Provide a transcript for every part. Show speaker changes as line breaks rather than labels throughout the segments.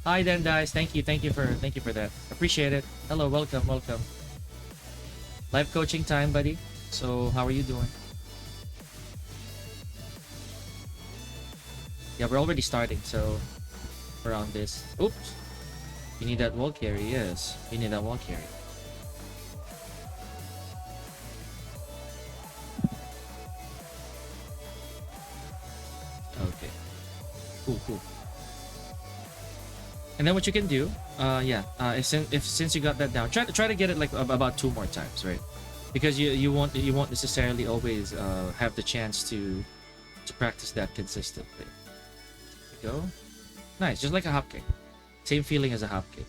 Hi then, guys. Thank you for that. Appreciate it. Hello, welcome. Live coaching time, buddy. So how are you doing? Yeah, we're already starting, so we're on this. Oops. You need that wall carry, yes. You need that wall carry. Okay. Cool. And then what you can do, if since you got that down, try to get it like about 2 more times, right? Because you won't necessarily always have the chance to practice that consistently. There you go. Nice, just like a hop kick. Same feeling as a hop kick.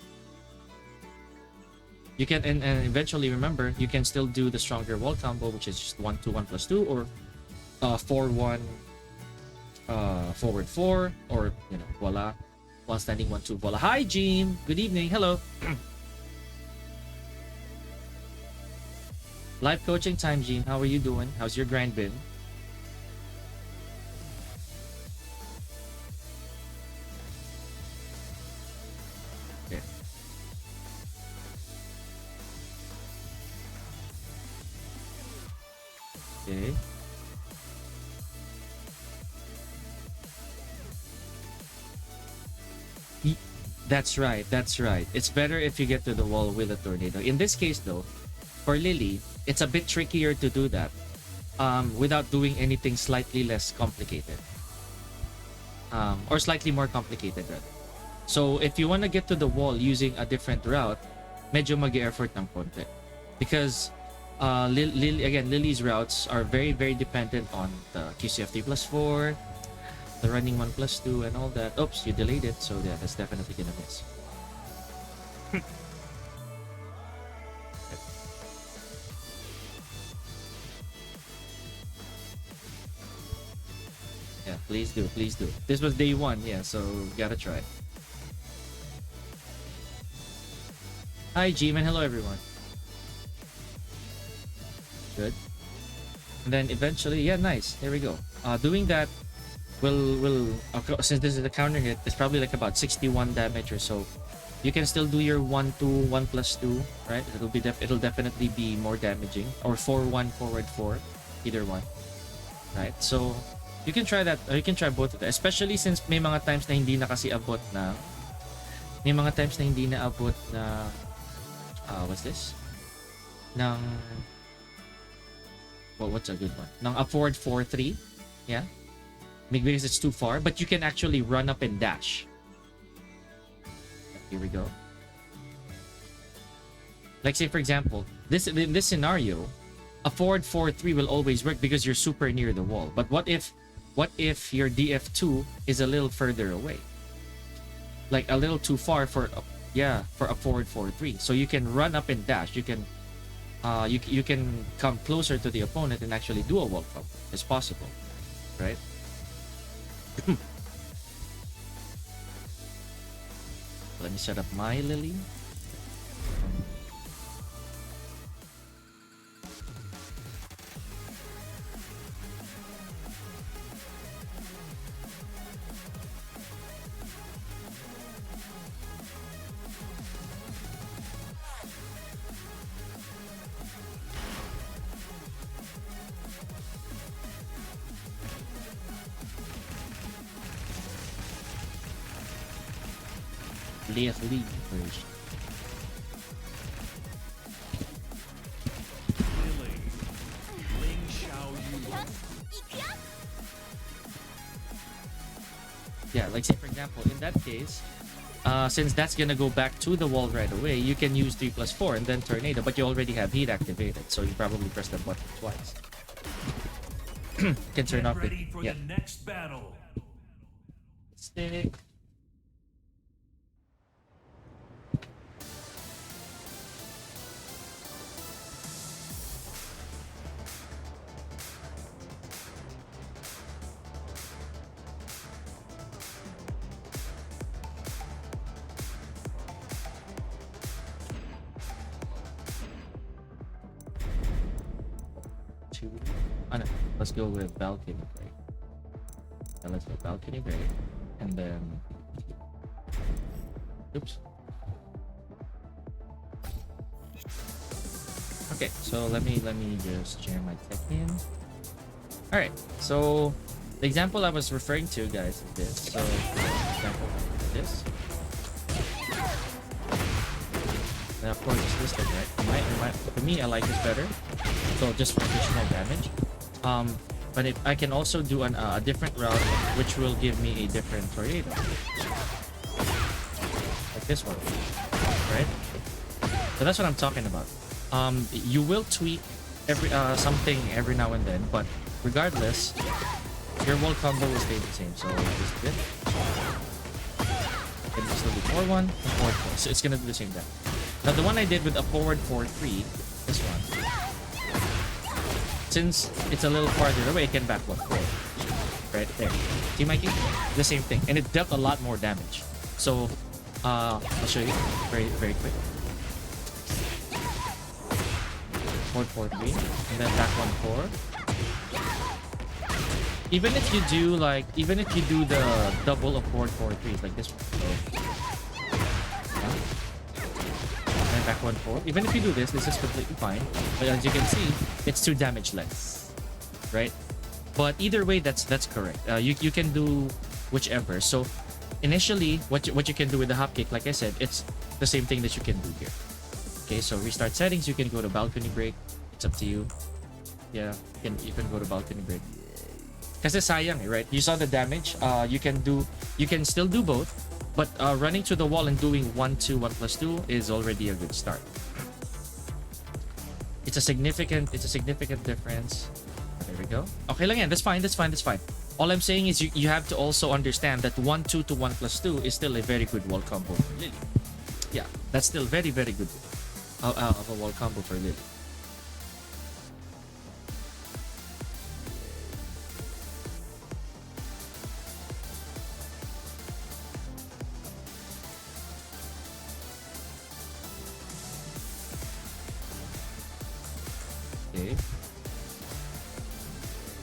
You can and eventually remember you can still do the stronger wall combo, which is just 1-2-1+2, or 4-1 forward 4, or voila, while standing 1-2 voila. Hi Jim, good evening. Hello. Live coaching time, Jim. How are you doing? How's your grind been? Okay. Okay. That's right. That's right. It's better if you get to the wall with a tornado. In this case, though, for Lili, it's a bit trickier to do that without doing anything slightly less complicated, or slightly more complicated, rather. So if you want to get to the wall using a different route, medyo mag-effort ng konti. Because Lili's routes are very, very dependent on the QCF3+4, the running 1+2, and all that. Oops, you delayed it, so yeah, that's definitely gonna miss. Yeah, please do. This was day 1, yeah, so gotta try. Hi, G-Man. Hello, everyone. Good. And then eventually, yeah, nice. There we go. Doing that will since this is a counter hit, it's probably like about 61 damage or so. You can still do your 1-2, 1+2, right? It'll definitely be more damaging, or 4-1 forward 4, either one, right? So you can try that, or you can try both of that, especially since may mga times na hindi na kasi abot na what's this? Ng what's a good one? Ng a forward 4-3, yeah? Because it's too far, but you can actually run up and dash. Here we go. Like, say for example, in this scenario, a forward 4-3 will always work because you're super near the wall. But what if your DF2 is a little further away, like a little too far for a forward 4-3? So you can run up and dash. You can you can come closer to the opponent and actually do a wall combo. It's possible, right? Let me set up my Lili. Lili first. Yeah, like say for example, in that case, since that's gonna go back to the wall right away, you can use 3+4 and then tornado, but you already have heat activated, so you probably press the button twice. Can turn off it. Yeah. Stick. Let's go with balcony break. Let's go balcony break, and then Oops. Okay, so let me just jam my tech in. All right, so the example I was referring to, guys, is this. So, example this. And of course, it's this thing, right? For me, I like this better. So just for additional damage. But if I can also do a different route, which will give me a different tornado, like this one, right? So that's what I'm talking about. You will tweak something every now and then, but regardless, your wall combo will stay the same. So this is it. Can still do 4-1 and 4-4. So it's gonna do the same thing. Now the one I did with a forward 4-3, this one, since it's a little farther away, it can back 1-4. Right there. See, Mikey? The same thing. And it dealt a lot more damage. So I'll show you very, very quick. 4-4-3, and then back 1-4. Even if you do the double of 4-4-3s like this one. So, and back 1-4. Even if you do this is completely fine. But as you can see, it's 2 damage less, right? But either way, that's correct. You can do whichever. So initially, what you can do with the hop kick, like I said, it's the same thing that you can do here. Okay, so restart settings. You can go to balcony break. It's up to you. Yeah, you can go to balcony break. Kasi sayang, right? You saw the damage. You can still do both, but running to the wall and doing 1-2, 1+2 is already a good start. It's a significant difference. There we go. Okay lang yan. That's fine. All I'm saying is you have to also understand that 1-2 to 1+2 is still a very good wall combo for Lili. Yeah, that's still very, very good of a wall combo for Lili. Okay.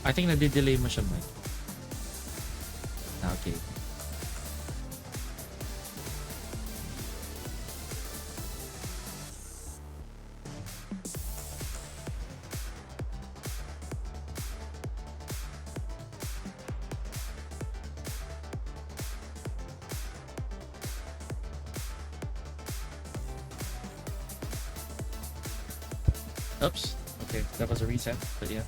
I think nadi-delay mo siya, Mike. Okay. Oops. Okay, that was a reset, but yeah.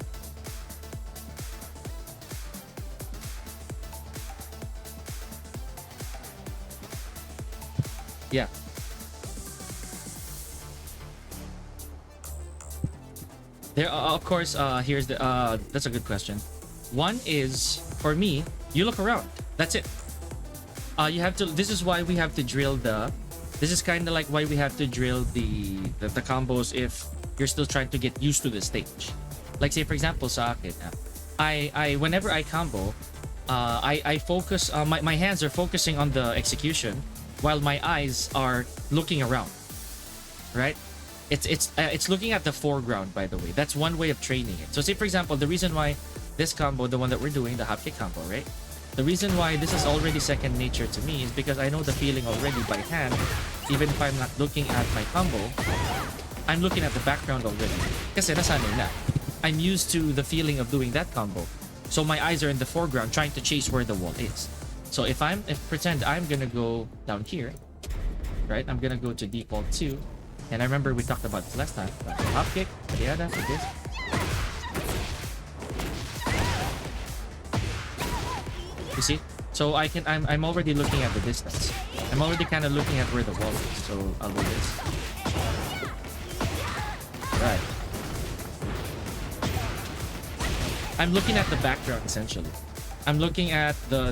Yeah. There, of course, here's the, that's a good question. One is, for me, you look around. That's it. You have to, this is why we have to drill this is kind of like why we have to drill the combos if you're still trying to get used to the stage. Like say, for example, sa akin, I whenever I combo, I focus, my hands are focusing on the execution while my eyes are looking around, right? It's looking at the foreground, by the way. That's one way of training it. So say, for example, the reason why this combo, the one that we're doing, the hop kick combo, right? The reason why this is already second nature to me is because I know the feeling already by hand. Even if I'm not looking at my combo, I'm looking at the background already. Kasi nasanay na. I'm used to the feeling of doing that combo. So my eyes are in the foreground trying to chase where the wall is. So if pretend I'm gonna go down here, right? I'm gonna go to default 2. And I remember we talked about this last time. Hop kick, like this. You see? So I'm already looking at the distance. I'm already kind of looking at where the wall is. So I'll do this. Right. I'm looking at the background essentially. I'm looking at the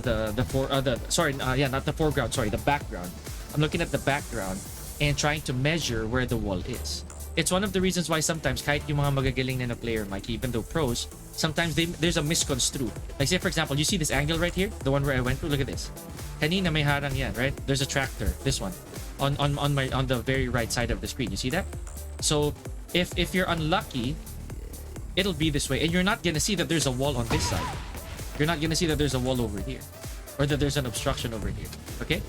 background. I'm looking at the background and trying to measure where the wall is. It's one of the reasons why sometimes kahit yung mga magagaling na player, Mike, even though pros, sometimes there's a misconstrued. Like say for example, you see this angle right here, the one where I went to. Look at this. Kanina may harang yan, right? There's a tractor. This one on the very right side of the screen. You see that? So if you're unlucky, it'll be this way, and you're not gonna see that there's a wall on this side. You're not gonna see that there's a wall over here, or that there's an obstruction over here. Okay?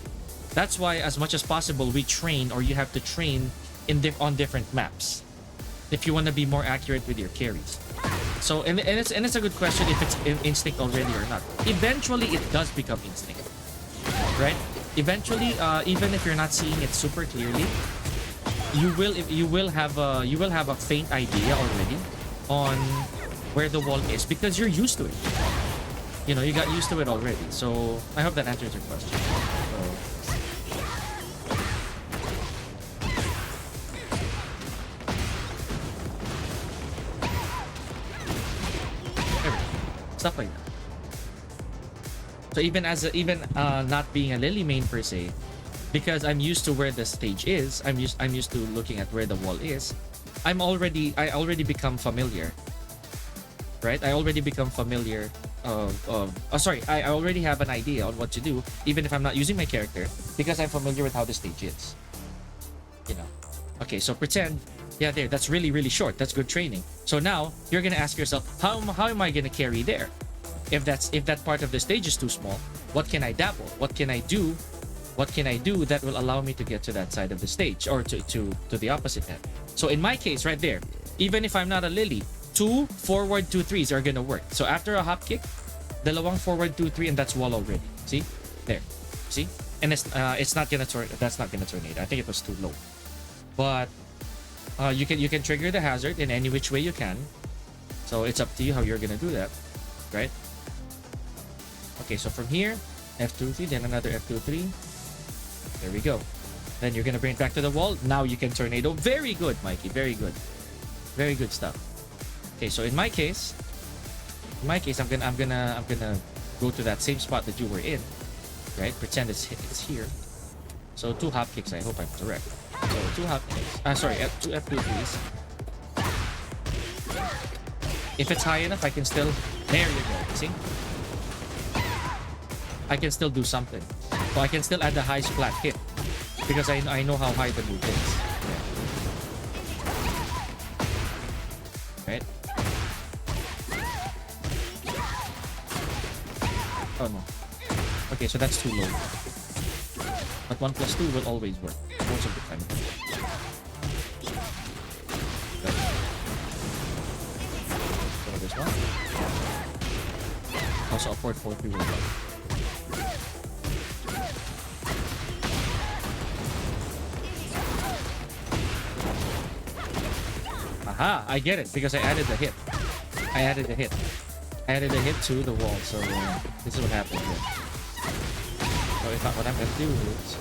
That's why, as much as possible, we train, or you have to train on different maps if you want to be more accurate with your carries. So, and it's a good question if it's instinct already or not. Eventually, it does become instinct, right? Eventually, even if you're not seeing it super clearly, you will have a faint idea already on where the wall is because you're used to it. You know, you got used to it already. So I hope that answers your question. So, stuff like that. So even not being a Lili main per se, because I'm used to where the stage is, I'm used to looking at where the wall is. I already become familiar, right? I already become familiar I already have an idea on what to do, even if I'm not using my character, because I'm familiar with how the stage is. You know. Okay, so pretend, yeah, there. That's really, really short. That's good training. So now you're gonna ask yourself, how am I gonna carry there? If that part of the stage is too small, what can I dabble? What can I do? What can I do that will allow me to get to that side of the stage, or to the opposite end? So in my case, right there, even if I'm not a Lili, 2 forward 2 3s are gonna work. So after a hop kick, dalawang forward 2 3, and that's wall already. See there, see, and it's not gonna that's not gonna tornado. I think it was too low, but you can trigger the hazard in any which way you can. So it's up to you how you're gonna do that, right? Okay, so from here, F2-3, then another F2-3. There we go. Then you're gonna bring it back to the wall. Now you can tornado. Very good, Mikey. Very good. Very good stuff. Okay, so in my case, I'm gonna go to that same spot that you were in, right? Pretend it's here. So 2 hop kicks. I hope I'm correct. So 2 hop kicks. Sorry, 2 F2-3s. If it's high enough, I can still. There you go. See? I can still do something. So I can still add the high splat hit because I know how high the move is. Yeah. Right? Oh no. Okay, so that's too low. But 1+2 will always work most of the time. So this one. Also a 4-4-3 will work. Aha, I get it because I added the hit. I added a hit to the wall, so this is what happened here. So what I'm gonna do is,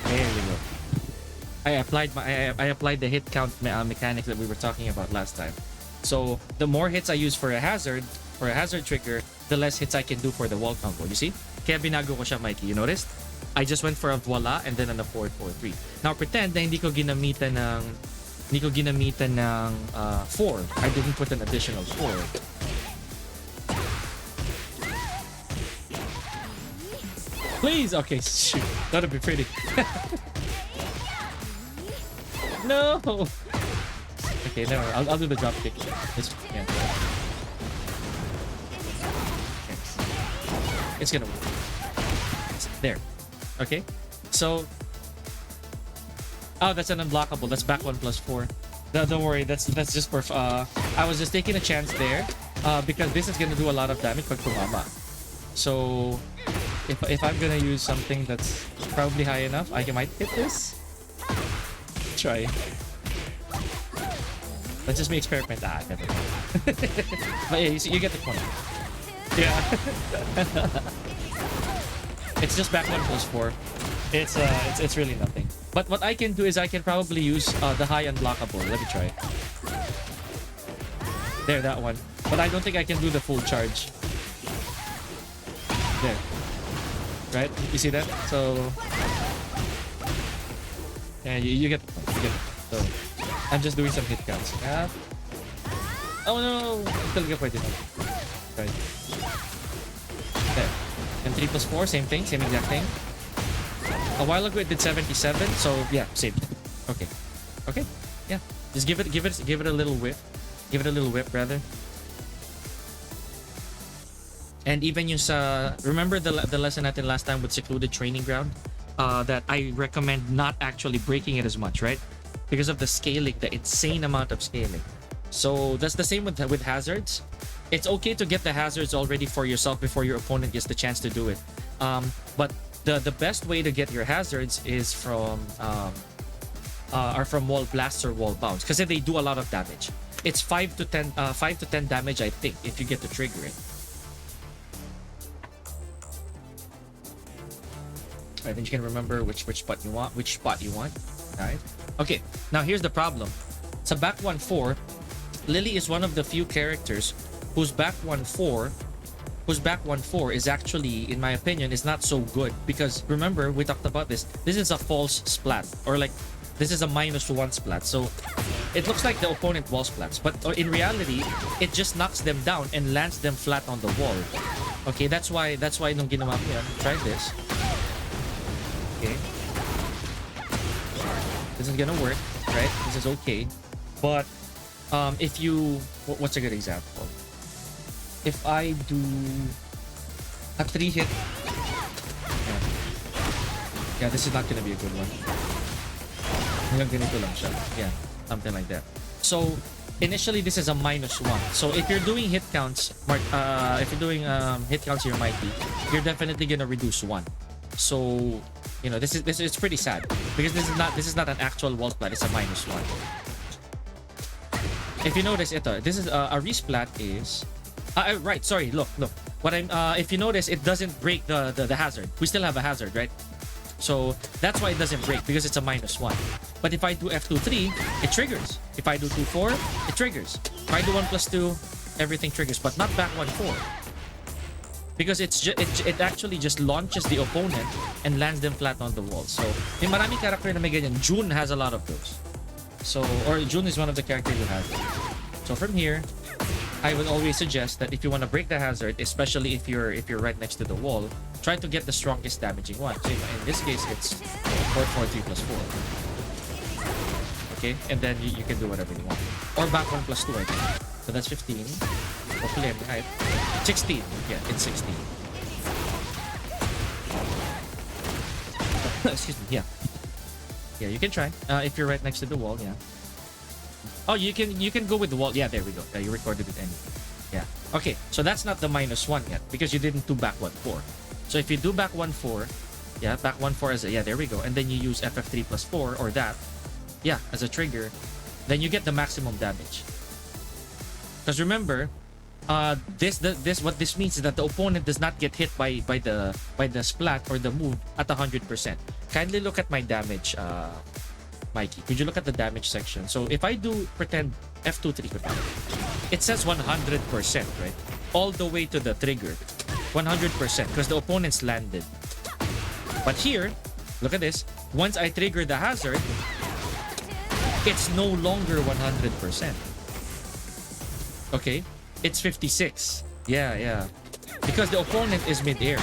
there we go. I applied the hit count mechanics that we were talking about last time. So the more hits I use for a hazard trigger, the less hits I can do for the wall combo. You see? Kaya binago ko siya, Mikey. You noticed? I just went for a voila and then on a 4-4-3. Now pretend na hindi ko ginamitan ng 4. I didn't put an additional 4. Please, okay, shoot. That'd be pretty. No. Okay, never mind. I'll do the drop kick. Yeah. It's gonna work. There. Okay, so that's an unblockable. That's back 1+4. Don't worry, that's just for I was just taking a chance there because this is gonna do a lot of damage pag tumama. So if I'm gonna use something that's probably high enough, I might hit this. Try. Let's just make experiment. Never mind. But yeah, you get the point. Yeah. It's just back 1+4. It's really nothing. But what I can do is I can probably use the high unblockable. Let me try. There, that one. But I don't think I can do the full charge. There. Right? You see that? So yeah, you get the point. You get the point. So I'm just doing some hit counts. Yeah. Oh no! Talaga pwede na. Right. There. And 3+4, same thing, same exact thing. A while ago it did 77, so yeah, same. Okay, okay, yeah. Just give it a little whip, rather. And even yung sa, remember the lesson natin last time with secluded training ground? That I recommend not actually breaking it as much, right? Because of the scaling, the insane amount of scaling. So that's the same with hazards. It's okay to get the hazards already for yourself before your opponent gets the chance to do it. But the best way to get your hazards is from are from wall blasts or wall bounce, because they do a lot of damage. It's 5 to 10 damage, I think, if you get to trigger it. I think you can remember which spot you want. Alright. Okay, now here's the problem. Sa back 1-4, Lili is one of the few characters whose back 1-4 is actually, in my opinion, is not so good, because remember we talked about this. This is a false splat, or like this is a -1 splat. So it looks like the opponent wall splats, but in reality, it just knocks them down and lands them flat on the wall. Okay, that's why nung ginawa ko yan, try this. Okay, this is gonna work, right? This is okay, but if you, what's a good example? If I do a 3-hit, yeah, this is not gonna be a good one. Hanggang ganito lang siya. Yeah, something like that. So initially this is a -1. So if you're doing hit counts, if you're doing hit counts here, Mikey, you're definitely gonna reduce 1. So you know, this is pretty sad, because this is not an actual wall splat. It's a -1. If you notice, this is a resplat is right. Sorry, look. What I'm if you notice, it doesn't break the hazard. We still have a hazard, right? So that's why it doesn't break, because it's a -1. But if I do F2-3, it triggers. If I do 2-4, it triggers. If I do 1+2, everything triggers, but not back 1-4. Because it actually just launches the opponent and lands them flat on the wall. So may maraming character na may ganyan. June has a lot of those. So, or June is one of the characters who has it. So from here, I would always suggest that if you want to break the hazard, especially if you're right next to the wall, try to get the strongest damaging one. So in this case, it's 4-4, 3+4. Okay, and then you can do whatever you want. Or back 1+2, I think. So that's 15. Hopefully I'm right. 16. Yeah, it's 16. Excuse me. Yeah. Yeah, you can try. If you're right next to the wall, yeah. Oh, you can go with the wall. Yeah, there we go. Yeah, you recorded it anyway. Yeah. Okay, so that's not the -1 yet, because you didn't do back 1-4. So if you do back 1-4, yeah, back 1-4 as a, yeah, there we go. And then you use FF3+4 or that, yeah, as a trigger, then you get the maximum damage. Because remember, what this means is that the opponent does not get hit by the splat or the move at 100%. Kindly look at my damage, Mikey. Could you look at the damage section? So if I do pretend F2-3, it says 100%, right? All the way to the trigger, 100%, because the opponent's landed. But here, look at this. Once I trigger the hazard, it's no longer 100%. Okay, it's 56. Yeah. Because the opponent is mid-air.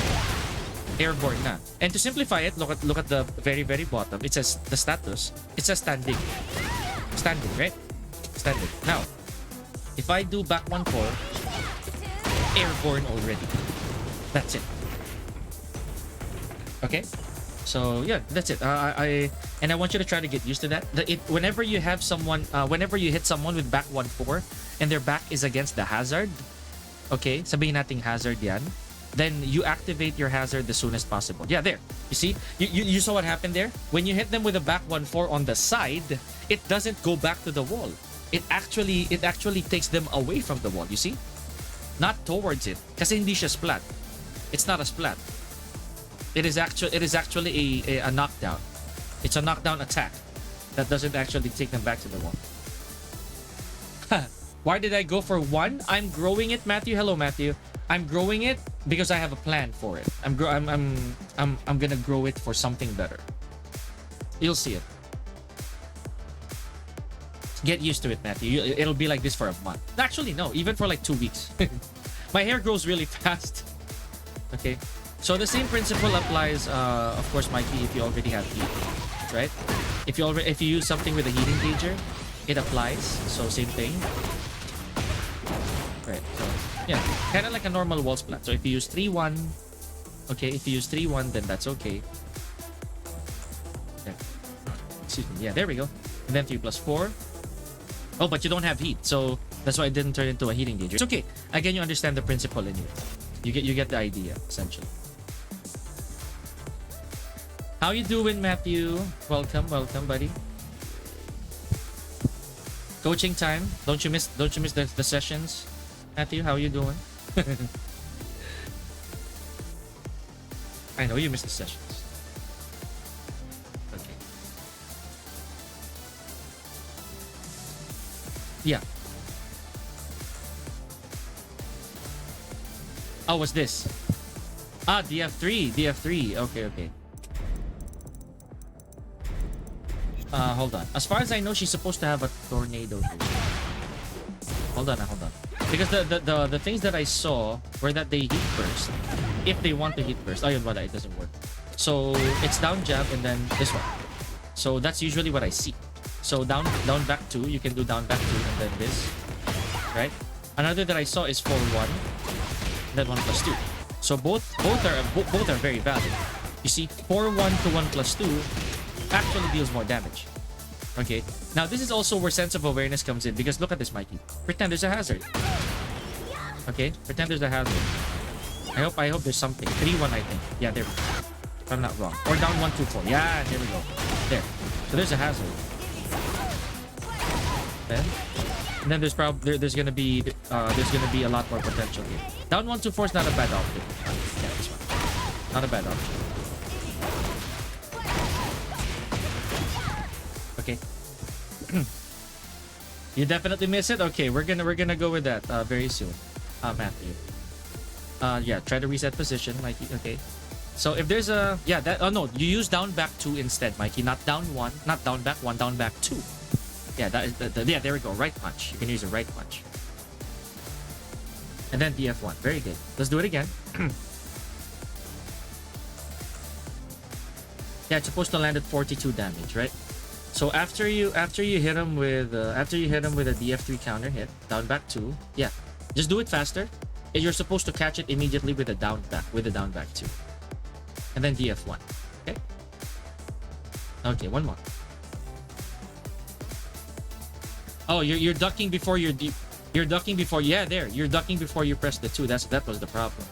Airborne na. And to simplify it, look at the very, very bottom. It says the status. It says standing. Standing, right? Standing. Now, if I do back 1-4, airborne already. That's it. Okay? So yeah, that's it. I want you to try to get used to that. Whenever you have someone, whenever you hit someone with back 1-4 and their back is against the hazard, okay, sabihin nating hazard yan, then you activate your hazard the soonest possible. Yeah, there. You see? You saw what happened there? When you hit them with a back 1-4 on the side, it doesn't go back to the wall. It actually takes them away from the wall, you see? Not towards it. Kasi hindi siya splat. It's not a splat. It is actually a knockdown. It's a knockdown attack that doesn't actually take them back to the wall. Why did I go for 1? I'm growing it, Matthew. Hello, Matthew. I'm growing it because I have a plan for it. I'm gonna grow it for something better. You'll see it. Get used to it, Matthew. It'll be like this for a month. Actually, no, even for like 2 weeks. My hair grows really fast. Okay. So the same principle applies, of course, Mikey, if you already have heat, right? If you use something with a heat engager, it applies. So same thing. Right. So Yeah, kind of like a normal wall splat. So if you use 3-1, okay, if you use 3-1, then that's okay. Yeah. Excuse me. Yeah, there we go. And then 3+4. Oh, but you don't have heat, so that's why it didn't turn into a heating gauge. It's okay. Again, you understand the principle in it. You get the idea, essentially. How you doing, Matthew? Welcome, buddy. Coaching time. Don't you miss the sessions? Matthew, how you doing? I know you missed the sessions. Okay. Yeah. Oh, what's this? Ah, DF3. Okay. Hold on. As far as I know, she's supposed to have a tornado too. Hold on. Because the things that I saw were that they hit first. If they want to hit first. Oh, yun wala, it doesn't work. So it's down jab and then this one. So that's usually what I see. So down back 2, you can do down back 2 and then this. Right? Another that I saw is 4-1. And then 1+2. So both are very valid. You see, 4-1 to 1+2 actually deals more damage. Okay, now this is also where sense of awareness comes in, because look at this, Mikey. Pretend there's a hazard. Okay, pretend there's a hazard. I hope there's something. 3-1, I think. Yeah, there we go. If I'm not wrong. Or down 1-2-4. Yeah, there we go. There. So there's a hazard. And then there's gonna be a lot more potential here. Down 1-2-4 is not a bad option. Yeah, this one. Not a bad option. Okay. You definitely miss it? Okay, we're gonna go with that very soon. Matthew. Yeah, try to reset position, Mikey. Okay. So if there's a no, you use down back 2 instead, Mikey. Not down 1, not down back 1, down back 2. Yeah, that is yeah, there we go. Right punch. You can use a right punch. And then DF1. Very good. Let's do it again. Yeah, it's supposed to land at 42 damage, right? So after you hit him with a DF3 counter hit, down back 2, yeah, just do it faster. You're supposed to catch it immediately with a down back 2, and then DF1. Okay, one more. Oh, you're ducking before you're ducking before, yeah, there, you're ducking before you press the 2. That was the problem.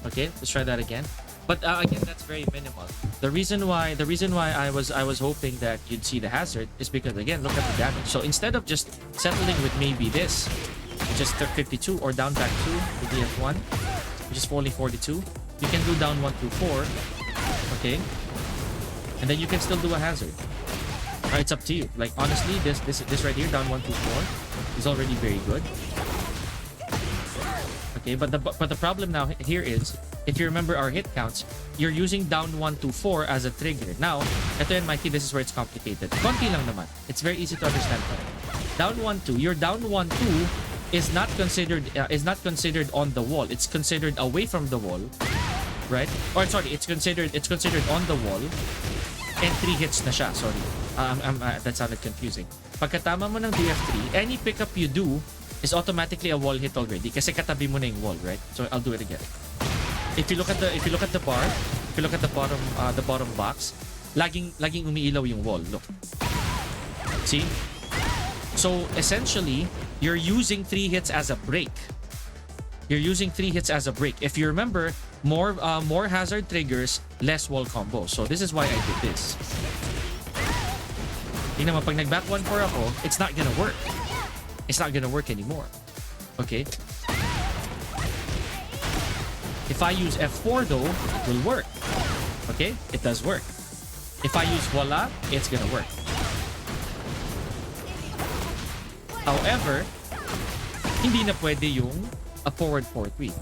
Okay, let's try that again. But again, that's very minimal. The reason why I was hoping that you'd see the hazard is because, again, look at the damage. So instead of just settling with maybe this, which is 52, or down back 2 with DF1, which is only 42, you can do down 1-4, okay, and then you can still do a hazard. It's up to you. Like, honestly, this right here, down 1-4, is already very good. Okay, but the problem now here is, if you remember our hit counts, you're using down 1-4 as a trigger. Now, ito yan, Mikey, this is where it's complicated. Konti lang naman. It's very easy to understand. Down 1-2, your down 1-2 is not considered on the wall. It's considered away from the wall, right? Or sorry, it's considered on the wall, and 3 hits na siya. Sorry, that sounded confusing. Pagkatama mo ng DF3, any pickup you do is automatically a wall hit already, kasi katabi mo na yung wall, right? So I'll do it again. If you look at the bar, if you look at the bottom box, laging umiilaw yung wall. Look. See? So essentially, you're using 3 hits as a break. If you remember, more hazard triggers, less wall combo. So this is why I did this. Tingnan mo, pag nag-back 1-4 ako, it's not gonna work. It's not gonna work anymore. Okay? If I use F4 though, it will work. Okay? It does work. If I use voila, it's gonna work. However, hindi na pwede yung a forward 4-3.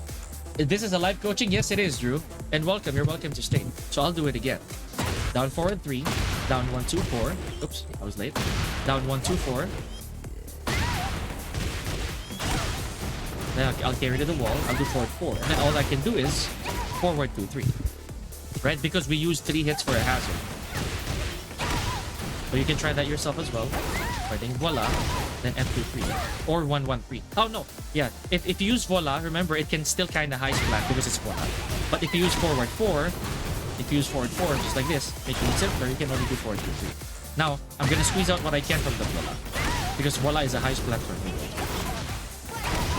This is a live coaching? Yes, it is, Drew. And welcome. You're welcome to stay. So I'll do it again. Down forward 3. Down 1-2-4. Oops, I was late. Down 1-2-4. Then I'll carry to the wall. I'll do forward 4. And then all I can do is forward 2-3. Right? Because we use 3 hits for a hazard. So you can try that yourself as well. Pwedeng voila, then F23 or 113. Oh no, yeah. If you use voila, remember it can still kind of high splat because it's voila. But if you use forward 4, just like this, making it simpler, you can only do 423. Now I'm gonna squeeze out what I can from the voila because voila is a high splat for me.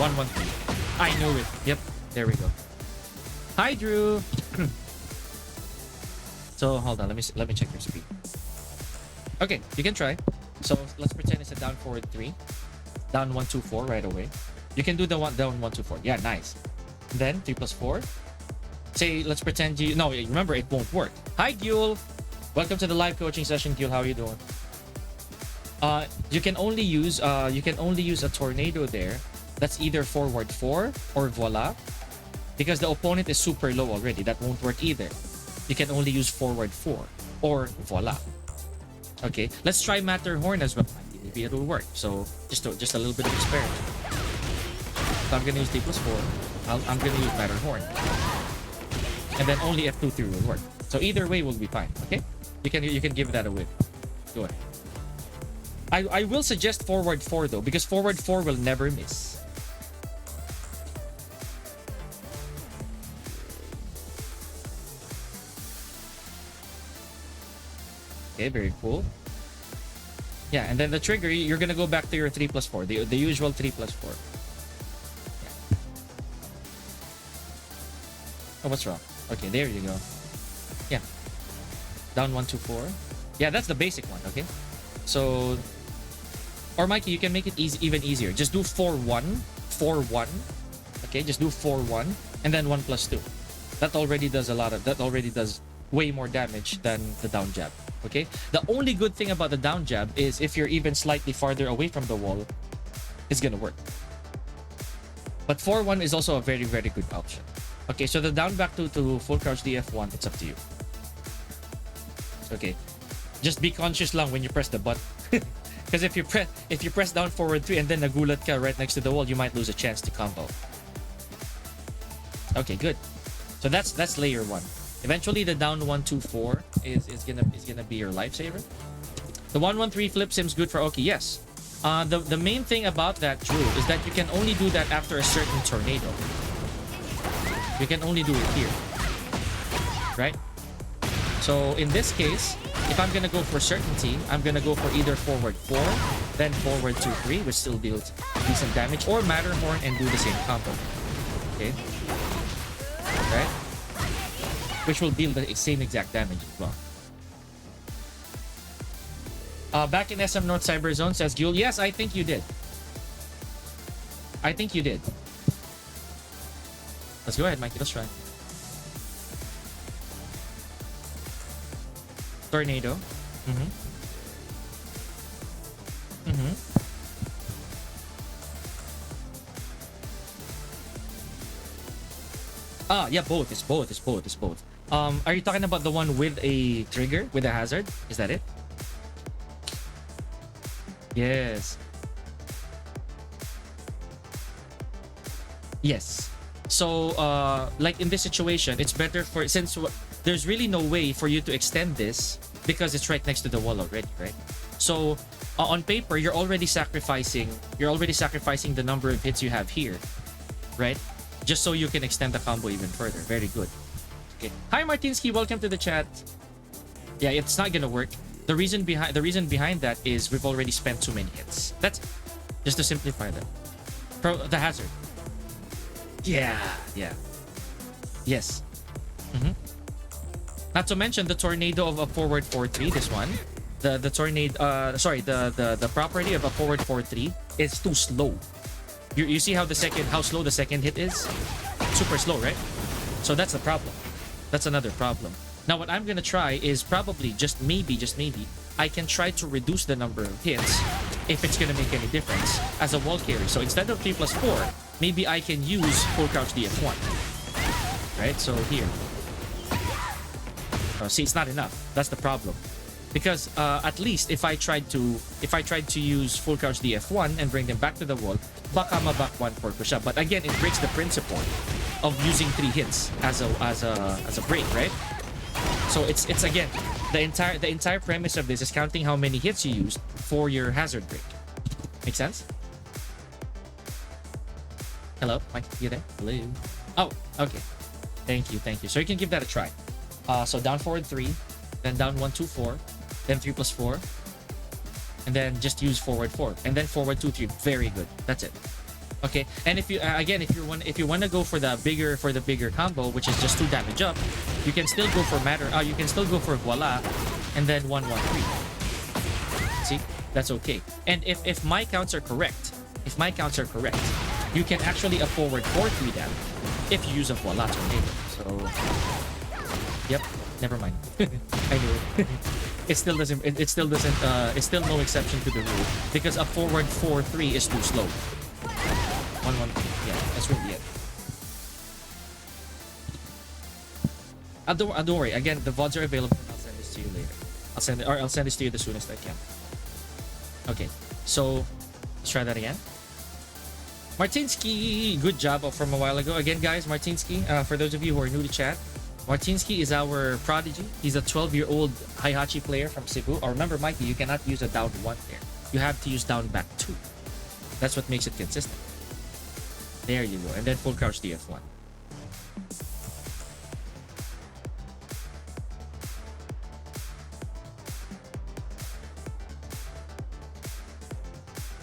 113. I knew it. Yep, there we go. Hi Drew. So hold on, let me check your speed. Okay, you can try. So let's pretend it's a down forward 3. Down 1 2 4 right away. You can do the one down 1 2 4. Yeah, nice. Then 3 plus 4. Say let's pretend you no, remember it won't work. Hi Gul. Welcome to the live coaching session, Gul. How are you doing? You can only use a tornado there. That's either forward 4 or voila. Because the opponent is super low already. That won't work either. You can only use forward 4 or voila. Okay, let's try Matterhorn as well. Maybe it'll work. So just a little bit of experiment. So I'm gonna use D plus 4. I'm gonna use Matterhorn, and then only F23 will work. So either way will be fine. Okay, you can give that a whip. Go ahead. I will suggest forward 4 though, because forward 4 will never miss. Okay, very cool. Yeah, and then the trigger, you're gonna go back to your 3 plus 4, the usual 3 plus 4. Yeah. Oh, what's wrong? Okay, there you go. Yeah. Down 1 2 4. Yeah, that's the basic one. Okay. So, or Mikey, you can make it even easier. Just do 4 1 4 1. Okay, just do 4 1 and then 1 plus 2. That already does way more damage than the down jab. Okay, the only good thing about the down jab is if you're even slightly farther away from the wall, it's gonna work. But 4-1 is also a very, very good option. Okay, so the down back to full crouch DF1, it's up to you. Okay, just be conscious lang when you press the button. Because if you press down forward 3 and then nagulat ka right next to the wall, you might lose a chance to combo. Okay, good. So that's layer 1. Eventually, the down 1 2 4 is gonna be your lifesaver. The 113 flip sim's good for Oki. Yes. The main thing about that, Drew, is that you can only do that after a certain tornado. You can only do it here, right? So in this case, if I'm gonna go for certainty, I'm gonna go for either forward 4, then forward 2 3, which still deals decent damage, or Matterhorn and do the same combo. Okay. Right. Which will deal the same exact damage as well. Back in SM North Cyber Zone, says Gul. Yes, I think you did. Let's go ahead, Mikey. Let's try. Tornado. Yeah, both. It's both. Are you talking about the one with a trigger, with a hazard? Is that it? Yes. Yes. So, like in this situation, it's better since there's really no way for you to extend this because it's right next to the wall already, right? So, on paper, you're already sacrificing the number of hits you have here, right? Just so you can extend the combo even further. Very good. Okay. Hi Martinsky, welcome to the chat. Yeah, it's not gonna work. The reason behind that is we've already spent too many hits. That's just to simplify that. The hazard. Yeah. Yes. Not to mention the tornado of a forward 4-3. This one, the tornado. The property of a forward 4-3 is too slow. You see how slow the second hit is? Super slow, right? So that's the problem. That's another problem. Now what I'm gonna try is probably just maybe I can try to reduce the number of hits if it's gonna make any difference as a wall carry. So instead of 3 plus 4, maybe I can use full crouch DF1. Right? So here. See, it's not enough. That's the problem. Because at least if I tried to use full crouch DF1 and bring them back to the wall, baka mabak 1-4 ko siya. But again, it breaks the principle of using 3 hits as a break, right? So it's again, the entire premise of this is counting how many hits you used for your hazard break. Make sense? Hello, Mike, you there? Hello. Oh, okay. Thank you. So you can give that a try. So down forward 3, then down 1 2 4, then 3 plus 4, and then just use forward 4, and then forward 2 3. Very good. That's it. Okay. And if you again, if you want to go for the bigger combo, which is just 2 damage up, you can still go for matter. You can still go for voila, and then 1 1 3. See, that's okay. And if my counts are correct, you can actually a forward 4 3 damage if you use a voila tornado. So, yep, never mind. I knew it. It's still no exception to the rule because a forward 4 3 is too slow. 1 1. Yeah, that's really it. Don't worry. Again, the VODs are available. I'll send this to you later. I'll send this to you the soonest I can. Okay, so let's try that again. Martinsky, good job from a while ago. Again, guys, Martinsky, for those of you who are new to chat, Martinsky is our prodigy. He's a 12-year-old Heihachi player from Cebu. Or remember, Mikey, you cannot use a down 1 there. You have to use down back 2. That's what makes it consistent. There you go. And then full crouch DF1.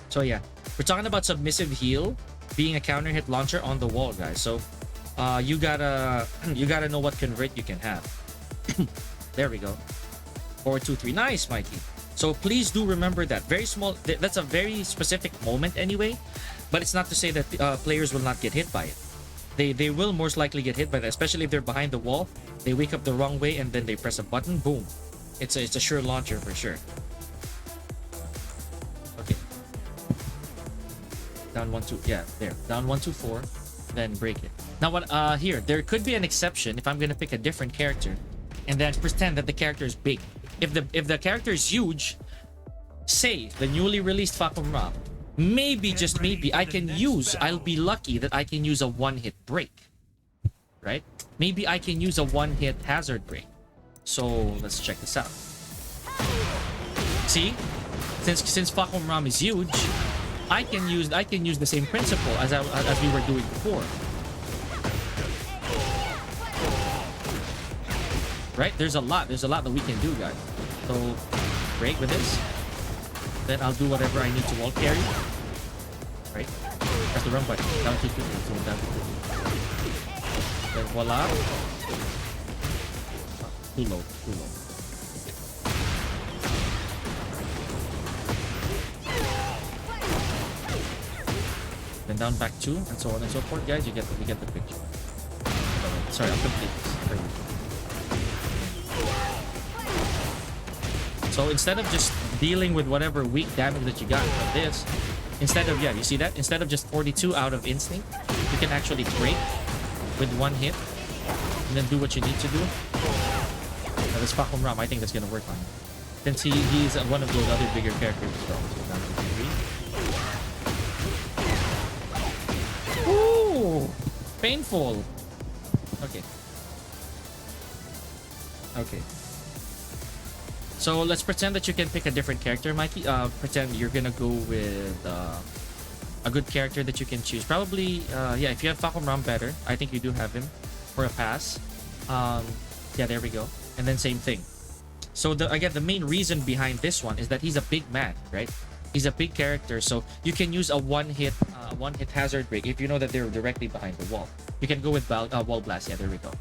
So yeah, we're talking about submissive heal being a counter hit launcher on the wall, guys. So you gotta know what convert you can have. There we go. 4 2 3. Nice, Mikey. So please do remember that. Very small. That's a very specific moment anyway. But it's not to say that players will not get hit by it. They will most likely get hit by that, especially if they're behind the wall. They wake up the wrong way and then they press a button. Boom. It's a sure launcher for sure. Okay. Down 1 2. Yeah, there. Down 1 2 4. Then break it. Now what? Here there could be an exception if I'm gonna pick a different character, and then pretend that the character is big. If the character is huge, say the newly released Fakum Ram, maybe just maybe I'll be lucky that I can use a 1-hit break, right? Maybe I can use a 1-hit hazard break. So let's check this out. See, since Fakum Ram is huge, I can use the same principle as we were doing before. Right? There's a lot that we can do, guys. So break with this. Then I'll do whatever I need to wall carry. Right? Press the run button. Down to 2. So down to 2. Then voila. Too low. Then down back 2 and so on and so forth, guys. You get the picture. Sorry, I'll complete this. So instead of just dealing with whatever weak damage that you got from this, instead of, yeah, you see that? Instead of just 42 out of instinct, you can actually break with 1 hit and then do what you need to do. Now this Fakum Ram, I think that's gonna work on him. Since he's one of those other bigger characters as well. So down to 3. Ooh! Painful! Okay. So let's pretend that you can pick a different character, Mikey. Pretend you're gonna go with a good character that you can choose. Probably, yeah, if you have Fakum Ram better, I think you do have him for a pass. Yeah, there we go. And then same thing. So again, the main reason behind this one is that he's a big man, right? He's a big character, so you can use a one-hit hazard break if you know that they're directly behind the wall. You can go with wall blast. Yeah, there we go.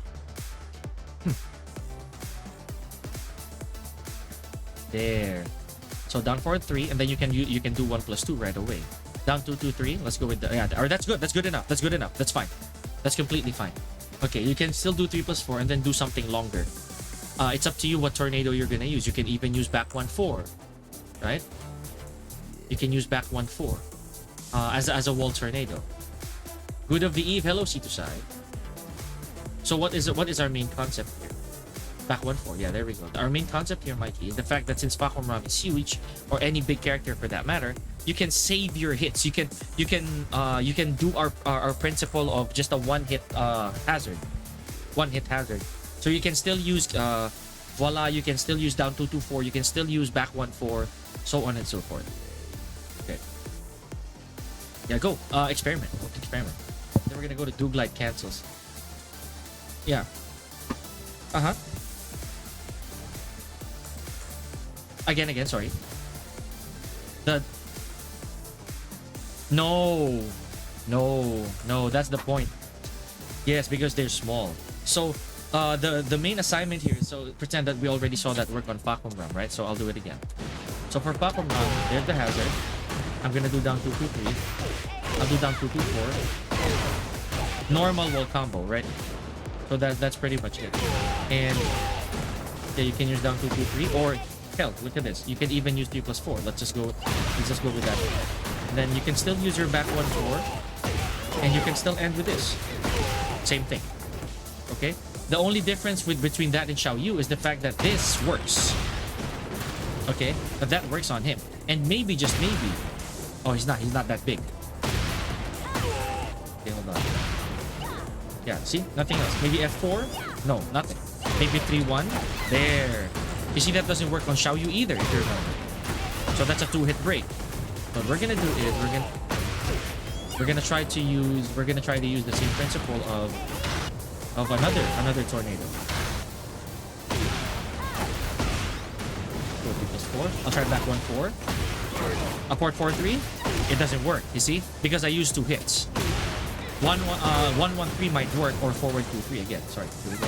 There. So down forward 3, and then you can do 1 plus 2 right away. Down 2 2 3. Let's go with the, yeah. Or that's good. That's good enough. That's fine. That's completely fine. Okay, you can still do 3 plus 4 and then do something longer. It's up to you what tornado you're gonna use. You can even use back 1 4, right? You can use back 1 4 as a wall tornado. Good of the Eve. Hello, C2side. So what is our main concept here? Back 1 4. Yeah, there we go. Our main concept here, Mikey, is the fact that since Fakum Ram is huge, or any big character for that matter, you can save your hits. You can do our principle of just a 1-hit hazard. 1-hit hazard. So you can still use voila, you can still use down 2-2-4, you can still use back 1-4, so on and so forth. Okay. Yeah, go. Experiment. Experiment. Then we're gonna go to do glide cancels. Yeah. Uh-huh. Again, sorry. No, that's the point. Yes, because they're small. So the main assignment here, so pretend that we already saw that work on Pakumram, right? So I'll do it again. So for Pakumram, there's the hazard. I'm gonna do down 2-2-3. I'll do down 2-2-4. Normal wall combo, right? So that's pretty much it. And yeah, you can use down 2-2-3, or hell, look at this. You can even use 3+4. Let's just go with that. And then you can still use your back 1-4, and you can still end with this. Same thing. Okay? The only difference between that and Xiao Yu is the fact that this works. Okay? But that works on him. And maybe, just maybe. Oh, he's not that big. Okay, hold on. Yeah, see? Nothing else. Maybe F4? No, nothing. Maybe 3-1. There. You see, that doesn't work on Xiao Yu either, if you remember. So that's a 2-hit break. What we're gonna do is we're gonna try to use the same principle of another tornado. Go 3+4. I'll try back 1-4. Upward 4-3. It doesn't work, you see? Because I used 2 hits. 1-1-3 might work, or forward 2-3 again. Sorry. Here we go.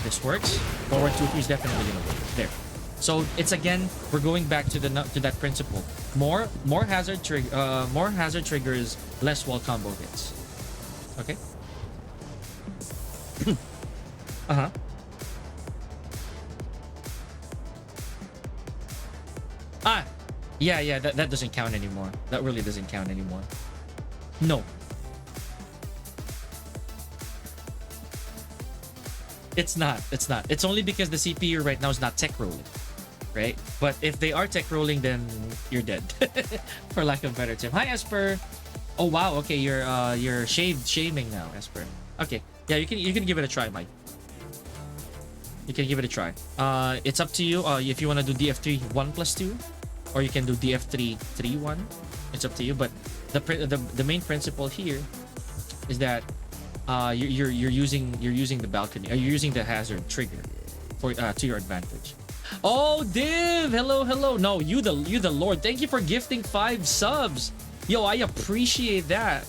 This works. Forward 2-3 is definitely gonna work. There. So it's again, we're going back to that principle. More hazard triggers, less wall combo hits. Okay. Uh-huh. Yeah, that doesn't count anymore. That really doesn't count anymore. No. It's not. It's only because the CPU right now is not tech rolling. Right? But if they are tech rolling, then you're dead. For lack of a better term. Hi, Esper. Oh wow, okay, you're shaming now, Esper. Okay. Yeah, you can give it a try, Mike. You can give it a try. It's up to you. If you want to do DF3 1+2, or you can do DF3 3-1. It's up to you. But the main principle here is that you're using the balcony. You're using the hazard trigger for to your advantage. Oh, Div! Hello. No, you the Lord. Thank you for gifting 5 subs. Yo, I appreciate that.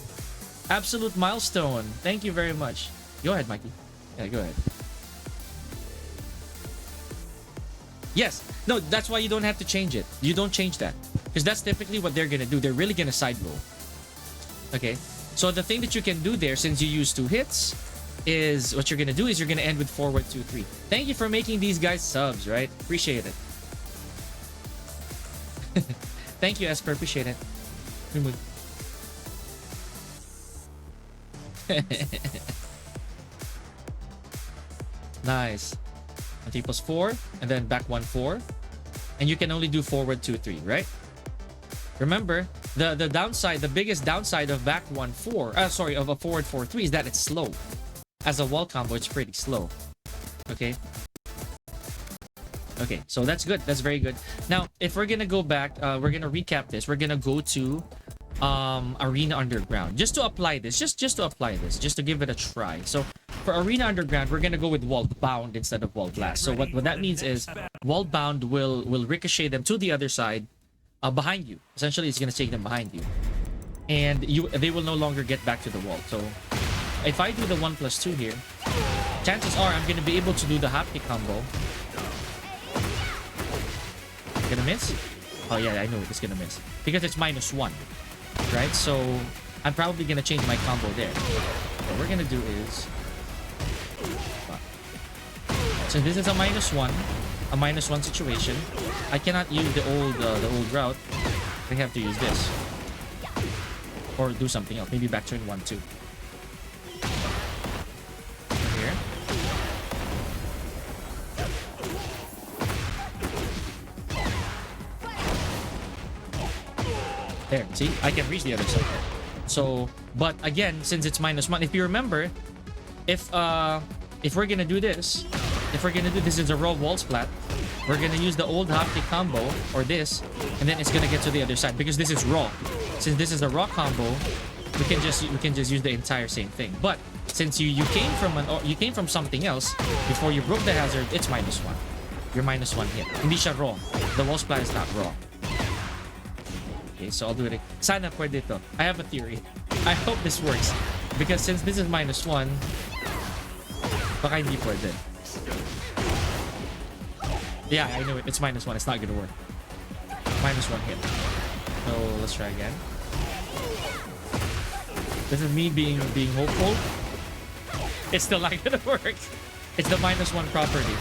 Absolute milestone. Thank you very much. Go ahead, Mikey. Yeah, go ahead. Yes. No, that's why you don't have to change it. You don't change that. Because that's typically what they're gonna do. They're really gonna side roll. Okay? So the thing that you can do there, since you use 2 hits, is what you're gonna do is you're gonna end with forward 2-3. Thank you for making these guys subs, right? Appreciate it. Thank you, Esper. Appreciate it. Nice. 3+4, and then back 1-4, and you can only do forward 2-3, right? Remember, the downside, the biggest downside of back 1-4, of a forward 4-3 is that it's slow. As a wall combo, it's pretty slow. Okay. Okay, so that's good. That's very good. Now, if we're gonna go back, we're gonna recap this. We're gonna go to Arena Underground just to apply this. Just to apply this, just to give it a try. So for Arena Underground, we're gonna go with Wall Bound instead of Wall Blast. So what that means is Wall Bound will ricochet them to the other side, behind you. Essentially, it's gonna take them behind you, and they will no longer get back to the wall. So if I do the 1+2 here, chances are I'm gonna be able to do the happy combo. Gonna miss? Oh yeah, I know it's gonna miss because it's -1, right? So I'm probably gonna change my combo there. What we're gonna do is, so this is a -1 situation. I cannot use the old route. I have to use this or do something else. Maybe back turn 1-2. Here. There, see? I can reach the other side. So, but again, since it's -1, if you remember, if if we're gonna do this, this is a raw wall splat, we're gonna use the old hopkick combo or this, and then it's gonna get to the other side because this is raw. Since this is a raw combo, we can just use the entire same thing. But since you came from something else before you broke the hazard, it's -1. You're -1 hit. Hindi siya raw. The wall splat is not raw. Okay, so I'll do it. Sana pwede to. I have a theory. I hope this works. Because since this is -1, baka hindi pwede. Yeah, I know it. It's -1. It's not gonna work. -1 hit. So let's try again. This is me being hopeful. It's still not gonna work. It's the -1 property.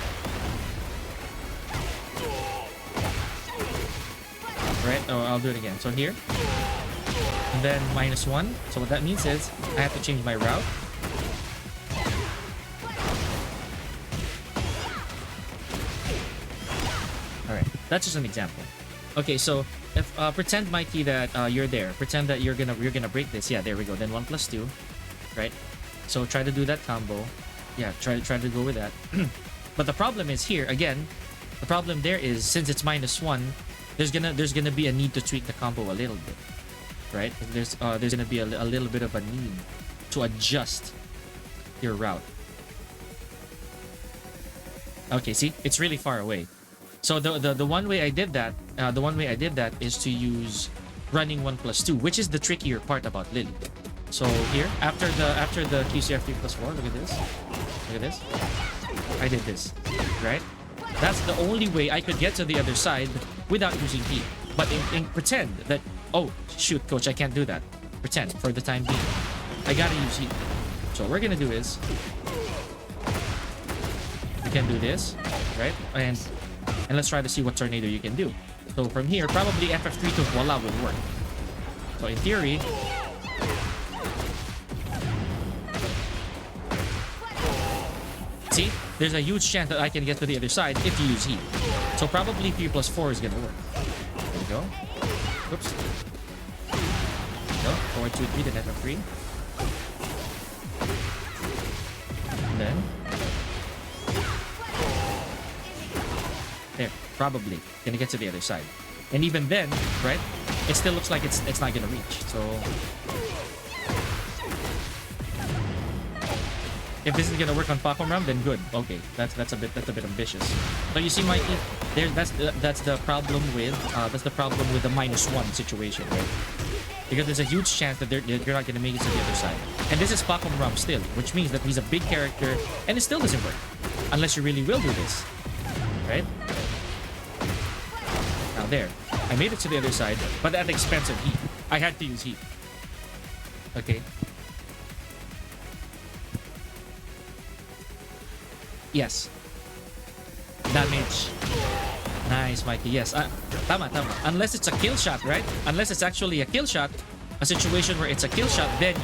Right? Oh, I'll do it again. So here. And then -1. So what that means is I have to change my route. Alright. That's just an example. Okay, so if pretend, Mikey, that you're there. Pretend that you're gonna break this. Yeah, there we go. Then 1 + 2. Right? So try to do that combo. Yeah, try to go with that. But the problem is here, again, the problem there is since it's -1, there's gonna be a need to tweak the combo a little bit. Right? There's gonna be a little bit of a need to adjust your route. Okay, see? It's really far away. So the one way I did that, is to use running 1 + 2, which is the trickier part about Lili. So here, after the QCF 3+4, look at this. Look at this. I did this, right? That's the only way I could get to the other side without using heat. But in pretend that, oh shoot, coach, I can't do that. Pretend for the time being, I gotta use heat. So what we're gonna do is we can do this, right? And let's try to see what tornado you can do. So from here, probably FF3 to voila will work. So in theory, see, there's a huge chance that I can get to the other side if you use heat. So probably 3+4 is gonna work. There we go. Oops. No, 4, 2, 3, then FF3. And then there, probably gonna get to the other side. And even then, right, it still looks like it's not gonna reach. So if this is gonna work on Paco Ram, then good. Okay, that's a bit ambitious. So you see, Mikey, that's the problem with the -1 situation, right? Because there's a huge chance that you're not gonna make it to the other side. And this is Paco Ram still, which means that he's a big character, and it still doesn't work unless you really will do this, right? Now there, I made it to the other side, but at the expense of heat. I had to use heat. Okay. Yes. Damage. Nice, Mikey. Yes. Tama. Unless it's a kill shot, right? Unless it's actually a kill shot, a situation where it's a kill shot, then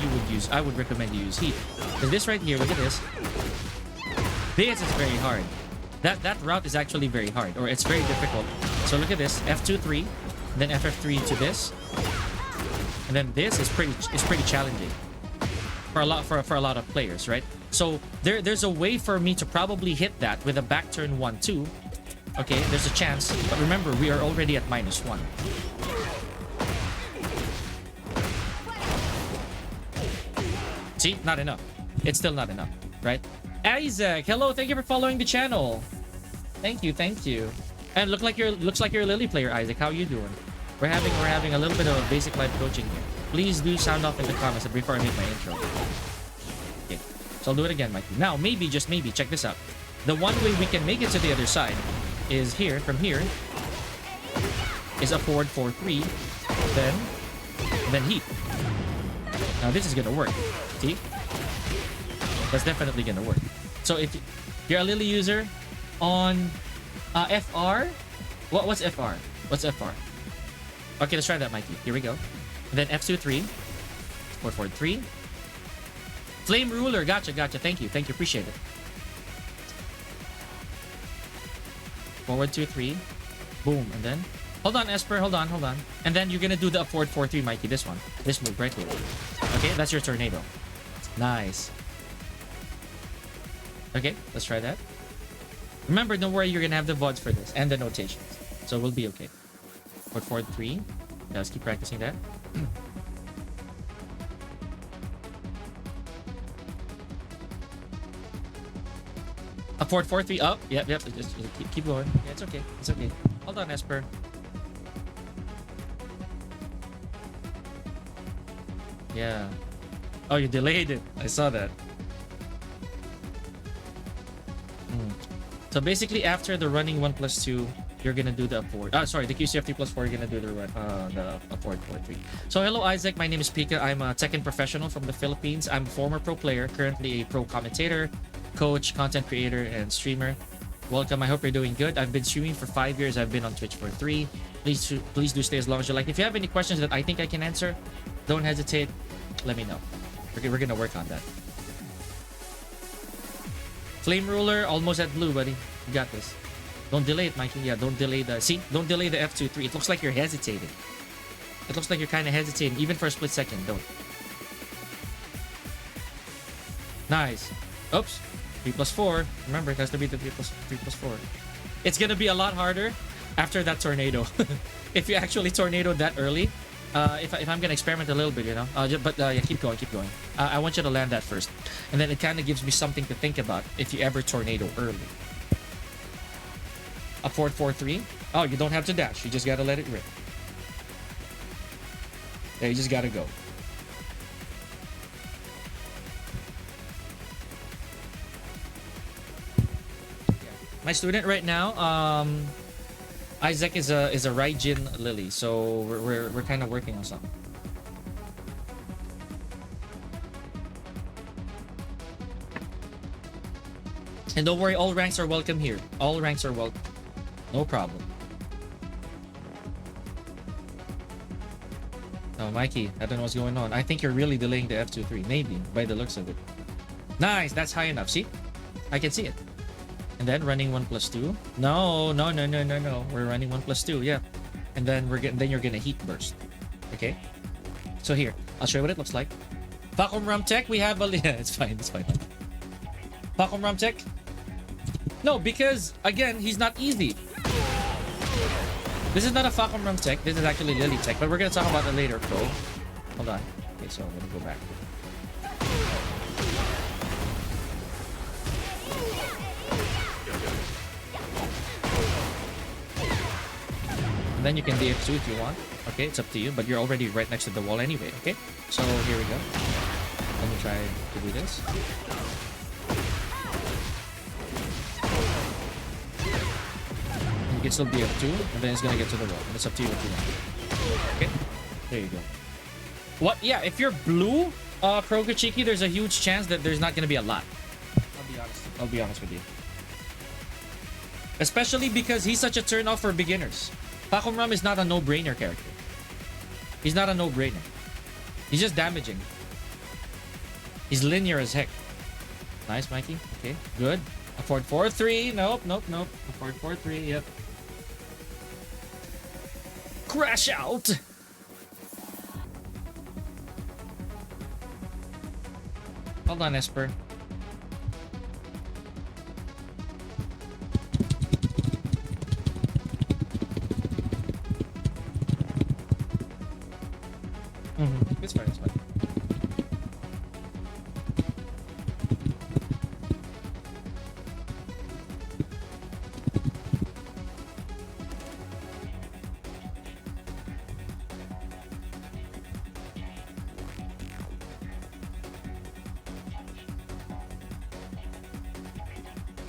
I would recommend you use heat. Because this right here, look at this. This is very hard. That route is actually very hard, or it's very difficult. So look at this. F2-3, then FF3 to this, and then this is pretty challenging for a lot of players, right? So there's a way for me to probably hit that with a back turn 1-2. Okay, there's a chance, but remember, we are already at -1. See, not enough. It's still not enough, right? Isaac, hello, thank you for following the channel. Thank you. And looks like you're a Lili player, Isaac. How you doing? We're having a little bit of a basic live coaching here. Please do sound off in the comments before I make my intro. Okay, so I'll do it again, Mikey. Now, maybe, just maybe, check this out. The one way we can make it to the other side is here, from here, is a forward 4-3, then heat. Now this is gonna work. See? That's definitely gonna work. So if you're a Lili user on FR, what's FR? What's FR? Okay, let's try that, Mikey. Here we go. And then F2-3, 4-4-3. Flame Ruler, gotcha. Thank you, appreciate it. Forward 2-3, boom, and then hold on, Esper, hold on. And then you're gonna do the forward 4-3, Mikey. This one, this move right here. Okay, that's your tornado. Nice. Okay, let's try that. Remember, don't worry, you're gonna have the VODs for this and the notations. So we'll be okay. Port forward 3. Yeah, let's keep practicing that. A forward 4-3 up. Yep. Just keep going. Yeah, it's okay. It's okay. Hold on, Esper. Yeah. Oh, you delayed it. I saw that. So basically, after the running 1+2, you're gonna do the upward. Sorry, the QCFT +4. You're gonna do the upward 4-3. So hello, Isaac. My name is Pika. I'm a Tekken professional from the Philippines. I'm a former pro player, currently a pro commentator, coach, content creator, and streamer. Welcome. I hope you're doing good. I've been streaming for 5 years. I've been on Twitch for 3. Please do stay as long as you like. If you have any questions that I think I can answer, don't hesitate. Let me know. We're gonna work on that. Flame ruler almost at blue, buddy. You got this. Don't delay it, Mikey. Yeah, don't delay the... See? Don't delay the F2-3. It looks like you're hesitating. It looks like you're kind of hesitating, even for a split second. Don't. Nice. Oops. 3+4. Remember, it has to be the 3+4. It's gonna be a lot harder after that tornado. If you actually tornadoed that early. If I'm gonna experiment a little bit, you know. Yeah, keep going. I want you to land that first. And then it kind of gives me something to think about if you ever tornado early. A forward 4-3. Oh, you don't have to dash. You just gotta let it rip. Yeah, you just gotta go. My student right now, Isaac is a Raijin Lili, so we're kind of working on something. And don't worry, all ranks are welcome here. All ranks are welcome. No problem. Oh, Mikey, I don't know what's going on. I think you're really delaying the F2-3. Maybe, by the looks of it. Nice, that's high enough. See? I can see it. And then running 1+2. No. We're running 1+2. Yeah. And then you're gonna heat burst. Okay. So here, I'll show you what it looks like. Vacuum Rum Tech, we have a... Yeah, it's fine. Vacuum Rum Tech. No, because again, he's not easy. This is not a Vacuum Rum Tech. This is actually Lili Tech, but we're gonna talk about it later, bro. Hold on. Okay, so I'm gonna go back. And then you can DF2 if you want. Okay, it's up to you, but you're already right next to the wall anyway, okay? So here we go. Let me try to do this. You can still DF2, and then it's gonna get to the wall. And it's up to you what you want. Okay? There you go. What? Yeah, if you're blue, Kroger Cheeky, there's a huge chance that there's not gonna be a lot. I'll be honest with you. Especially because he's such a turn-off for beginners. Vacuum Rum is not a no-brainer character. He's not a no-brainer. He's just damaging. He's linear as heck. Nice, Mikey. Okay, good. A forward 4-3. Nope. A forward 4-3. Yep. Crash out. Hold on, Esper. It's fine.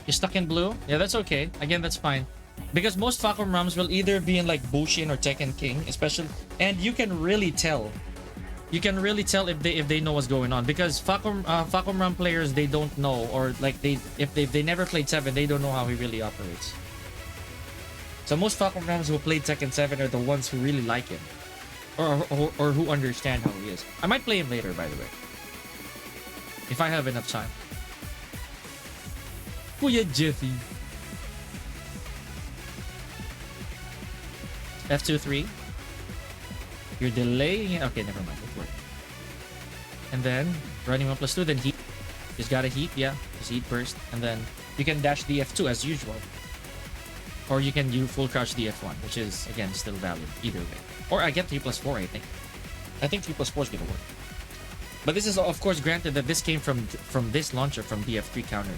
You're stuck in blue? Yeah, that's okay. Again, that's fine. Because most Vacuum Rums will either be in like Bushin or Tekken King, especially, and you can really tell. You can really tell if they know what's going on, because Vacuum Rum players, they don't know, or like if they never played 7, they don't know how he really operates. So most Vacuum Rums who played Tekken 7 are the ones who really like him, or who understand how he is. I might play him later, by the way, if I have enough time. Kuya Jeffy. F2-3. You're delaying it. Okay, never mind. It worked. And then running 1+2, then heat. Just gotta heat. Yeah, proceed first, and then you can dash the F2 as usual. Or you can do full crouch the F1, which is, again, still valid either way. Or I get 3+4, I think. I think 3+4 is going to work. But this is, of course, granted that this came from this launcher, from the F3 counter.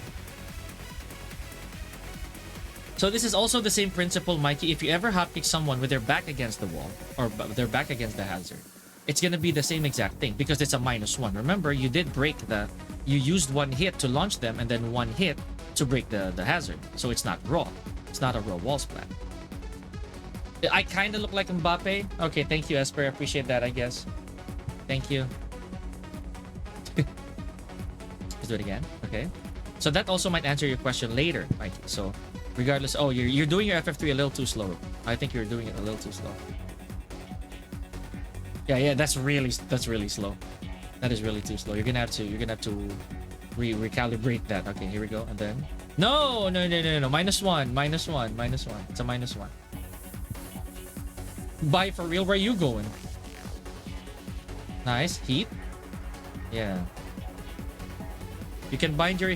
So this is also the same principle, Mikey. If you ever hotkick someone with their back against the wall, or their back against the hazard, it's going to be the same exact thing because it's a -1. Remember, you did break you used one hit to launch them and then one hit to break the hazard. So it's not raw. It's not a raw wall splat. I kind of look like Mbappe. Okay, thank you, Esper. I appreciate that, I guess. Thank you. Let's do it again. Okay. So that also might answer your question later, Mikey. So regardless, oh, you're doing your FF3 a little too slow. I think you're doing it a little too slow. Yeah, that's really slow. That is really too slow. You're gonna have to recalibrate that. Okay, here we go. And then no. -1. It's a -1. Bye for real. Where are you going? Nice. Heat. Yeah. You can bind your...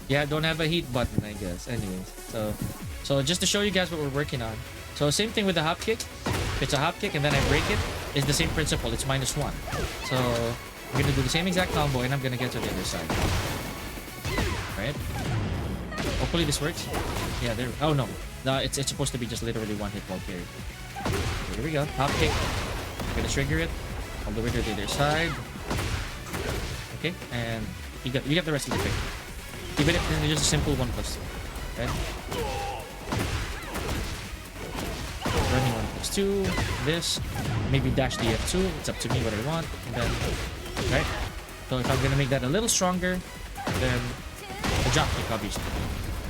Yeah, don't have a heat button, I guess. Anyways, so just to show you guys what we're working on. So same thing with the hop kick. If it's a hop kick and then I break it, it's the same principle. It's -1. So I'm gonna do the same exact combo and I'm gonna get to the other side. Right? Hopefully this works. Yeah, there. Oh no, it's supposed to be just literally one hit ball carry. Here we go. Hop kick. I'm gonna trigger it all the way to the other side. Okay, and you get the rest of the pick. Even if it's just a simple 1+2. Okay. Running 1+2. This. Maybe dash the F2. It's up to me what I want. And then, right. So if I'm gonna make that a little stronger, then a drop kick obviously.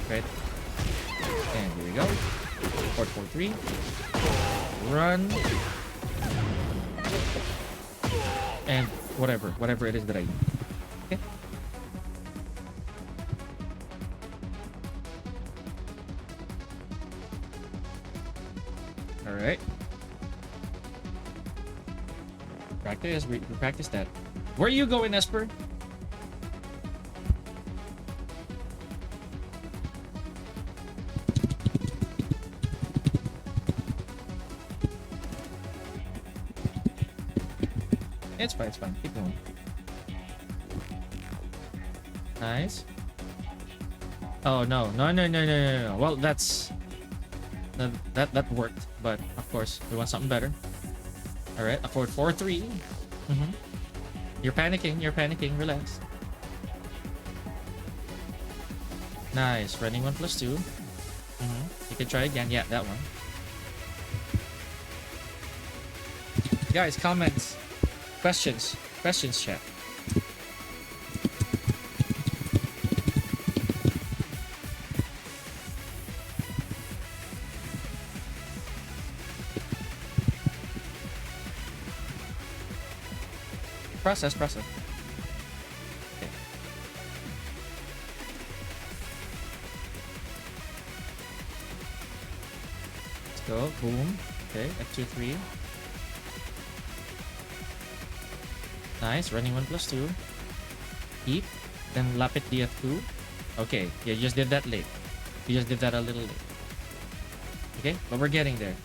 Right. And here we go. 4-4-3. Run. And whatever it is that I do. Okay. All right. Practice. We practice that. Where are you going, Esper? It's fine. Keep going. Nice. Oh no. Well, that worked, but of course we want something better. All right, a 4-4-3. You're panicking. Relax. Nice. Running 1+2. You can try again. Yeah, that one. Guys, comments. Questions, chat. Process. Okay. Let's go. Boom. Okay, F2-3. Nice, running 1+2. Heat, then lapit the F2. Okay, yeah, you just did that late. You just did that a little late. Okay, but we're getting there.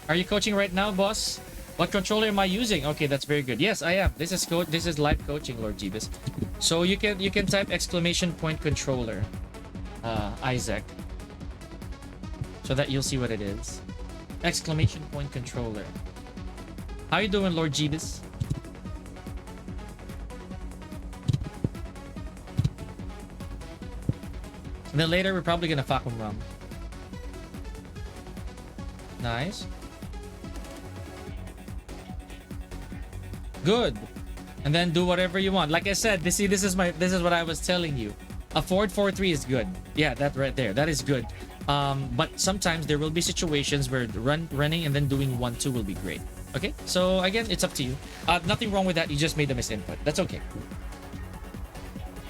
Are you coaching right now, boss? What controller am I using? Okay, that's very good. Yes, I am. This is live coaching, Lord Jeebus. So you can type !! controller, Isaac, so that you'll see what it is. ! controller. How you doing, Lord Jeebus? And then later we're probably gonna fuck him rum. Nice. Good. And then do whatever you want. Like I said, this is what I was telling you. A 4-4-3 is good. Yeah, that right there. That is good. But sometimes there will be situations where running and then doing 1-2 will be great. Okay? So again, it's up to you. Nothing wrong with that. You just made a misinput. That's okay.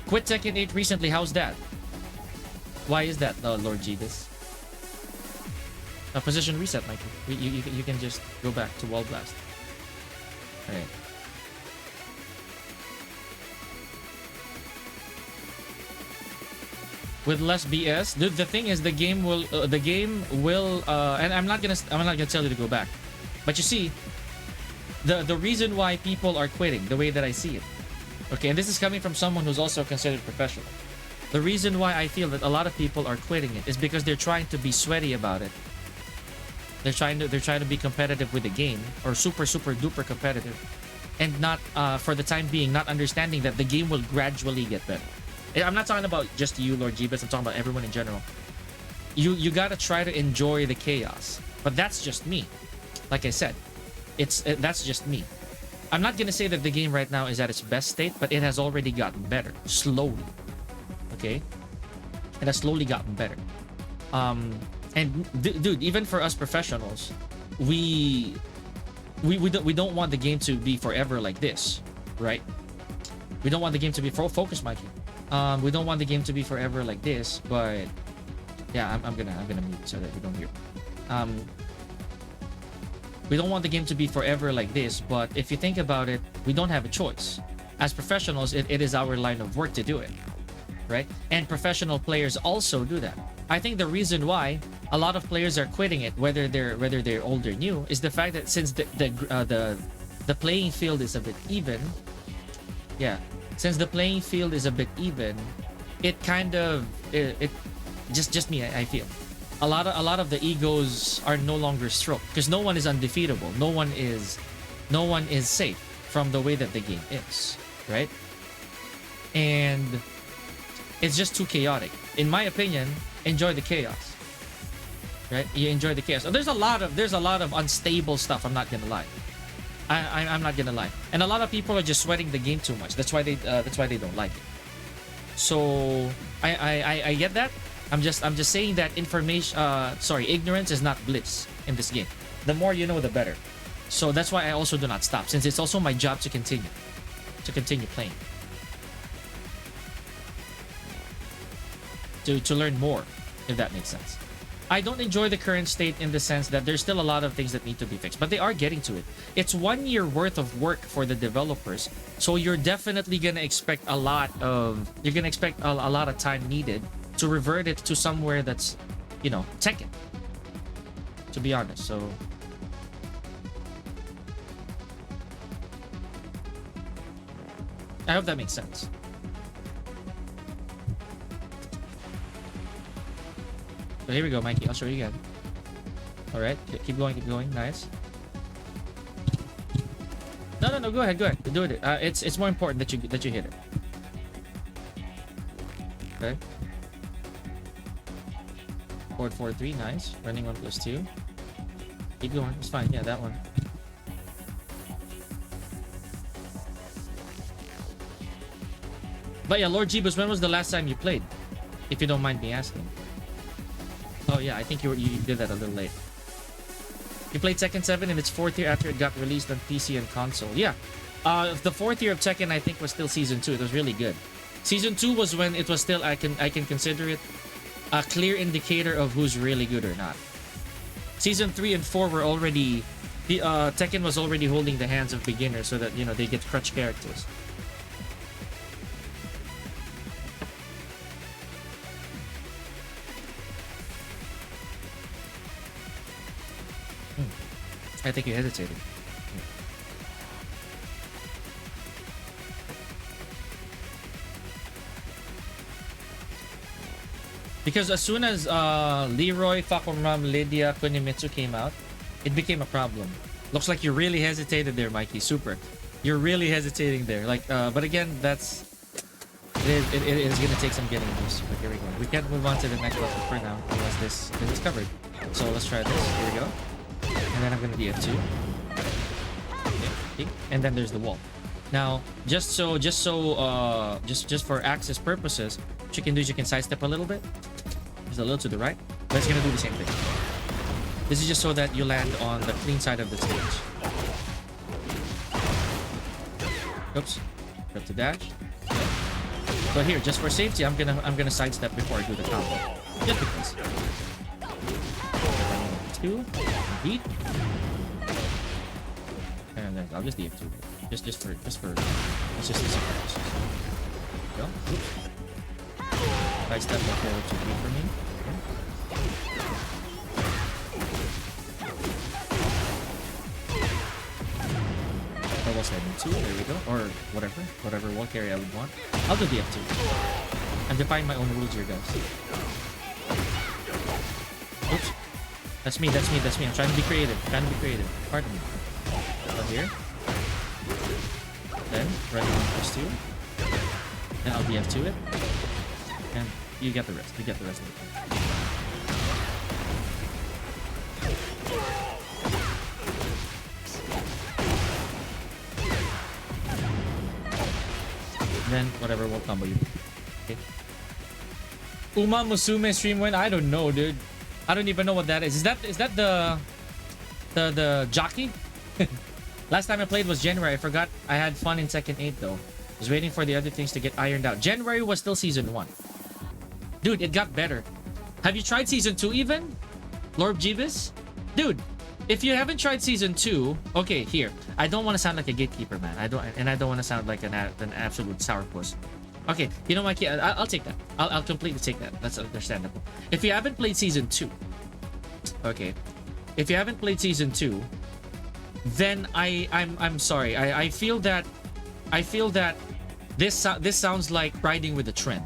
Quit Tekken 8 recently. How's that? Why is that, Lord Jeebus? A position reset, Mikey. You can just go back to wall blast. Alright. with less BS. The thing is, and I'm not gonna tell you to go back, but you see, the reason why people are quitting, the way that I see it, okay, and this is coming from someone who's also considered professional. The reason why I feel that a lot of people are quitting it is because they're trying to be sweaty about it. They're trying to be competitive with the game, or super duper competitive, and not for the time being not understanding that the game will gradually get better. I'm not talking about just you, Lord Jeebus. I'm talking about everyone in general. You gotta try to enjoy the chaos, but that's just me. Like I said, that's just me. I'm not gonna say that the game right now is at its best state, but it has already gotten better slowly. Okay, it has slowly gotten better. And dude, even for us professionals, we don't want the game to be forever like this, right? We don't want the game to be focus, Mikey. We don't want the game to be forever like this, but yeah, I'm gonna mute so that we don't hear. We don't want the game to be forever like this, but if you think about it, we don't have a choice. As professionals, it is our line of work to do it, right? And professional players also do that. I think the reason why a lot of players are quitting it, whether they're old or new, is the fact that since the playing field is a bit even, yeah, since the playing field is a bit even, it kind of it just me, I feel a lot of the egos are no longer stroked because no one is undefeatable, no one is safe from the way that the game is, right? And it's just too chaotic. In my opinion, enjoy the chaos, right? You enjoy the chaos. There's a lot of unstable stuff. I'm not gonna lie. I'm not gonna lie. And a lot of people are just sweating the game too much. That's why they don't like it. So I get that. I'm just saying that ignorance is not bliss in this game. The more you know, the better. So that's why I also do not stop, since it's also my job to continue playing. To learn more, if that makes sense. I don't enjoy the current state in the sense that there's still a lot of things that need to be fixed, but they are getting to it. It's 1 year worth of work for the developers, so you're definitely gonna expect a lot of time needed to revert it to somewhere that's, Tekken, to be honest. So I hope that makes sense. So here we go, Mikey. I'll show you again. All right, keep going. Nice. No. Go ahead. Do it. It's more important that you hit it. Okay. 4-4-3. Nice. Running 1+2. Keep going. It's fine. Yeah, that one. But yeah, Lord Jeebus, when was the last time you played? If you don't mind me asking. Oh yeah, I think you did that a little late. You played Tekken 7 in its 4th year after it got released on PC and console. Yeah. The 4th year of Tekken, I think, was still Season 2. It was really good. Season 2 was when it was still, I can consider it a clear indicator of who's really good or not. Season 3 and 4 were already... Tekken was already holding the hands of beginners so that, they get crutch characters. I think you hesitated. Because as soon as Leroy, Fakumram, Lydia, Kunimitsu came out, it became a problem. Looks like you really hesitated there, Mikey. Super. You're really hesitating there. But again, it is gonna take some getting used. But here we go. We can't move on to the next level for now unless this is covered. So let's try this. Here we go. And then I'm gonna DF2. Okay. And then there's the wall. Now, just for access purposes, what you can do is you can sidestep a little bit. Just a little to the right. But it's gonna do the same thing. This is just so that you land on the clean side of the stage. Oops. Got to dash. But here, just for safety, I'm gonna sidestep before I do the combo. Just because. 2. Beat. And then I'll just DF2. Just for let's just do some practice. Go. Oops. Side step my forward to B for me. Double 7-2, there we go. Or whatever wall carry I would want. I'll do the F2. I'm defying my own rules here, guys. Oops. That's me. I'm trying to be creative. Pardon me. Up here. Then, ready on plus 2. Then I'll DF to it. And you get the rest. Later. Then, whatever will combo you. Okay. Uma Musume stream win? I don't know, dude. I don't even know what that is. Is that the jockey? Last time I played was January. I forgot I had fun in second 8 though. Was waiting for the other things to get ironed out. January was still season 1. Dude, it got better. Have you tried season 2 even? Lord Jeeves? Dude, if you haven't tried season 2, okay, here. I don't want to sound like a gatekeeper, man. I don't want to sound like an absolute sourpuss. Okay, you know, Mikey, I'll take that. I'll completely take that. That's understandable. If you haven't played season 2, okay. If you haven't played season 2, then I'm sorry. I feel that this sounds like riding with the trend.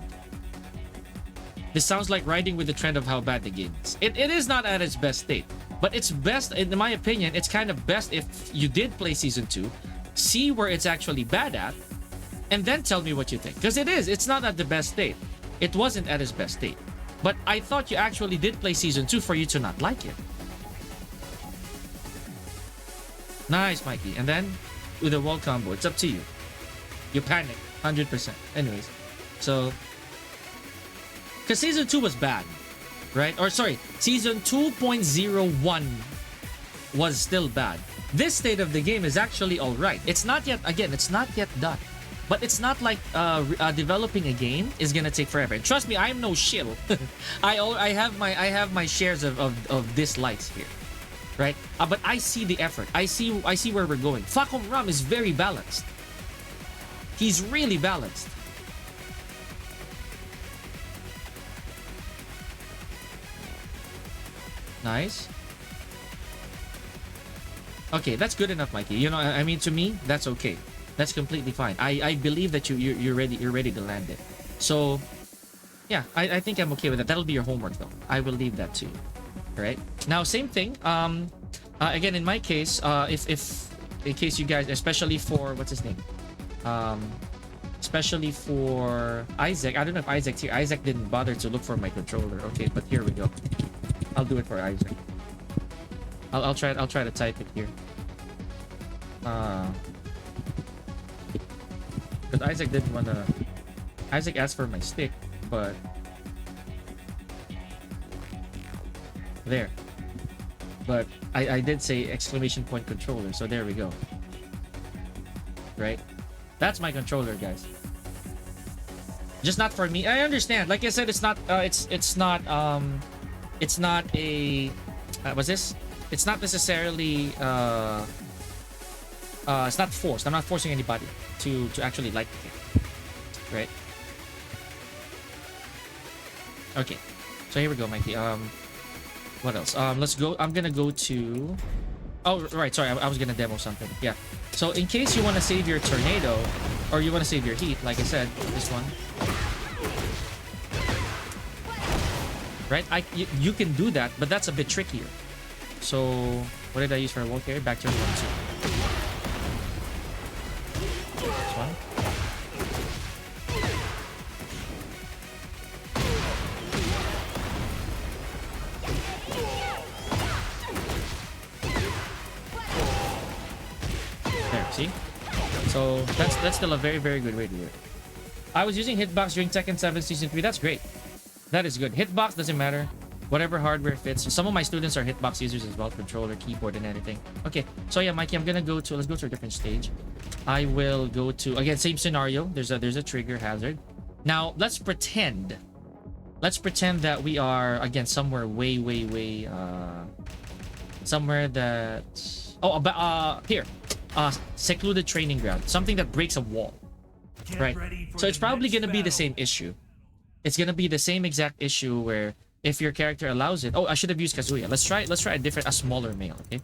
This sounds like riding with the trend of how bad the game is. It is not at its best state, but it's best, in my opinion, it's kind of best if you did play season 2, see where it's actually bad at, and then tell me what you think. Because it's not at the best state. It wasn't at its best state. But I thought you actually did play season 2 for you to not like it. Nice, Mikey. And then with a wall combo, it's up to you. You panic 100%. Anyways, so because season 2 was bad, right? Or sorry, season 2.01 was still bad. This state of the game is actually all right. It's not yet, again, it's not yet done. But it's not like developing a game is gonna take forever. And trust me, I'm no shill. I have my shares of dislikes here, right? But I see the effort. I see where we're going. Facom Ram is very balanced. He's really balanced. Nice. Okay, that's good enough, Mikey. You know, I mean, to me, that's okay. That's completely fine. I believe that you're ready to land it. So yeah, I think I'm okay with that. That'll be your homework though. I will leave that to you. All right. Now same thing. Again, in my case, if in case you guys, especially for what's his name, especially for Isaac. I don't know if Isaac's here. Isaac didn't bother to look for my controller. Okay, but here we go. I'll do it for Isaac. I'll try to type it here. Because Isaac didn't wanna. Isaac asked for my stick, but there. But I did say exclamation point controller, so there we go. Right? That's my controller, guys. Just not for me. I understand. Like I said, it's not. It's not a. What's this? It's not necessarily. It's not forced. I'm not forcing anybody to actually like the game, right? Okay, so here we go, Mikey. What else? Let's go. I'm gonna go to. Oh, right. Sorry, I was gonna demo something. Yeah. So in case you want to save your tornado, or you want to save your heat, like I said, this one. Right? You can do that, but that's a bit trickier. So what did I use for a wall carry? Back turn 1-2. This one. There, see? So that's still a very, very good way to do it. I was using Hitbox during Tekken 7 Season 3. That's great. That is good. Hitbox doesn't matter. Whatever hardware fits. Some of my students are Hitbox users as well. Controller, keyboard, and anything. Okay. So yeah, Mikey, I'm gonna go to... Let's go to a different stage. I will go to... Again, same scenario. There's a trigger hazard. Now, let's pretend. Let's pretend that we are, again, somewhere way... somewhere that... Oh, here. Secluded training ground. Something that breaks a wall. Right. So it's probably gonna be the same issue. it's gonna be the same exact issue where if your character allows it. Oh, I should have used Kazuya. Let's try a smaller male, okay?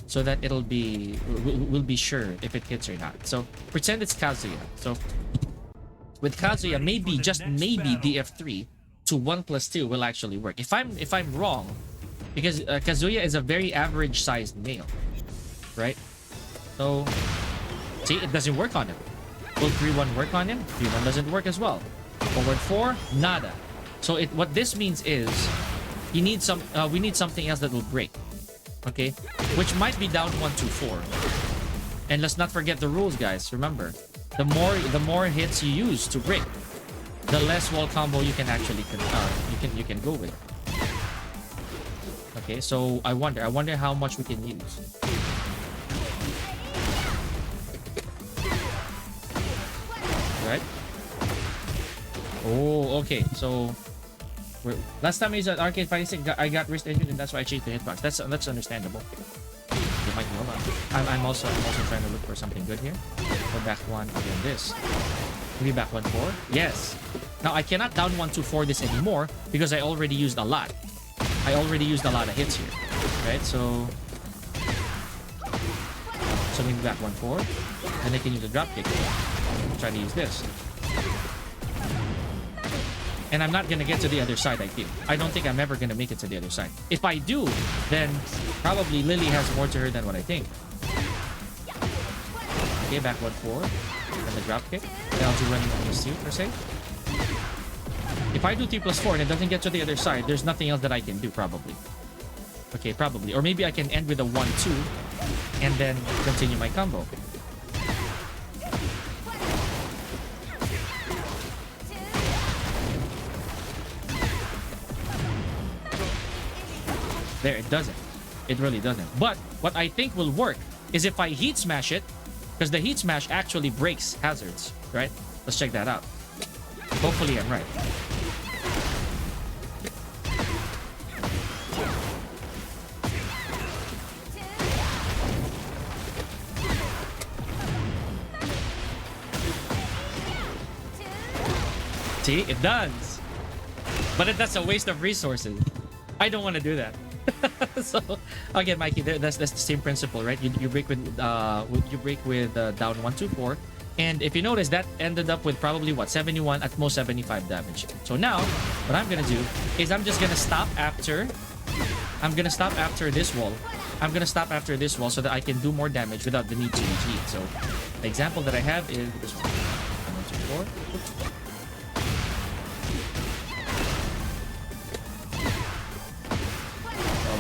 So that it'll be we'll be sure if it hits or not. So pretend it's Kazuya. So with Kazuya, maybe just maybe DF3 to 1+2 will actually work. If I'm wrong, because Kazuya is a very average sized male, right? So see, it doesn't work on him. Will 3-1 work on him? 3-1 doesn't work as well. Forward 4, nada. So what this means is we need something else that will break. Okay? Which might be down 1-2-4. And let's not forget the rules, guys. Remember, the more hits you use to break, the less wall combo you can actually you can go with. Okay, so I wonder how much we can use. Right? Oh, okay. So last time I used arcade fighting stick, I got wrist injured, and that's why I changed the hitbox. That's understandable. You might know that. I'm also trying to look for something good here. Go back 1 again. This. Maybe back 1-4. Yes. Now I cannot down 1-2-4 this anymore because I already used a lot. I already used a lot of hits here, right? So maybe back 1-4, and I can use a drop kick. Try to use this. And I'm not gonna get to the other side, I feel. I don't think I'm ever gonna make it to the other side. If I do, then probably Lili has more to her than what I think. Okay, back 1-4. And the drop kick. Then I'll do running on this 2 per se. If I do 3+4 and it doesn't get to the other side, there's nothing else that I can do, probably. Okay, probably. Or maybe I can end with a 1-2 and then continue my combo. There, it doesn't. It really doesn't. But what I think will work is if I heat smash it, because the heat smash actually breaks hazards, right? Let's check that out. Hopefully I'm right. See, it does. But that's a waste of resources. I don't want to do that. So again, Mikey, that's the same principle, right? You break with down 1-2-4, and if you notice, that ended up with probably what, 71 at most 75 damage. So now what I'm gonna do is I'm just gonna stop after this wall. I'm gonna stop after this wall so that I can do more damage without the need to heat. So the example that I have is this one. 1, 2, 4. Oops.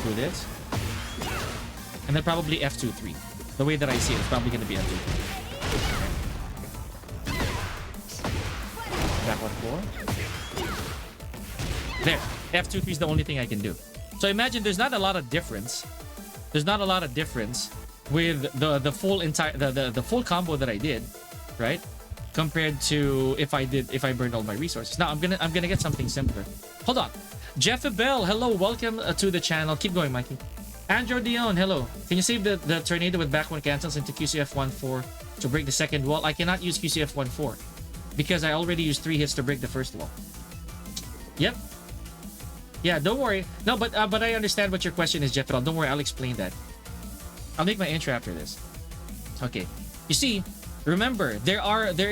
Do this, and then probably F2-3. The way that I see it, it's probably going to be F2-3. Back 1-4. There, F2-3 is the only thing I can do. So imagine there's not a lot of difference. There's not a lot of difference with the full combo that I did, right? Compared to if I burned all my resources. Now I'm gonna get something simpler. Hold on. Jeff Bell, hello, welcome to the channel. Keep going, Mikey. Andrew Dion, hello. Can you save the tornado with back 1 cancels into QCF 1-4 to break the second wall? I cannot use QCF 1-4 because I already used 3 hits to break the first wall. Yep. Yeah, don't worry. No, but I understand what your question is, Jeff Bell. Don't worry, I'll explain that. I'll make my intro after this. Okay. You see, remember, there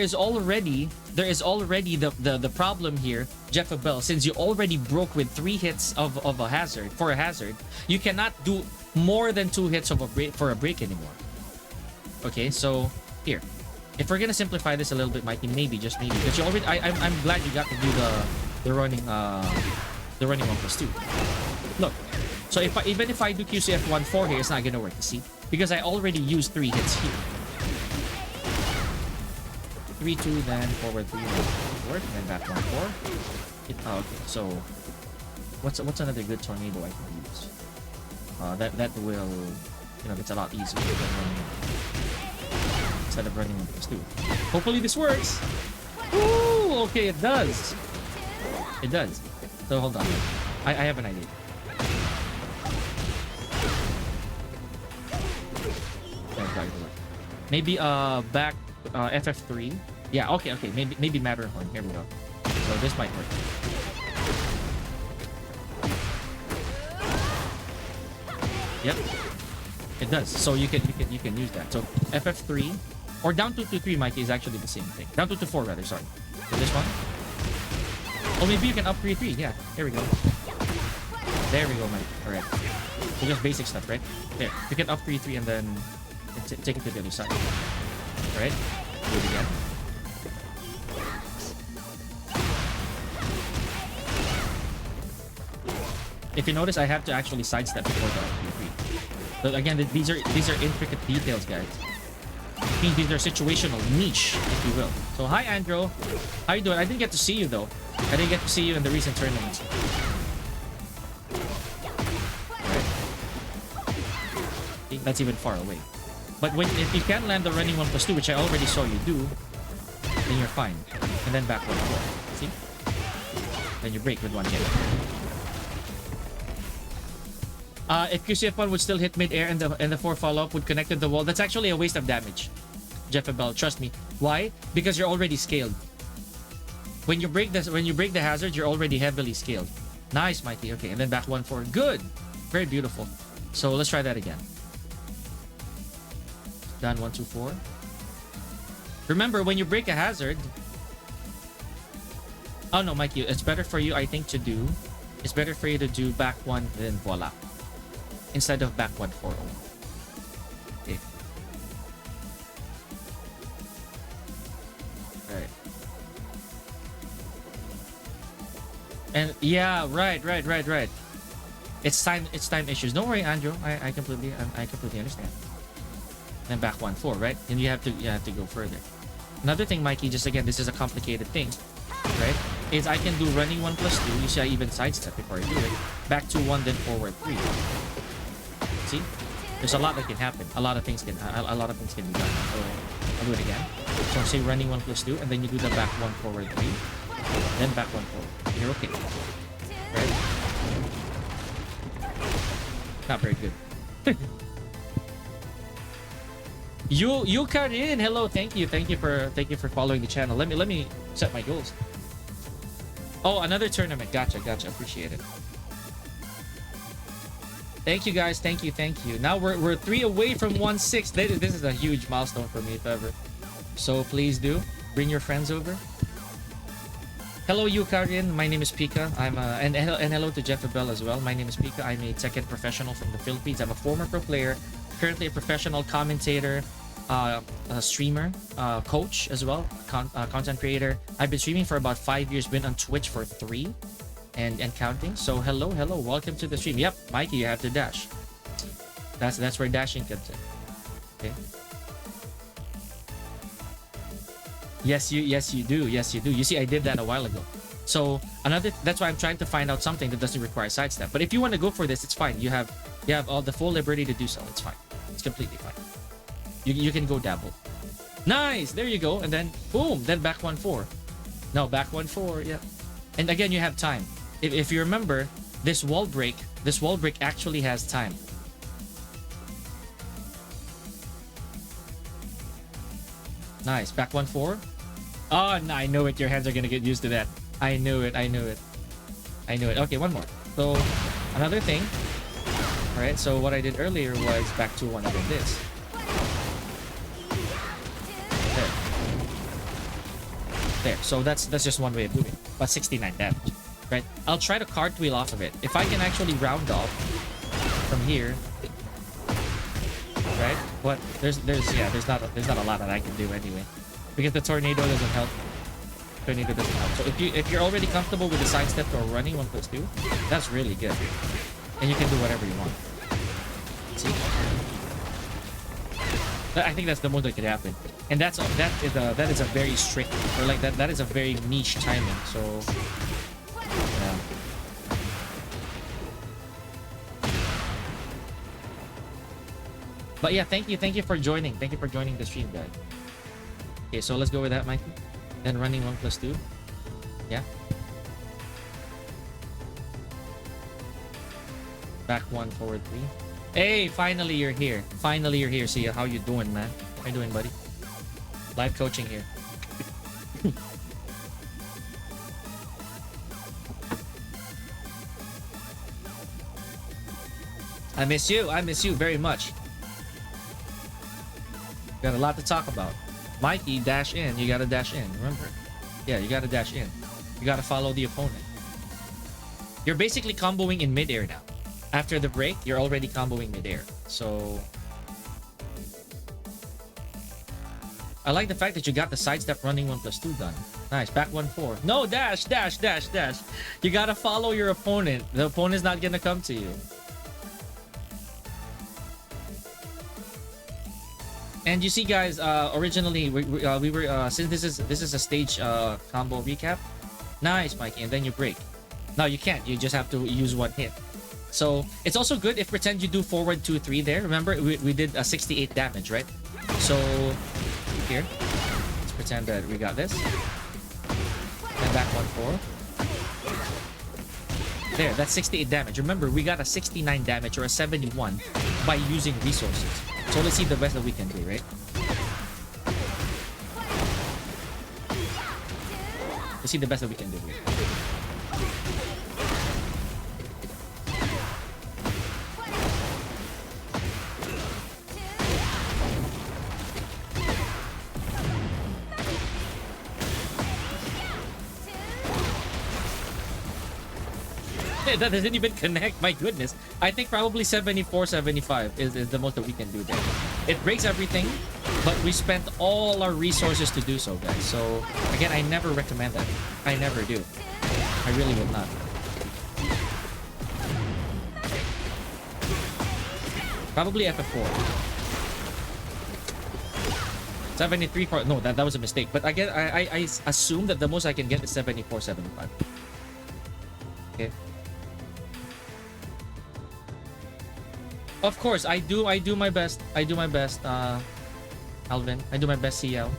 is already the problem here, Jeff Bell. Since you already broke with 3 hits of a hazard for a hazard, you cannot do more than 2 hits of a break anymore. Okay, so here, if we're gonna simplify this a little bit, Mikey, maybe just maybe, because you already, I'm glad you got to do the running 1+2. Look, so even if I do QCF 1-4 here, it's not gonna work. You see, because I already used 3 hits here. 3-2, then forward 3, forward, and then back 1-4. Oh, okay. So what's another good tornado I can use? That will, it's a lot easier than running, instead of running 1+2. Hopefully this works. Ooh, okay, it does. It does. So hold on. I have an idea. Maybe back FF3. Yeah, okay. Maybe Matterhorn. Here we go. So this might work. Yep. It does. So you can use that. So FF3 or down 2 to 3, Mikey, is actually the same thing. Down 2 to 4 rather, sorry. So this one. Oh, maybe you can up 3-3. Yeah, here we go. There we go, Mike. Alright. So just basic stuff, right? There. You can up 3-3 and then take it to the other side. Alright. Do it again. If you notice, I have to actually sidestep before the up 3-3. So again, these are intricate details, guys. It means these are situational, niche, if you will. So hi, Andrew. How you doing? I didn't get to see you though. I didn't get to see you in the recent tournaments. Right. That's even far away. But if you can land the running 1+2, which I already saw you do, then you're fine. And then back 1-4. See? Then you break with 1 hit. If QCF1 would still hit mid-air and the 4 follow-up would connect to the wall, that's actually a waste of damage. Jeffabel, trust me. Why? Because you're already scaled. When you break the hazard, you're already heavily scaled. Nice, Mikey. Okay, and then back 1-4. Good. Very beautiful. So let's try that again. Done 1-2-4. Remember, when you break a hazard. Oh no, Mikey, it's better for you, I think, to do. It's better for you to do back 1 then voila, instead of back 1-4. Okay. Alright. And yeah, right. It's time issues. Don't worry, Andrew. I completely understand. Then back 1-4, right? And you have to go further. Another thing, Mikey, just again, this is a complicated thing, right? Is I can do running 1+2. You see, I even sidestep before I do it. Back 2-1, then forward 3. See, there's a lot that can happen. A lot of things can be done. So I'll do it again. So say running 1+2, and then you do the back 1 forward 3, then back 1-4. You're okay, right? Not very good. You cut in. Hello, thank you for following the channel. Let me set my goals. Oh, another tournament. Gotcha. Appreciate it. Thank you, guys. Thank you. Now we're 3 away from 1-6. This is a huge milestone for me, if ever. So please do bring your friends over. Hello, Yukarin. My name is Pika. And hello to Jeff Abel as well. My name is Pika. I'm a Tekken professional from the Philippines. I'm a former pro player, currently a professional commentator, a streamer, coach as well, content creator. I've been streaming for about 5 years. Been on Twitch for 3. And counting. So hello, welcome to the stream. Yep, Mikey, you have to dash. That's where dashing comes in. Okay. Yes, you do. You see, I did that a while ago. So that's why I'm trying to find out something that doesn't require sidestep. But if you want to go for this, it's fine. You have all the full liberty to do so. It's fine. It's completely fine. You can go dabble. Nice, there you go. And then boom, then back 1-4. No, back 1-4. Yeah. And again, you have time. If you remember, this wall break actually has time. Nice. Back 1-4. Oh, no, I know it. Your hands are gonna get used to that. I knew it. Okay, one more. So another thing. All right. So what I did earlier was back 2-1 and then this. There. So that's just one way of doing it. But 69 damage. Right? I'll try to cartwheel off of it. If I can actually round off from here. Right? What? There's not a lot that I can do anyway. Because the tornado doesn't help. So if you're already comfortable with the sidestep or running 1+2, that's really good. And you can do whatever you want. See? I think that's the most that could happen. And that is a very strict, or like that is a very niche timing. So yeah. But yeah, thank you for joining. Thank you for joining the stream, guys. Okay, so let's go with that, Mikey. Then running 1+2. Yeah. Back 1, forward 3. Hey, finally you're here. See how you doing, man? How you doing, buddy? Live coaching here. I miss you. I miss you very much. Got a lot to talk about. Mikey, dash in. You gotta dash in. Remember? Yeah, you gotta dash in. You gotta follow the opponent. You're basically comboing in midair now. After the break, you're already comboing midair. So I like the fact that you got the sidestep running 1+2 done. Nice. Back 1-4. No, dash, dash, dash, dash. You gotta follow your opponent. The opponent's not gonna come to you. And you see, guys, originally we were since this is a stage combo recap. Nice, Mikey, and then you break. No, you can't. You just have to use one hit. So it's also good if pretend you do forward 2-3 there. Remember, we did a 68 damage, right? So here, let's pretend that we got this. And back 1-4. There, that's 68 damage. Remember, we got a 69 damage or a 71 by using resources. So let's see the best that we can do, right? Let's see the best that we can do here. That doesn't even connect. My goodness. I think probably 74, 75 is the most that we can do there. It breaks everything, but we spent all our resources to do so, guys. So again, I never recommend that. I never do. I really would not. Probably FF4. 73 for no, that was a mistake. But again, I assume that the most I can get is 74, 75. Okay. Of course, I do my best. I do my best, Alvin. I do my best, CL.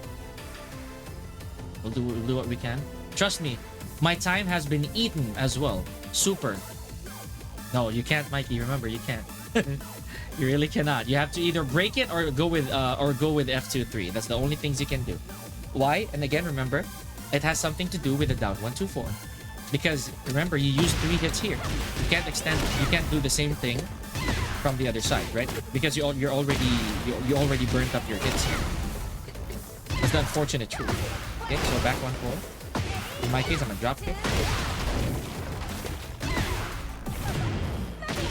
We'll do what we can. Trust me, my time has been eaten as well. Super. No, you can't, Mikey. Remember, you can't. You really cannot. You have to either break it or go with F2-3. That's the only things you can do. Why? And again, remember, it has something to do with the down 1-2-4. Because remember, you use 3 hits here. You can't extend. You can't do the same thing from the other side, right? Because you already burnt up your hits here. That's the unfortunate truth. Okay, so back 1-4. In my case, I'm a drop kick.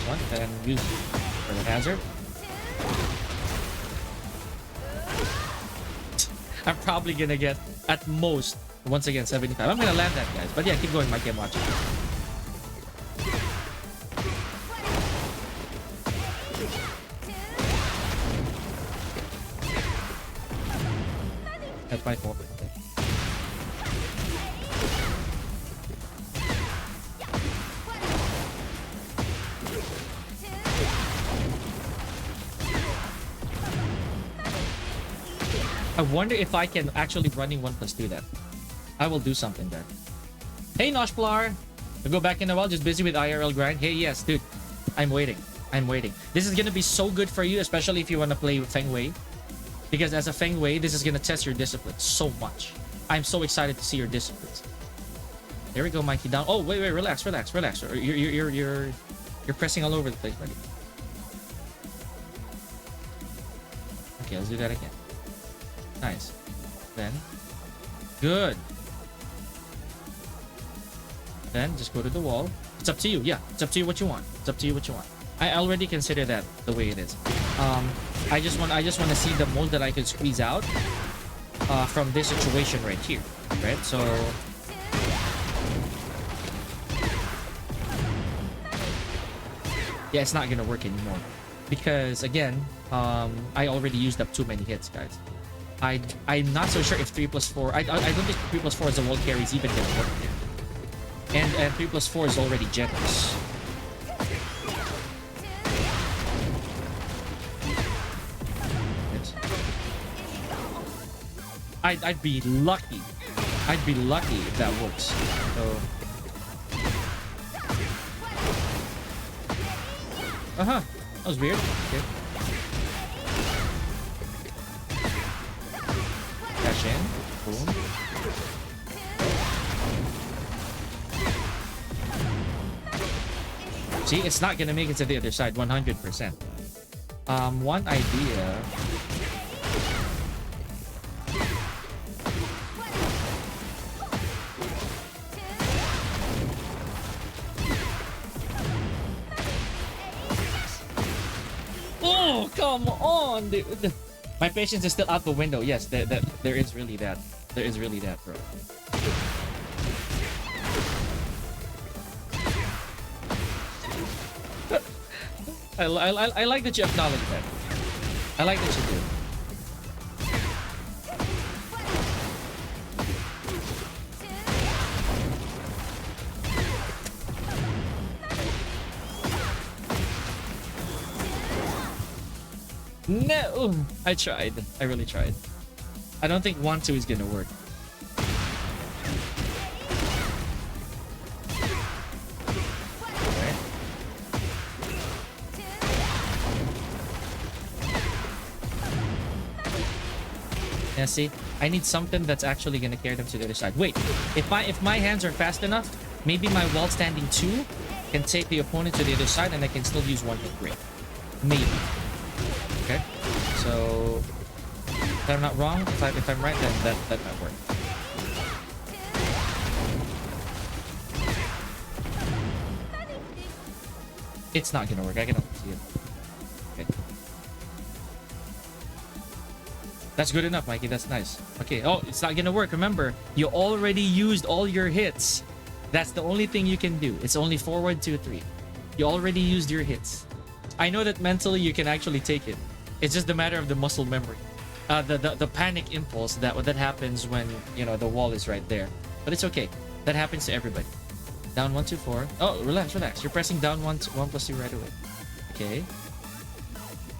One, then use for the hazard. I'm probably gonna get at most once again 75. I'm gonna land that, guys. But yeah, keep going, Mikey. I'm watching. That's my fault. Okay. I wonder if I can actually running 1+2 that. I will do something there. Hey, Noshplar! I'll go back in a while, just busy with IRL grind. Hey, yes, dude. I'm waiting. I'm waiting. This is gonna be so good for you, especially if you want to play Feng Wei. Because as a Feng Wei, this is gonna test your discipline so much. I'm so excited to see your disciplines. There we go, Mikey. Down. Oh, wait, relax. You're pressing all over the place, buddy. Okay, let's do that again. Nice. Then, good. Then just go to the wall. It's up to you. Yeah, it's up to you what you want. It's up to you what you want. I already consider that the way it is. I just want to see the mold that I could squeeze out from this situation right here, right? So yeah, it's not gonna work anymore because again, I already used up too many hits, guys. I'm not so sure if 3+4. I don't think 3+4 as a wall carry is even gonna work here. And 3+4 is already generous. I'd be lucky. I'd be lucky if that works. So. That was weird. Okay. Dash in. Boom. See, it's not gonna make it to the other side 100%. One idea. Oh, come on, dude. My patience is still out the window. Yes, there is really that. There is really that, bro. I like that you acknowledge that. I like that you do. No, I tried. I really tried. I don't think 1-2 is gonna work. Yeah, see, I need something that's actually gonna carry them to the other side. Wait, if my hands are fast enough, maybe my wall standing 2 can take the opponent to the other side, and I can still use one hit break. Maybe. Okay, so if I'm not wrong, if I'm right, then that might work. It's not gonna work. I can see it. Okay. That's good enough, Mikey. That's nice. Okay. Oh, it's not gonna work. Remember, you already used all your hits. That's the only thing you can do. It's only forward 2, 3. You already used your hits. I know that mentally you can actually take it. It's just a matter of the muscle memory. The panic impulse that happens when, you know, the wall is right there. But it's okay. That happens to everybody. Down 1, 2, 4. Oh, relax. You're pressing down 1 plus 2 right away. Okay.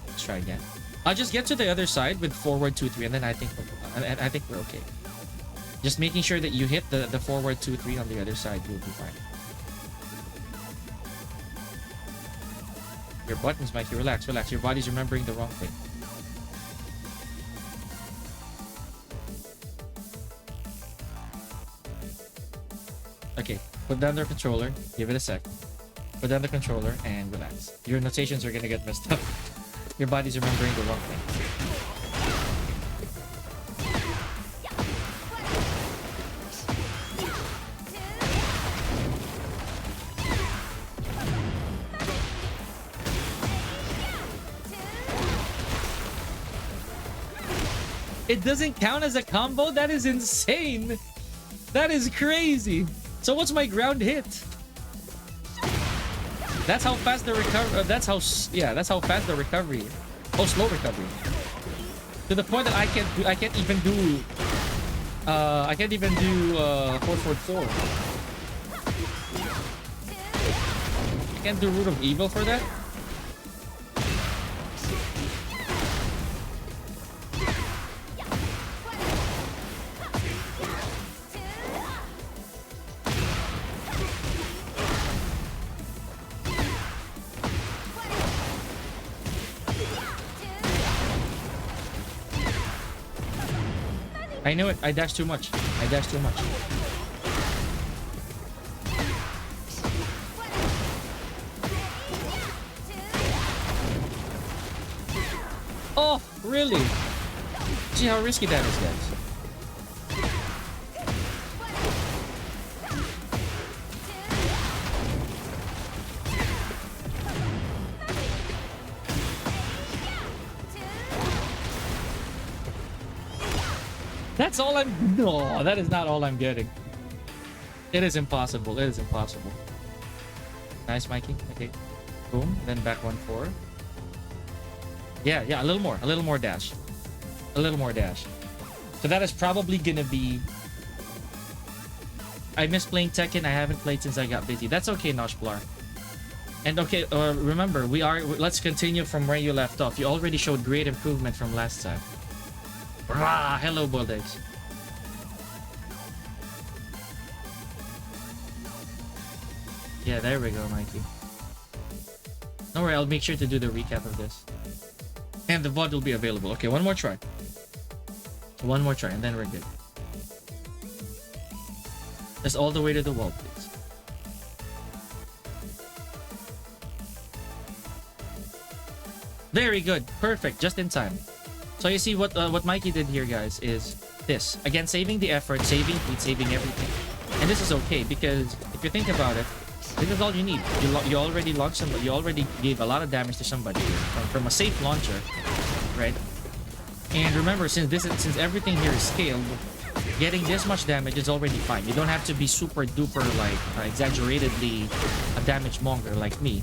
Let's try again. I'll just get to the other side with forward 2, 3, and then I think we're okay. Just making sure that you hit the forward 2, 3 on the other side, you'll be fine. Your buttons, Mikey. Relax. Your body's remembering the wrong thing. Okay, put down the controller. Give it a sec. Put down the controller and relax. Your notations are gonna get messed up. Your body's remembering the wrong thing. It doesn't count as a combo? That is insane. That is crazy. So what's my ground hit? That's how fast the recovery. That's how fast the recovery. Oh, slow recovery. To the point that I can't even do 444. I can't do Root of Evil for that. I knew it. I dashed too much. Oh, really? See how risky that is, guys. That's all I'm... No, that is not all I'm getting. It is impossible. Nice, Mikey. Okay. Boom. Then back 1-4. Yeah, a little more dash. So that is probably gonna be... I miss playing Tekken. I haven't played since I got busy. That's okay, Noshblar. And okay, remember, let's continue from where you left off. You already showed great improvement from last time. Rah! Hello, Bulldogs. Yeah, there we go, Mikey. Don't worry, I'll make sure to do the recap of this. And the VOD will be available. Okay, one more try. And then we're good. Just all the way to the wall, please. Very good. Perfect. Just in time. So you see what Mikey did here, guys, is this. Again, saving the effort, saving heat, saving everything. And this is okay because if you think about it, this is all you need. You already launched somebody. You already gave a lot of damage to somebody from a safe launcher, right? And remember, since everything here is scaled, getting this much damage is already fine. You don't have to be super duper like exaggeratedly a damage monger like me,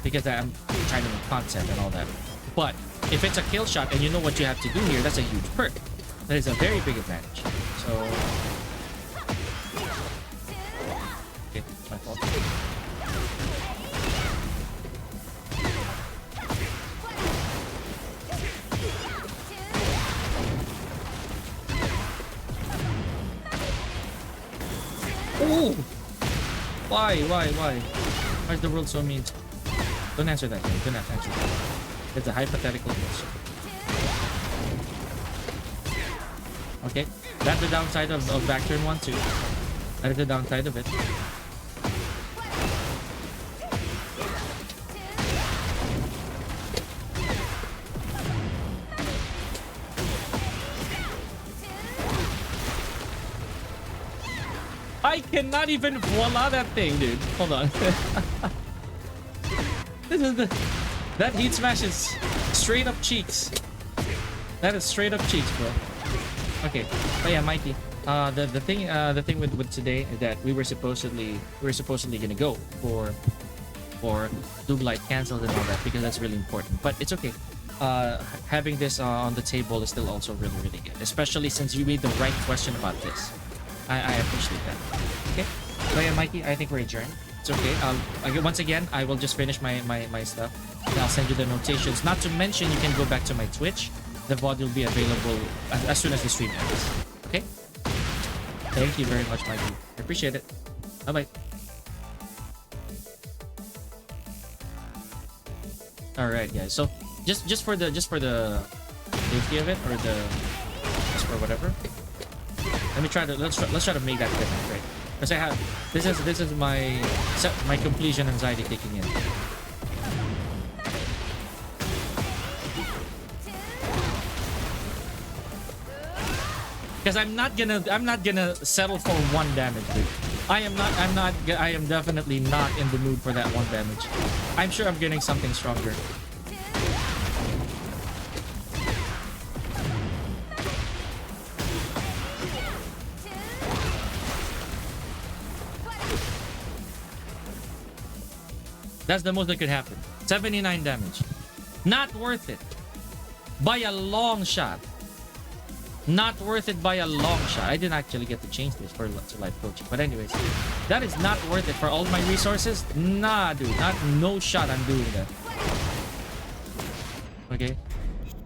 because I'm trying to make content and all that. But if it's a kill shot and you know what you have to do here, that's a huge perk. That is a very big advantage. So, okay, it's my fault. Oh! Why? Why is the world so mean? Don't answer that, guys. Don't answer that. It's a hypothetical question. Okay, that's the downside of back turn 1 too. That is the downside of it. I cannot even voila that thing, dude. Hold on. That heat smash is straight up cheeks. That is straight up cheeks, bro. Okay, but yeah, Mikey. The thing with today is that we were supposedly gonna go for Doublite cancels and all that because that's really important. But it's okay. Having this on the table is still also really good, especially since you made the right question about this. I appreciate that. Okay, so yeah, Mikey, I think we're adjourned. It's okay. Once again, I will just finish my stuff. And I'll send you the notations. Not to mention, you can go back to my Twitch. The VOD will be available as soon as the stream ends. Okay? Thank you very much, Mikey. I appreciate it. Bye-bye. Alright, guys. So, just for the safety of it, or just for whatever. Let me try to let's try to make that fit, right? Because I have this is my completion anxiety kicking in. Because I'm not gonna settle for 1 damage, dude. I am definitely not in the mood for that 1 damage. I'm sure I'm getting something stronger. That's the most that could happen. 79 damage. Not worth it. By a long shot. Not worth it by a long shot. I didn't actually get to change this for live coaching. But anyways, that is not worth it for all my resources. Nah, dude. No shot I'm doing that. Okay.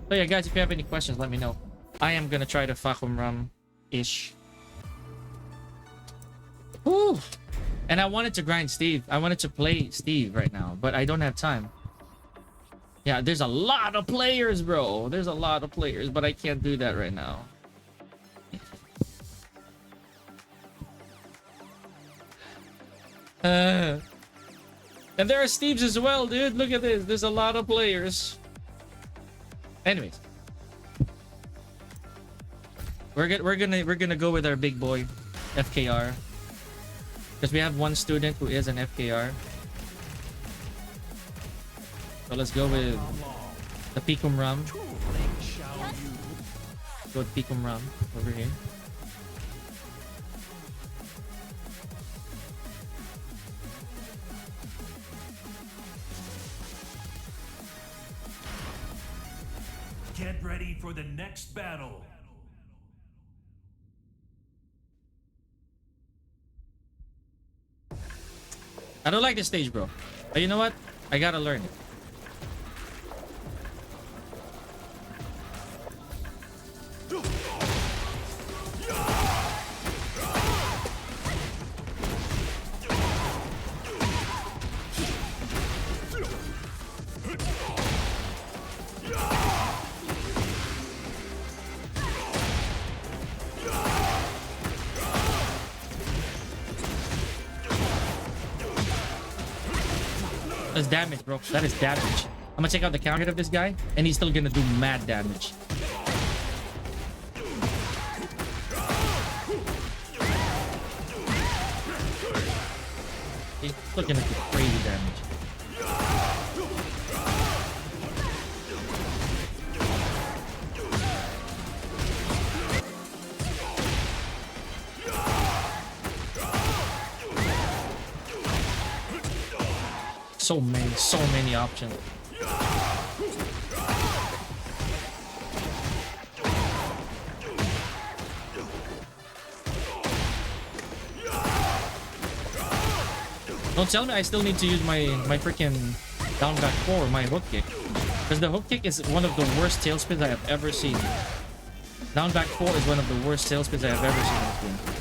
So yeah, guys, if you have any questions, let me know. I am gonna try to Fakum Ram-ish. Woo! And I wanted to grind Steve. I wanted to play Steve right now, but I don't have time. Yeah, there's a lot of players, bro. There's a lot of players, but I can't do that right now. And there are Steves as well, dude. Look at this. There's a lot of players. Anyways, we're gonna go with our big boy, FKR. Because we have 1 student who is an FKR. So let's go with the Pikum Ram. Go with Pikum Ram over here.
Get ready for the next battle.
I don't like this stage, bro. But you know what? I gotta learn it. That's damage, bro. That is damage. I'm gonna check out the counter hit of this guy, and he's still gonna do mad damage. He's still gonna do crazy damage. So many options. Don't tell me I still need to use my freaking down back 4, my hook kick. Because the hook kick is one of the worst tailspins I have ever seen. Down back 4 is one of the worst tailspins I have ever seen in this game.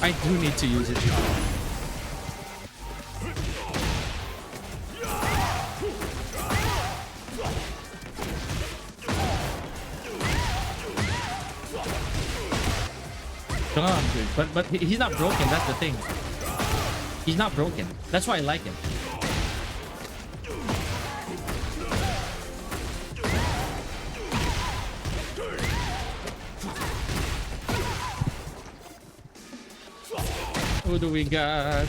I do need to use it. Come on, dude. But he's not broken. That's the thing. He's not broken. That's why I like him. Who do we got?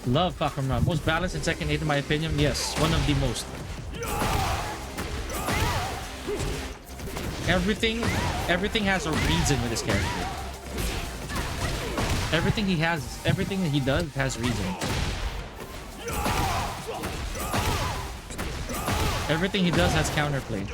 Love Kakamura. Most balanced in second 8 in my opinion. Yes, one of the most. Everything has a reason with this character. Everything that he does has reason. Everything he does has counterplay.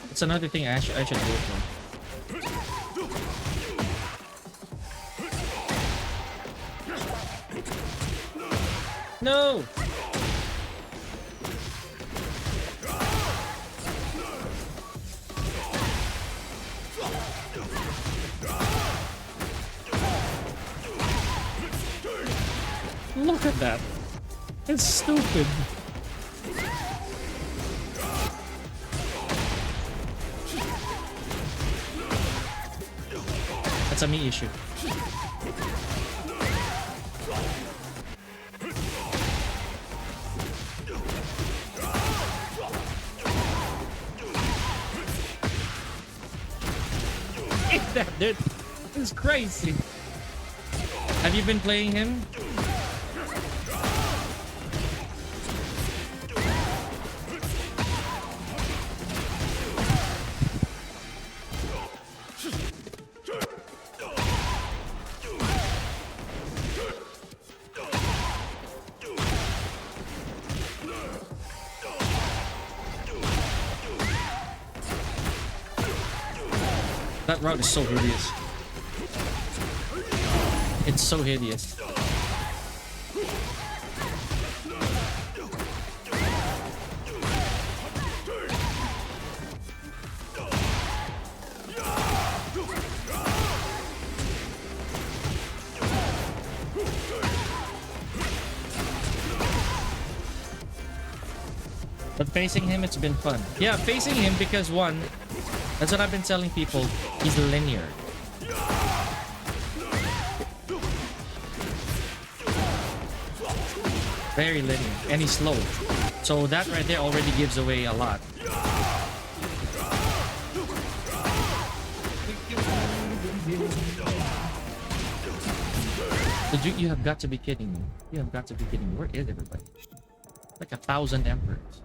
That's another thing I should go for. No! Look at that. It's stupid. That's a me issue. That dude is crazy. Have you been playing him? That route is so hideous. It's so hideous. But facing him, it's been fun. Yeah, facing him because one, that's what I've been telling people, he's linear. Very linear, and he's slow. So that right there already gives away a lot. You have got to be kidding me. You have got to be kidding me. Where is everybody? Like 1,000 emperors.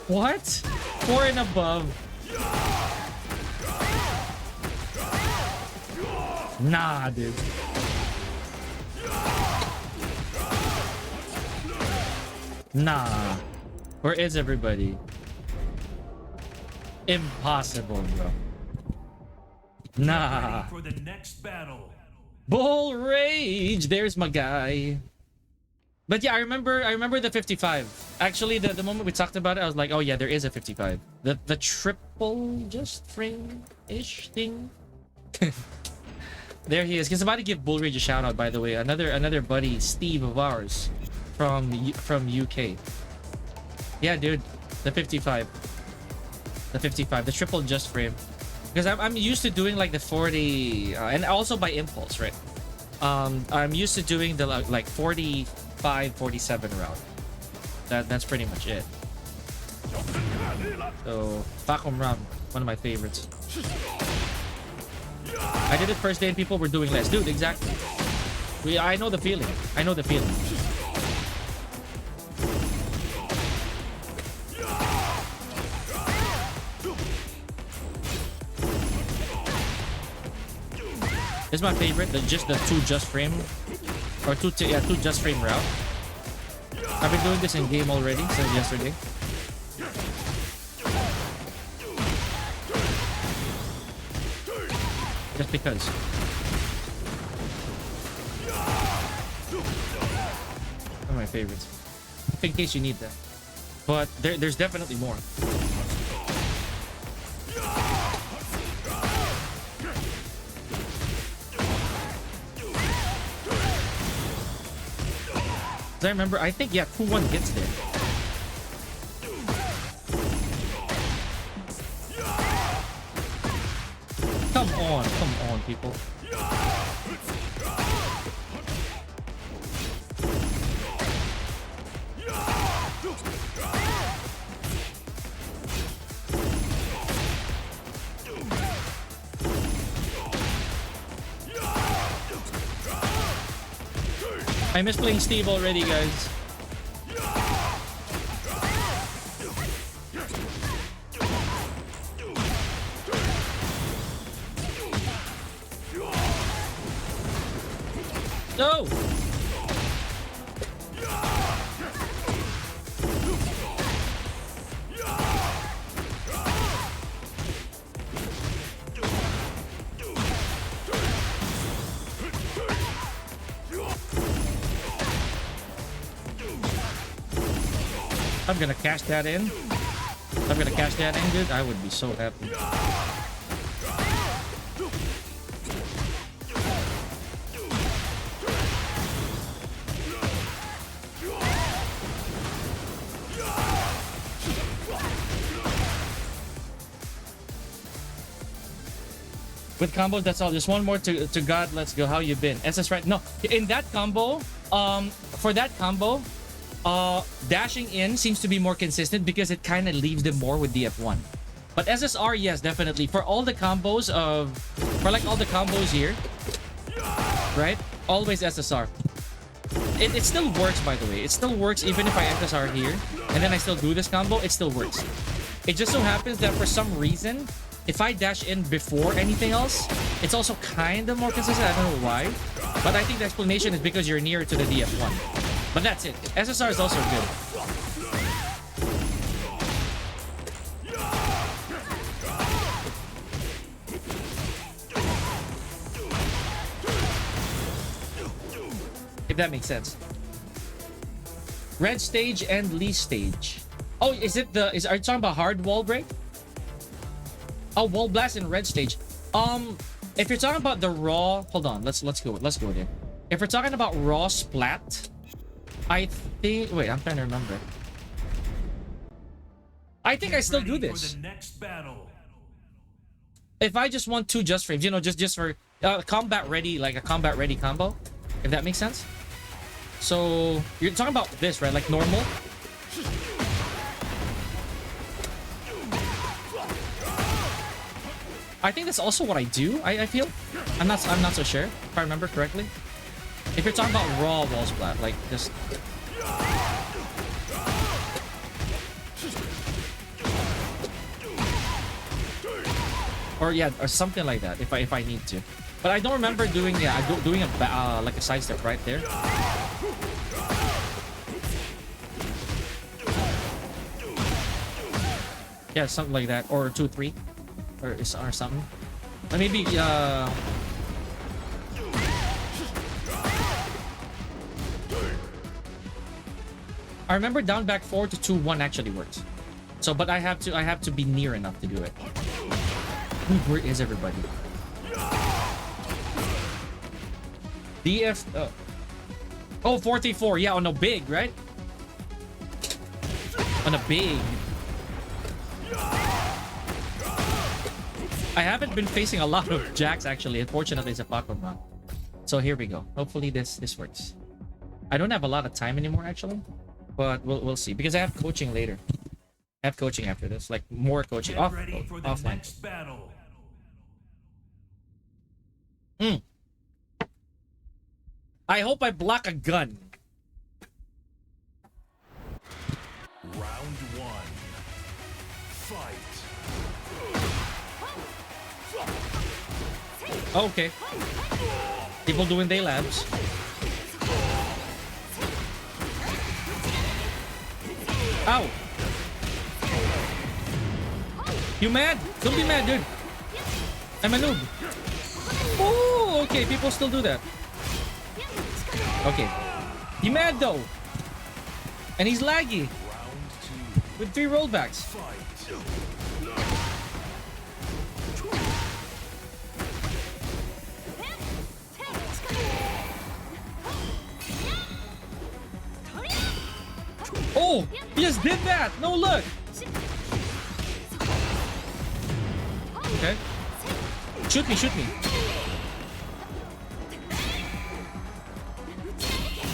What? 4 and above. Nah, dude. Nah. Where is everybody? Impossible, bro. Nah.
For the next battle.
Bull Rage. There's my guy. But yeah, I remember the 55. Actually, the moment we talked about it, I was like, oh yeah, there is a 55. The triple just frame-ish thing. There he is. He's about to give Bull Rage a shout out, by the way. Another buddy, Steve of ours, from UK. Yeah, dude, the 55. The 55, the triple just frame. Because I'm used to doing like the 40, and also by impulse, right? I'm used to doing the like 45, 47 route. That's pretty much it. So Vacuum Ram, one of my favorites. I did it first day and people were doing less, dude. Exactly. I know the feeling. I know the feeling. This is my favorite. The two just frame, or two just frame route. I've been doing this in game already since yesterday. Just because. One of my favorites. In case you need that. But there's definitely more. I remember, I think, yeah, 2-1 gets there. Come on, people. I miss playing Steve already, guys. No! I'm gonna cash that in. I'm gonna cash that in, dude. I would be so happy. With combos, that's all. Just one more to God. Let's go. How you been? SS right? No, in that combo, for that combo, dashing in seems to be more consistent because it kind of leaves them more with DF1. But SSR, yes, definitely. For all the combos for like all the combos here, right? Always SSR. It still works, by the way. It still works even if I SSR here and then I still do this combo. It still works. It just so happens that for some reason, if I dash in before anything else, it's also kind of more consistent. I don't know why. But I think the explanation is because you're nearer to the DF1. But that's it. SSR is also good. If that makes sense. Red stage and Lee stage. Oh, are you talking about hard wall break? Oh, wall blast in red stage. If you're talking about the raw, hold on, let's go there. If we're talking about raw splat, I think, wait, I'm trying to remember. I think I still do this.
For the next battle.
If I just want 2 just frames, just for combat ready, like a combat ready combo, if that makes sense. So you're talking about this, right? Like normal. I think that's also what I do. I feel. I'm not so sure if I remember correctly. If you're talking about raw wall splat, like just. or yeah, or something like that if I need to. But I don't remember doing doing a like a side step right there. Yeah, something like that, or 2-3, or something. Or maybe I remember down back 4 to 2-1 actually works. So, but I have to be near enough to do it. Dude, where is everybody? DF. Oh, 44. Yeah, on a big, right? On a big. I haven't been facing a lot of jacks actually. Unfortunately, it's a Pokemon. So here we go. Hopefully this works. I don't have a lot of time anymore actually, but we'll see because I have coaching later. I have coaching after this, like more coaching offline. I hope I block a gun.
Round 1. Fight.
Okay. People doing day labs. Ow. You mad? Don't be mad, dude. I'm a noob. Oh, okay. People still do that. Okay. He mad though. And he's laggy. With 3 rollbacks. Oh, he just did that. No, look. Okay. Shoot me, shoot me.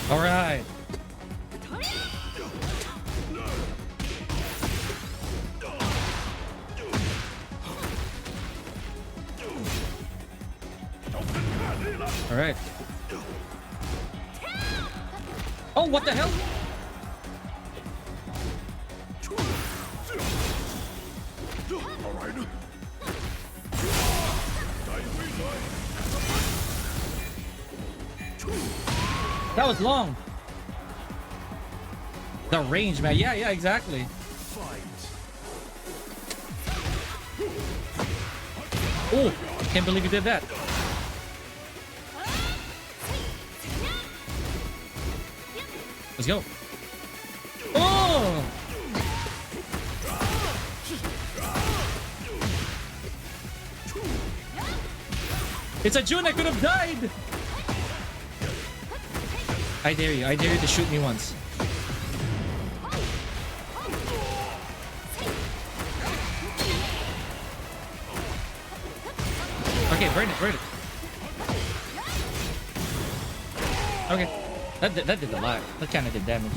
All right. All right. Oh, what the hell? That was long. The range, man. Yeah, exactly. Oh, can't believe you did that. Let's go. Oh! It's a June. I could have died. I dare you. I dare you to shoot me once. Okay, burn it, burn it. Okay. That did a lot. That kind of did damage.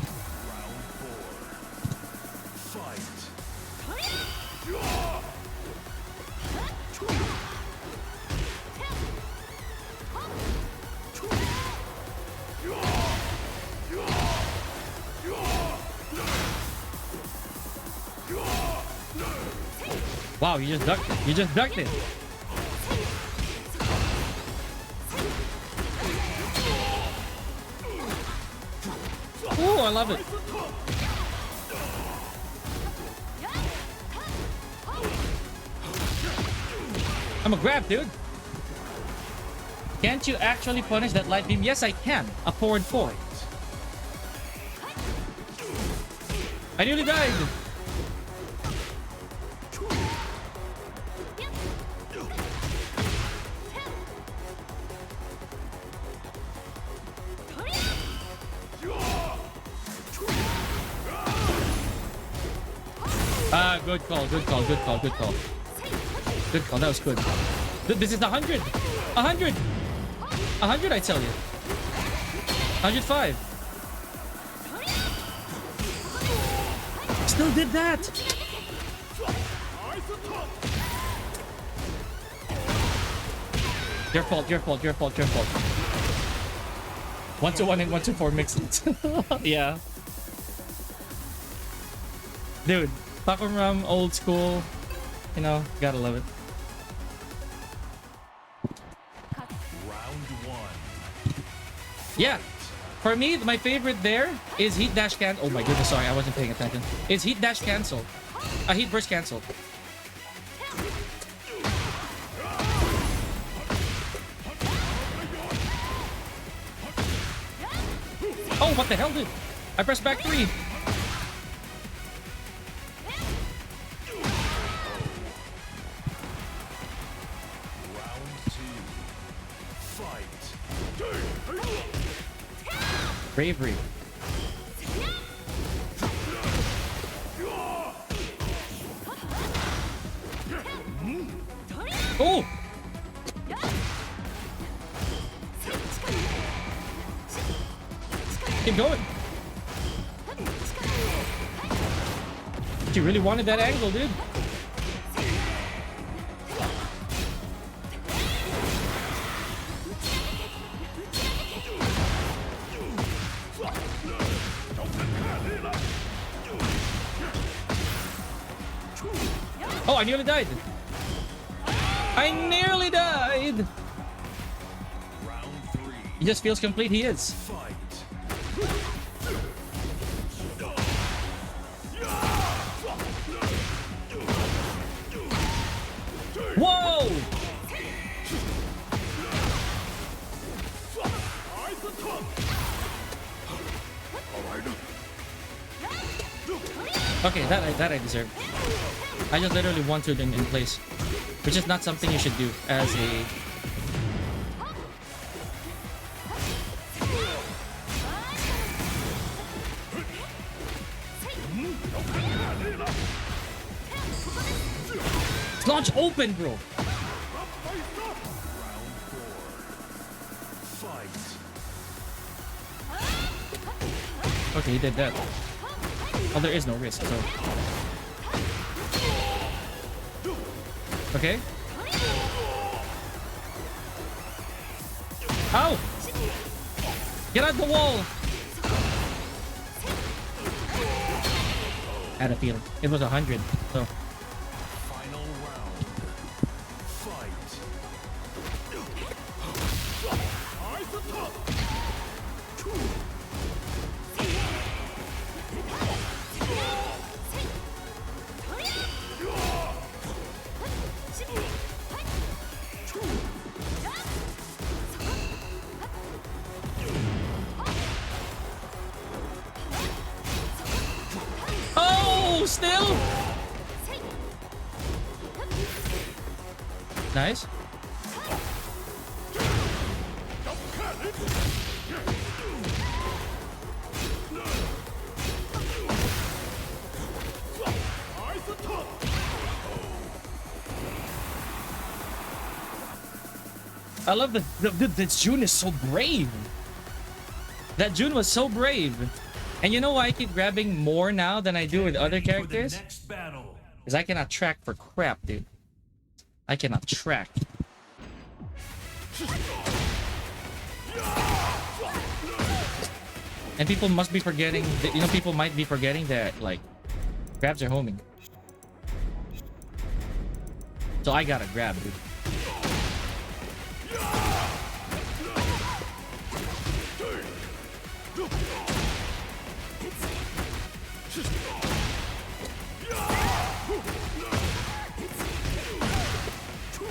Wow, you just ducked it. You just ducked it. Ooh, I love it. I'm a grab, dude. Can't you actually punish that light beam? Yes, I can. A forward 4. I nearly died. Good call, good call, good call, good call. Good call, that was good. This is 100. 100. 100, I tell you. 105. Still did that. Your fault, your fault, your fault, your fault. 1-1 and 1-4 mix it. Yeah. Dude, Pokemon old school. You know, gotta love it. Yeah. For me, my favorite there is heat dash can. Oh my goodness, sorry, I wasn't paying attention. It's heat dash cancel. Heat burst cancel. Oh, what the hell, dude? I pressed back 3. Bravery. Oh! Keep going. You really wanted that angle, dude. Oh, I nearly died. I nearly died. He just feels complete. He is. Whoa! Okay, that I deserve. I just literally wanted him in place, which is not something you should do as a. Launch open, bro. Okay, he did that. Oh, there is no risk, so. Okay. Ow! Get out the wall! I had a feeling. It was 100, so. Still nice. I love that June is so brave. That June was so brave. And you know why I keep grabbing more now than I do with other characters? Because I cannot track for crap, dude. I cannot track. And people must be forgetting, you know, people might be forgetting that, like, grabs are homing. So I gotta grab, dude.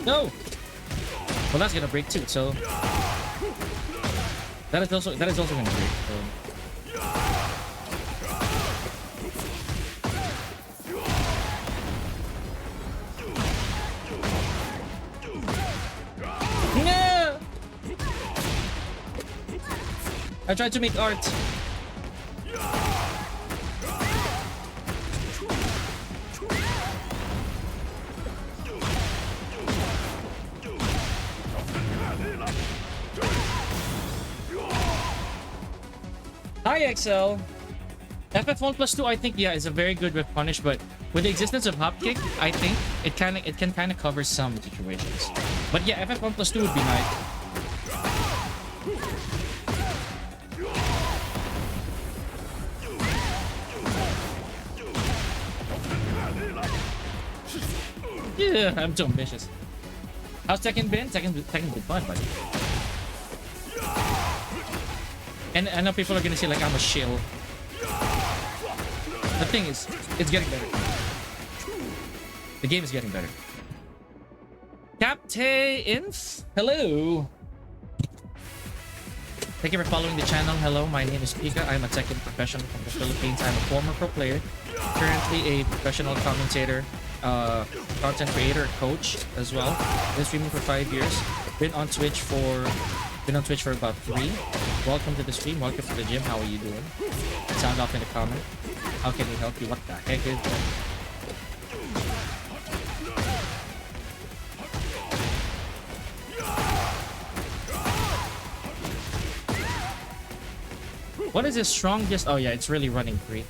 No. Well, that's gonna break too. So that is also gonna break. So. No. I tried to make art. Hi XL. FF1+2 I think, yeah, is a very good with punish, but with the existence of hop kick, I think it can kind of cover some situations. But yeah, FF1+2 would be nice. Yeah, I'm too ambitious. How's Tekken been? Tekken's been fun, buddy. And I know people are gonna say like I'm a shill. The thing is, it's getting better. The game is getting better. Captain Inf, hello. Thank you for following the channel. Hello, my name is Pika. I'm a tech-in professional from the Philippines. I'm a former pro player, currently a professional commentator, content creator, coach as well. Been streaming for 5 years. Been on Twitch for about 3. Welcome to the stream. Welcome to the gym. How are you doing? Sound off in the comment. How can we help you? What the heck is that? What is his strongest? Oh yeah, it's really running free.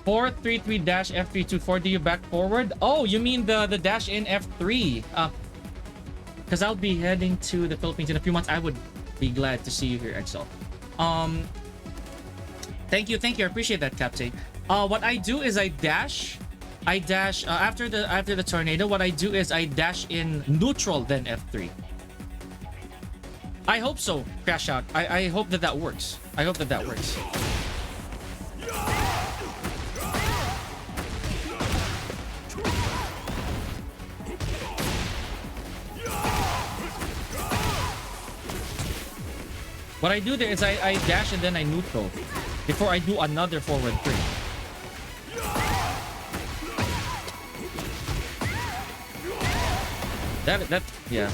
Four, 3, dash F3, 2, 4. Do you back forward? Oh, you mean the dash in F3? Because I'll be heading to the Philippines in a few months. I would be glad to see you here, Excel. Thank you. I appreciate that, Captain. What I do is I dash after the tornado. What I do is I dash in neutral, then F3. I hope so. Crash out. I hope that works. I hope that works. What I do there is I dash and then I neutral before I do another forward 3. That yeah.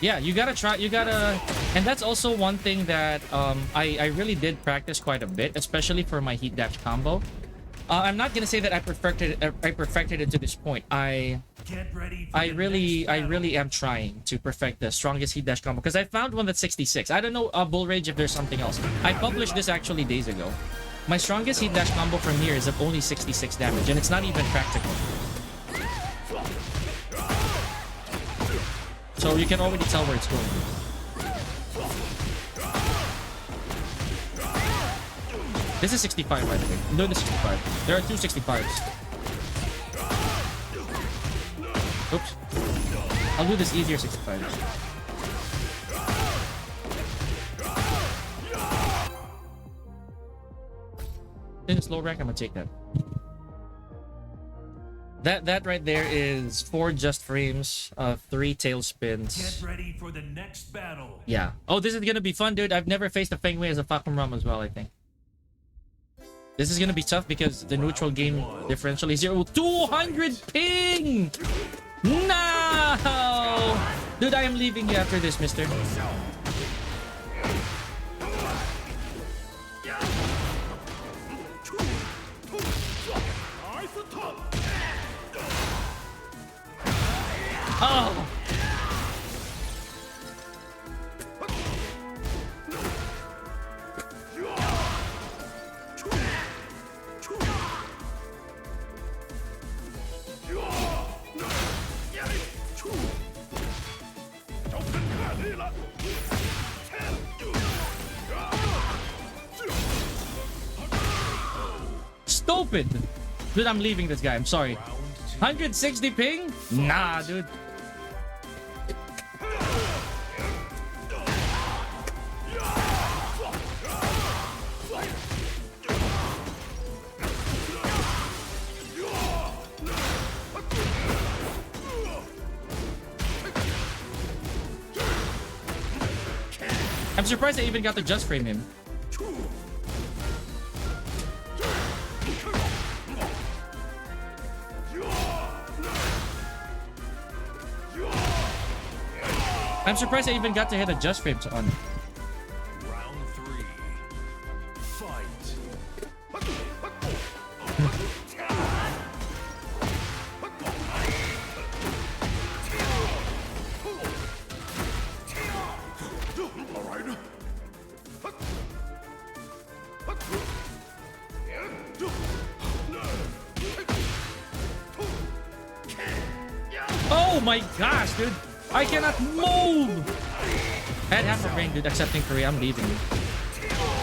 Yeah, you gotta try. And that's also one thing that I really did practice quite a bit, especially for my heat dash combo. I'm not gonna say that I perfected it to this point. I really am trying to perfect the strongest heat dash combo because I found one that's 66. I don't know, Bull Rage, if there's something else. I published this actually days ago. My strongest heat dash combo from here is of only 66 damage, and it's not even practical. So you can already tell where it's going. This is 65, by the way. No, this is 65. There are 2 65s. Oops. I'll do this easier 65s. In a slow rank, I'm gonna take that. That right there is 4 just frames, 3 tail spins.
Get ready for the next battle.
Yeah. Oh, this is gonna be fun, dude. I've never faced a Feng Wei as a Falcon Rum as well, I think. This is gonna be tough because the neutral game differential is 0. 200 ping! No! Dude, I am leaving you after this, mister. Oh! Stupid! Dude, I'm leaving this guy. I'm sorry. 160 ping? Nah, dude. I'm surprised I even got to just frame him. I'm surprised I even got to hit a just frame on.
Round 3. Fight.
Oh my gosh, dude. I cannot move. I had half a brain, dude, accepting Korea. I'm leaving.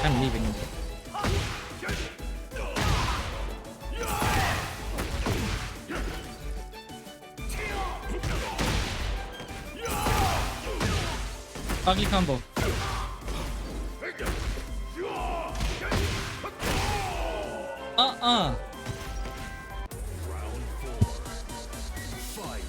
I'm leaving. Ugly combo. Uh-uh.
Round 4. Fight.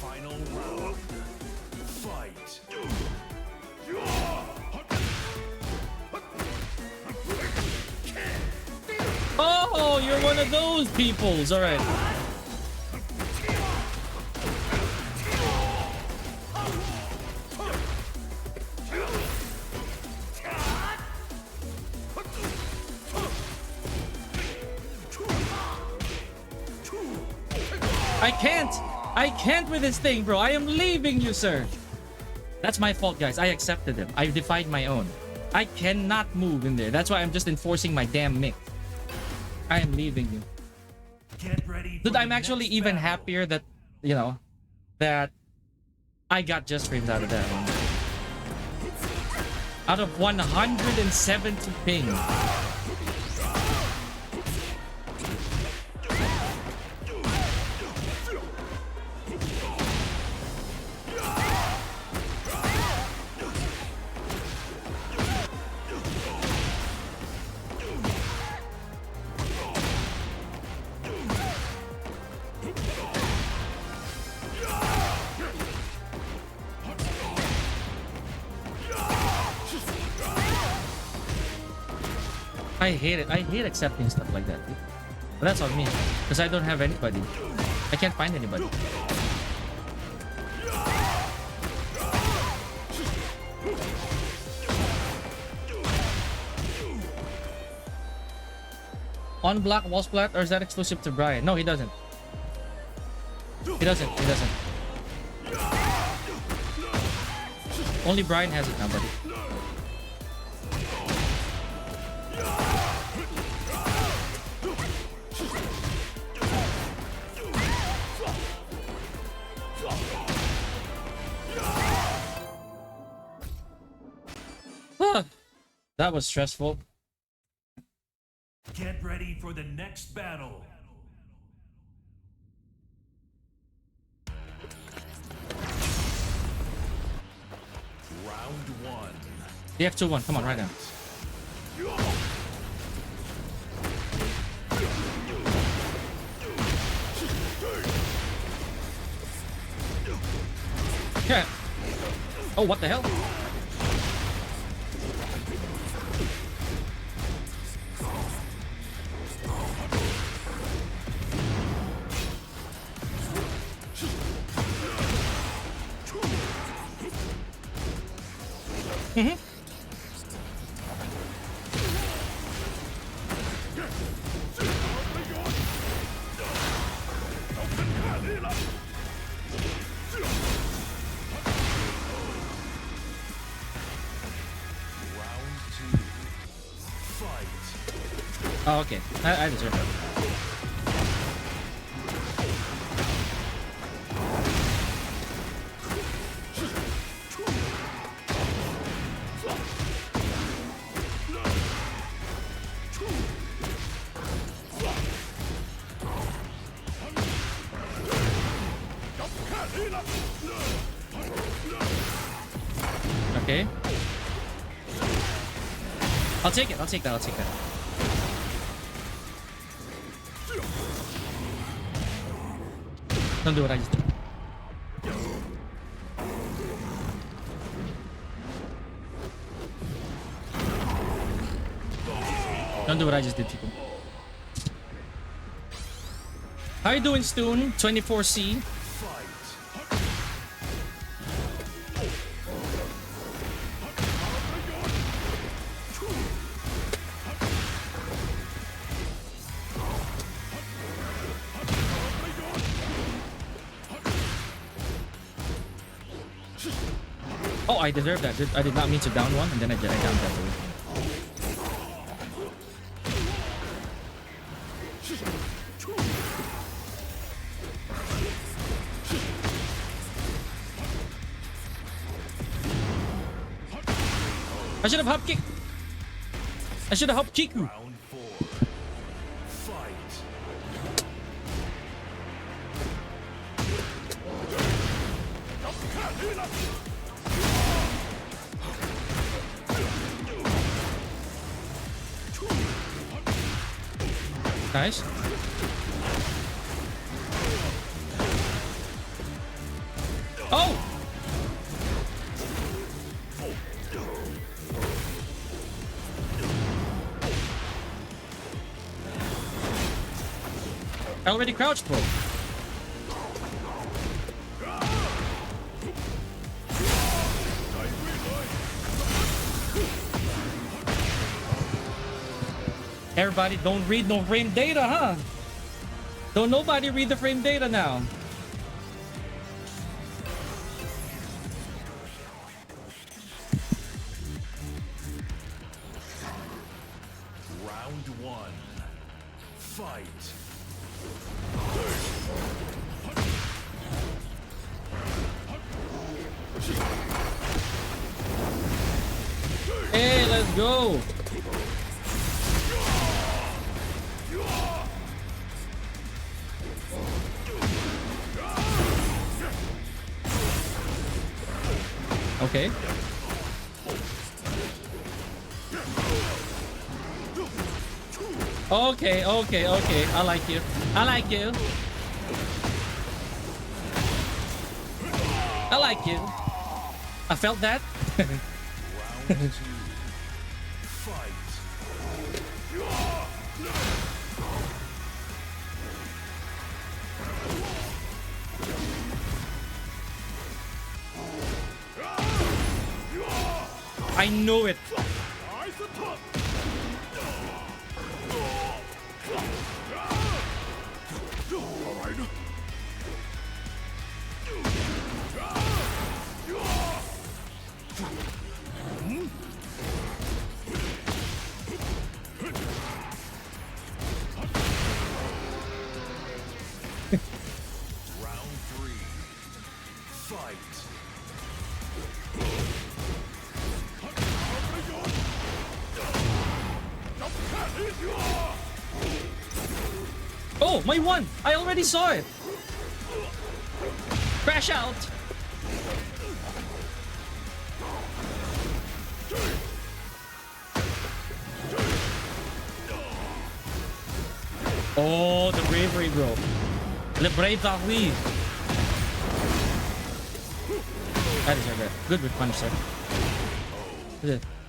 Final round. Fight.
Oh, you're one of those peoples. All right. I can't with this thing, bro. I am leaving you, sir. That's my fault, guys. I accepted him. I defied my own. I cannot move in there. That's why I'm just enforcing my damn mic. I am leaving you.
Get ready.
Dude,
For
I'm
the
actually
next
even
battle.
happier that, you know, that I got just frames out of that one. Out of 170 ping. I hate it. I hate accepting stuff like that. But that's on me. Because I don't have anybody. I can't find anybody. On block wall splat, or is that exclusive to Brian? No, he doesn't. He doesn't. He doesn't. Only Brian has it now, buddy. That was stressful.
Get ready for the next battle. Round 1.
DF2-1, come on, right now. Yeah. Oh, what the hell? Mm-hmm.
Round 2. Fight.
Oh, okay. I deserve it. Okay. I'll take it. I'll take that. I'll take that. Don't do what I just did. Don't do what I just did, people. How you doing, Stoon? 24C. Oh, I deserve that. I did not mean to down one, and then I downed that one. I should have hop kick. I should have hop kick.
Round 4. Fight.
Nice. Oh! I already crouched, bro. Everybody don't read no frame data, huh? Don't nobody read the frame data now.
Round 1. Fight.
Hey, let's go. Okay. Okay, okay, okay. I like you. I like you. I like you. I felt that.
Round 2. Fight.
I knew it.
Round 3. Fight.
Oh, my one. I already saw it. Crash out. Oh, the bravery, bro. Le bravery. That is good. Good with punish,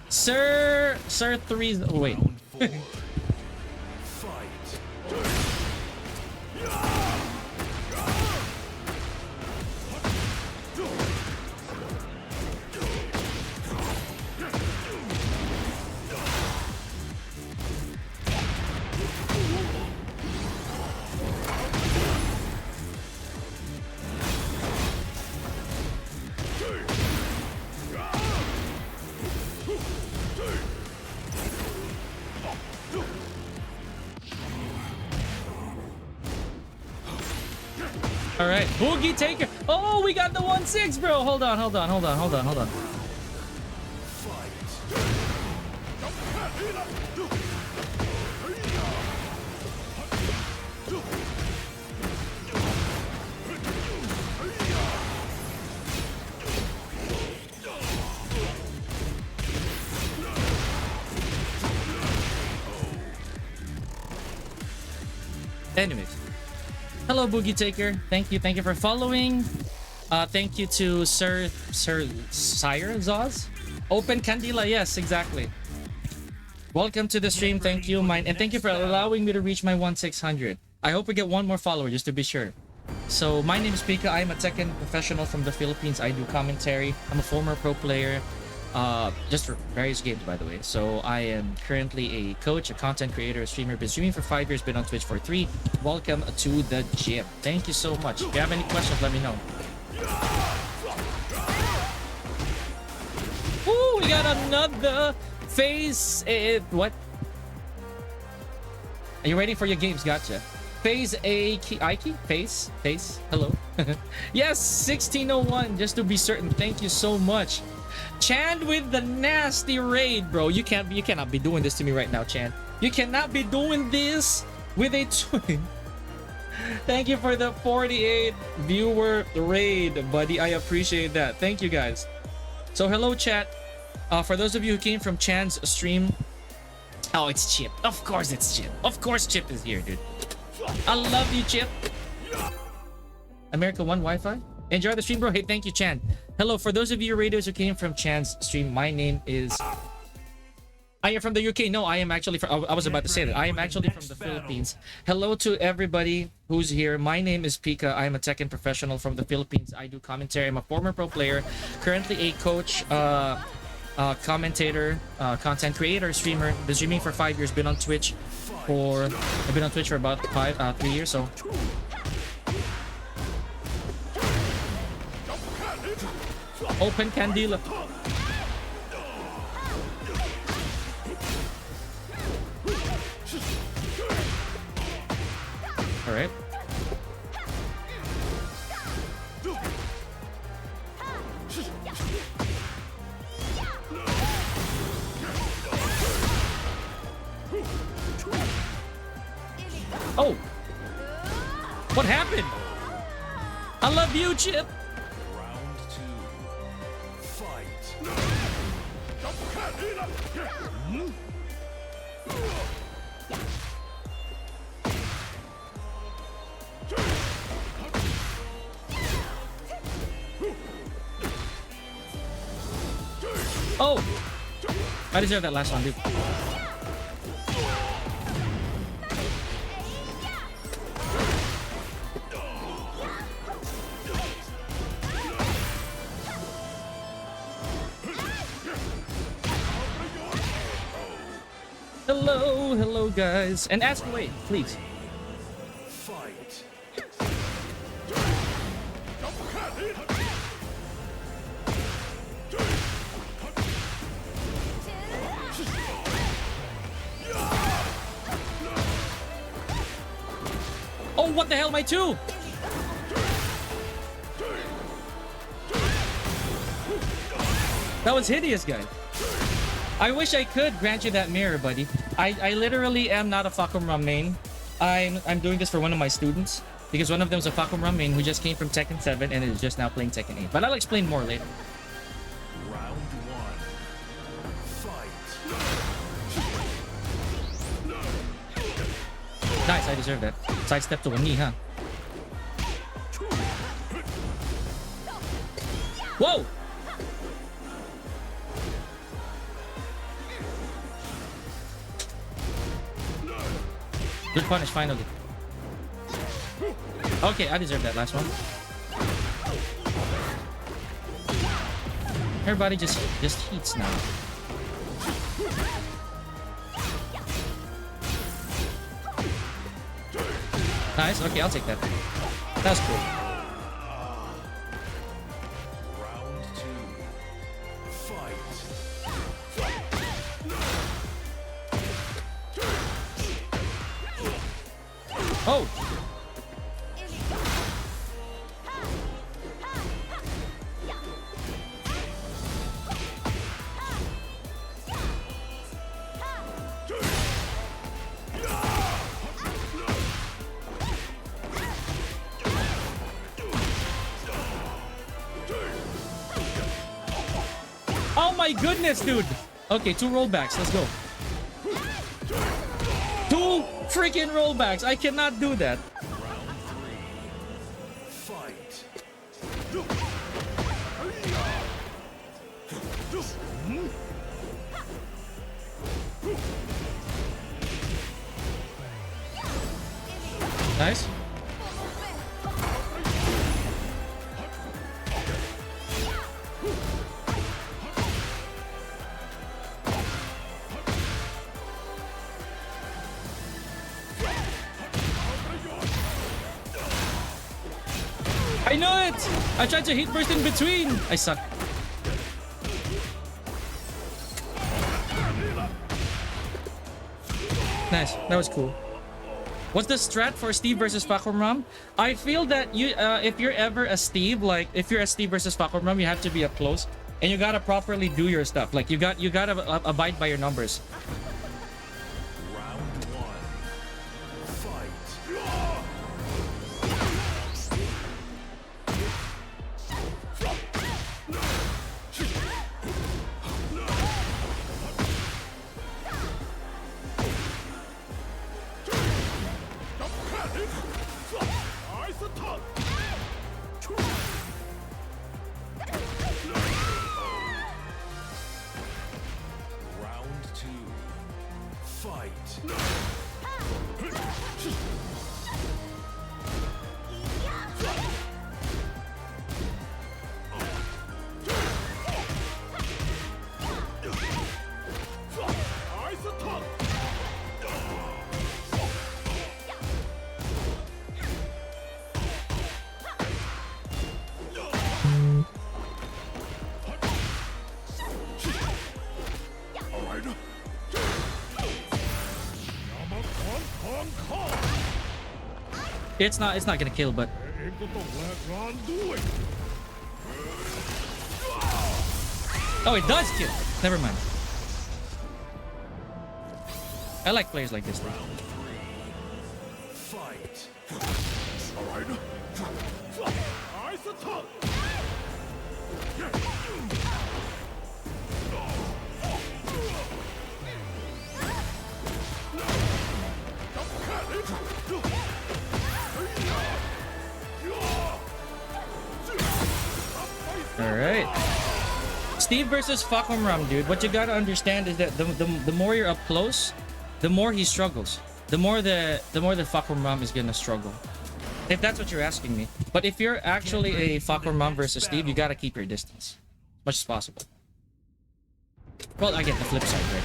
sir. Sir 3. Oh, wait.
Round 4. Fight.
All right, Boogie Taker. Oh, we got the 1-6, bro. Hold on. Anyways, hello Boogie Taker. Thank you for following. Thank you to Sire Zoz. Open Candila, yes, exactly. Welcome to the stream. Thank you, mine, and thank you for allowing me to reach my 1-600. I hope we get one more follower just to be sure. So my name is Pika. I'm a Tekken professional from the Philippines. I do commentary. I'm a former pro player. Just for various games, by the way. So I am currently a coach, a content creator, a streamer. Been streaming for 5 years, been on Twitch for 3. Welcome to the gym. Thank you so much. If you have any questions, let me know. another phase. What? Are you ready for your games? Gotcha. Phase A key. I key? Phase? Hello. Yes, 1601. Just to be certain. Thank you so much. Chan with the nasty raid, bro. You cannot be doing this to me right now, Chan. You cannot be doing this with a twin. Thank you for the 48 viewer raid, buddy. I appreciate that. Thank you, guys. So hello, chat. For those of you who came from Chan's stream. Oh, it's Chip. Of course it's Chip. Of course Chip is here, dude. I love you, Chip. America One Wi-Fi. Enjoy the stream, bro. Hey, thank you, Chan. Hello, for those of you raiders who came from Chan's stream, my name is... I am from the UK. No, I am actually from... I was about to say that. I am actually from the Philippines. Hello to everybody who's here. My name is Pika. I am a Tekken professional from the Philippines. I do commentary. I'm a former pro player. Currently a coach, commentator, content creator, streamer. Been streaming for 5 years. Been on Twitch for... I've been on Twitch for about 3 years, so... Open Candela. All right. Oh, what happened? I love you, Chip. Oh, I deserve that last one, dude. Hello, guys, and ask away, please. Oh, what the hell, my two? That was hideous, guys. I wish I could grant you that mirror, buddy. I literally am not a Fakumram main. I'm doing this for one of my students because one of them is a Fakumram main who just came from Tekken 7 and is just now playing Tekken 8. But I'll explain more later.
Round one. Fight.
Nice, I deserve that. Sidestep to one knee, huh? Whoa! Good punish, finally. Okay, I deserve that last one. Everybody just heats now. Nice, okay, I'll take that. That's cool.
Round two. Fight.
Oh! Oh my goodness, dude! Okay, 2 rollbacks, let's go. 2 freaking rollbacks! I cannot do that.
Round three. Fight.
Nice. I know it! I tried to hit burst in between! I suck. Nice. That was cool. What's the strat for Steve versus Fakumram? I feel that you, if you're ever a Steve, like if you're a Steve versus Fakumram, you have to be up close and you gotta properly do your stuff. Like you gotta abide by your numbers.
Round one. Fight. Round two. Fight.
It's not gonna kill, but oh, it does kill. Never mind. I like players like this though.
Fight.
Alright. Steve versus Fakumram, dude. What you gotta understand is that the more you're up close, the more he struggles. The more the Fakumram is gonna struggle. If that's what you're asking me. But if you're actually a Fakumram versus Steve, you gotta keep your distance. As much as possible. Well, I get the flip side, right?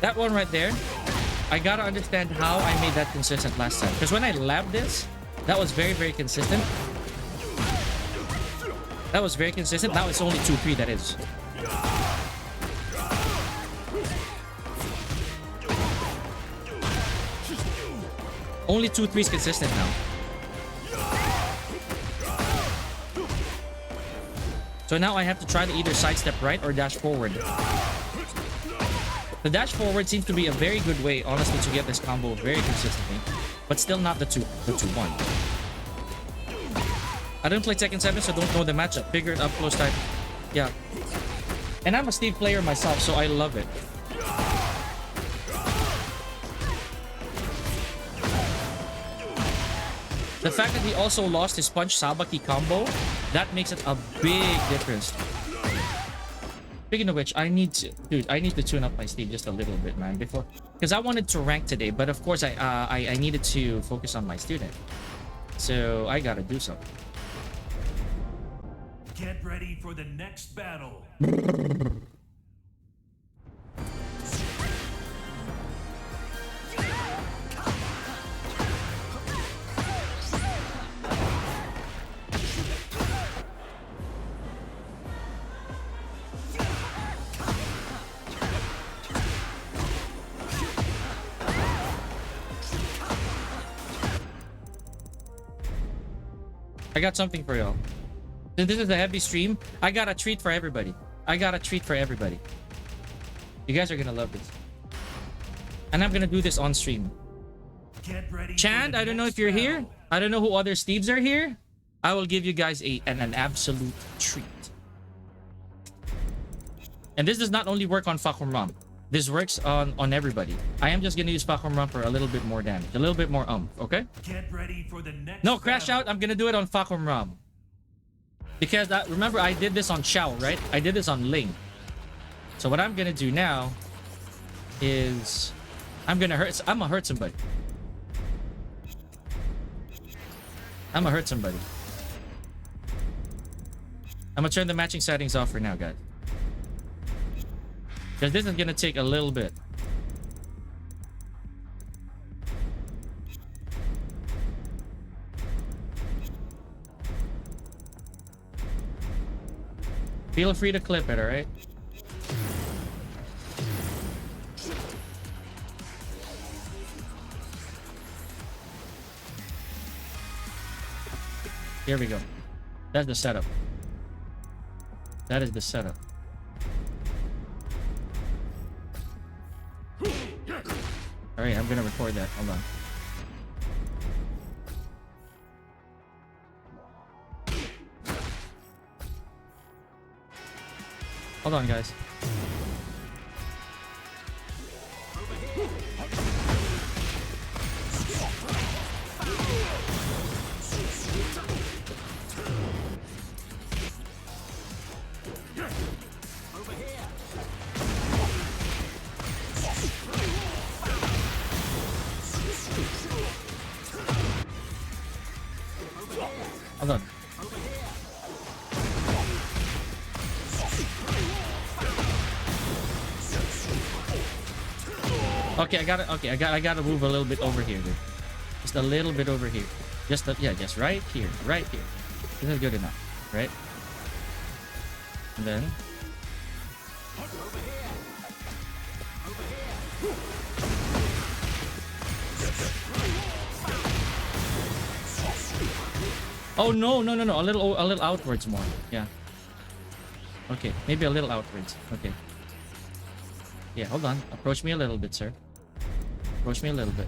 That one right there, I gotta understand how I made that consistent last time. Because when I labbed this, that was very, very consistent. That was very consistent. Now it's only 2-3, that is. Only 2-3 is consistent now. So now I have to try to either sidestep right or dash forward. The dash forward seems to be a very good way, honestly, to get this combo very consistently. But still not the 2-1. I don't play Tekken 7, so don't know the matchup. Bigger up close type. Yeah. And I'm a Steve player myself, so I love it. The fact that he also lost his punch Sabaki combo, that makes it a big difference. Speaking of which, I need to tune up my Steve just a little bit, man, before, because I wanted to rank today, but of course I needed to focus on my student, so I gotta do something.
Get ready for the next battle.
I got something for y'all. Since this is a heavy stream, I got a treat for everybody. I got a treat for everybody. You guys are gonna love this. And I'm gonna do this on stream.
Get ready.
Chand, I don't know if you're here. I don't know who other Steves are here. I will give you guys an absolute treat. And this does not only work on Fakumram. This works on everybody. I am just gonna use Fakumram for a little bit more damage. A little bit more okay?
Get ready for the next
No, crash
battle.
out. I'm gonna do it on Fakumram. Because remember, I did this on Xiao, right? I did this on Ling. So what I'm gonna do now is I'm gonna hurt somebody. I'm gonna hurt somebody. I'm gonna turn the matching settings off for now, guys. Because this is gonna take a little bit. Feel free to clip it, alright? Here we go. That's the setup. That is the setup. Alright, I'm gonna record that. Hold on. Hold on, guys. Hold on. Okay, I gotta move a little bit over here, dude. Just a little bit over here. Just right here, right here. This is good enough, right? And then oh no, a little outwards more. Yeah. Okay, maybe a little outwards. Okay. Yeah, hold on. Approach me a little bit, sir. Approach me a little bit.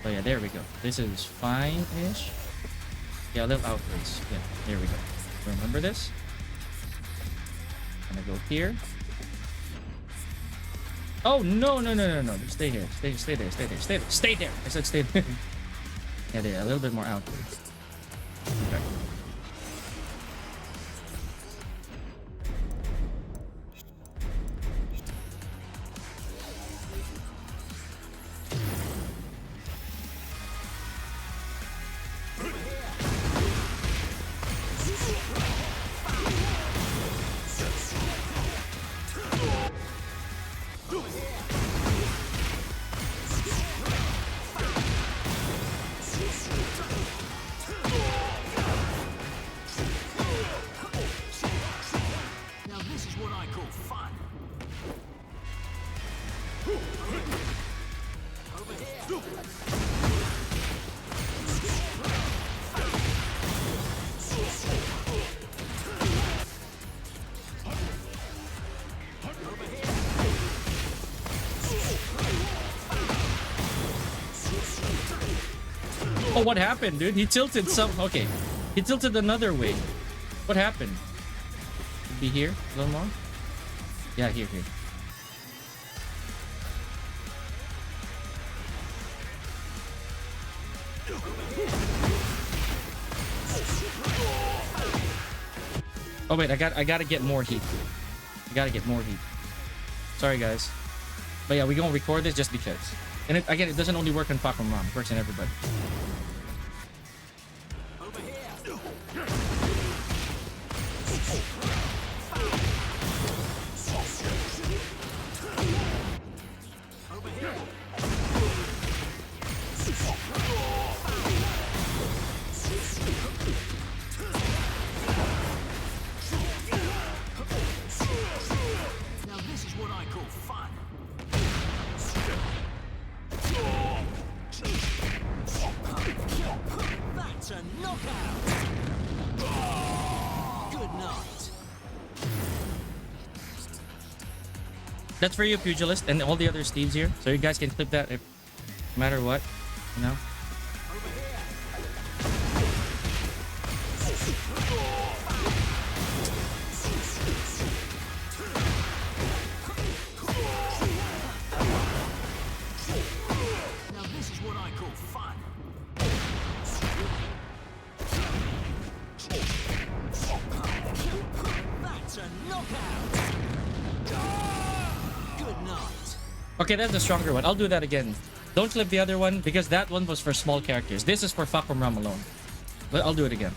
Oh yeah, there we go. This is fine-ish. Yeah, a little outwards. Yeah, there we go. Remember this? I'm gonna go here. Oh no. Stay here. Stay there. Stay there. I said stay there. Yeah, there, a little bit more outwards. Okay. Oh, what happened, dude? He tilted some... Okay. He tilted another way. What happened? Could be here? A little more? Yeah, here. Oh, wait. I gotta get more heat. I gotta get more heat. Sorry, guys. But yeah, we're gonna record this just because. And again, it doesn't only work on Papa Mom. It works on everybody. That's for you, Pugilist, and all the other Steves here. So you guys can clip that if no matter what, you know?
Now this is what I call fun. That's a knockout.
Okay, that's the stronger one. I'll do that again. Don't clip the other one because that one was for small characters. This is for Fakum Ram alone. But I'll do it again.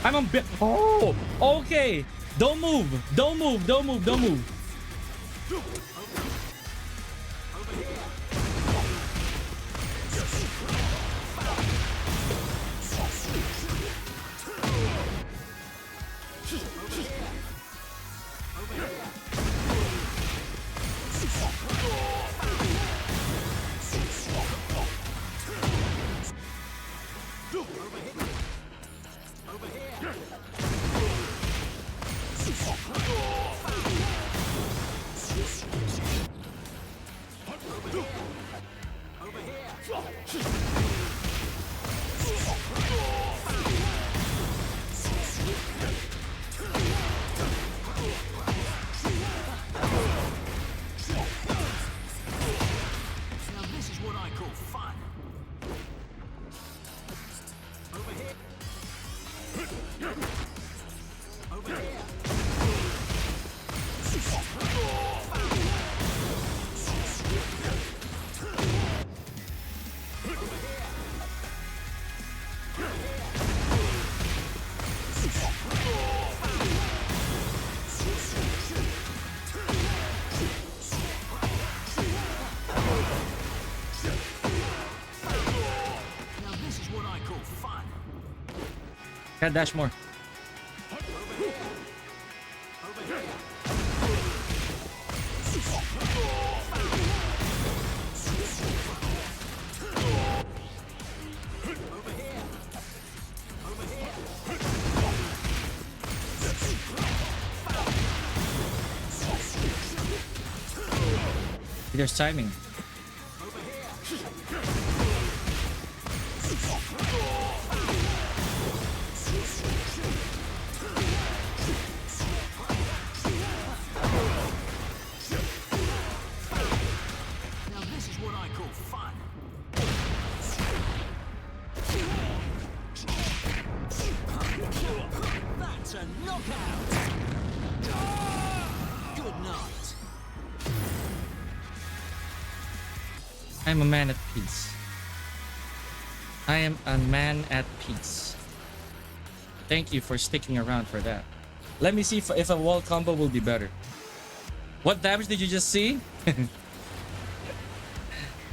I'm on bit. Oh, okay. Don't move. Don't move. Don't move. Don't move.
Now this is what I call fun. Over here. Over here. Now this is what I call fun.
Can't dash more. There's timing.
Now this is what I call fun. That's a knockout. Good night.
I'm a man at peace. I am a man at peace. Thank you for sticking around for that. Let me see if a wall combo will be better. What damage did you just see?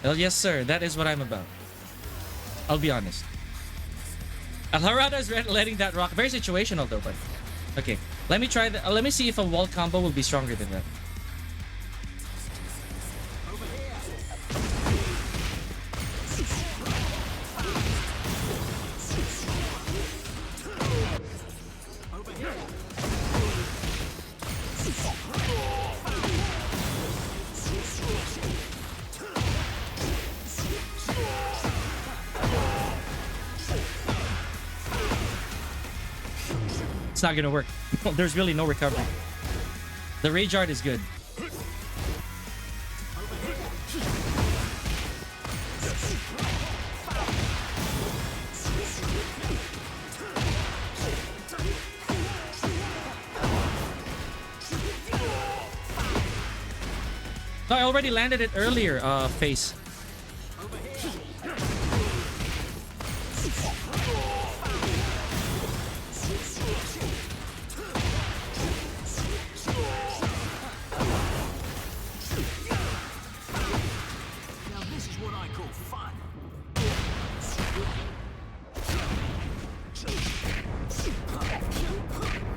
Well, yes, sir. That is what I'm about. I'll be honest. Alharada is letting that rock. Very situational, though, but okay. Let me try that. Let me see if a wall combo will be stronger than that. It's not gonna work. There's really no recovery. The rage art is good. No, I already landed it earlier, face.
Now this is what I call fun.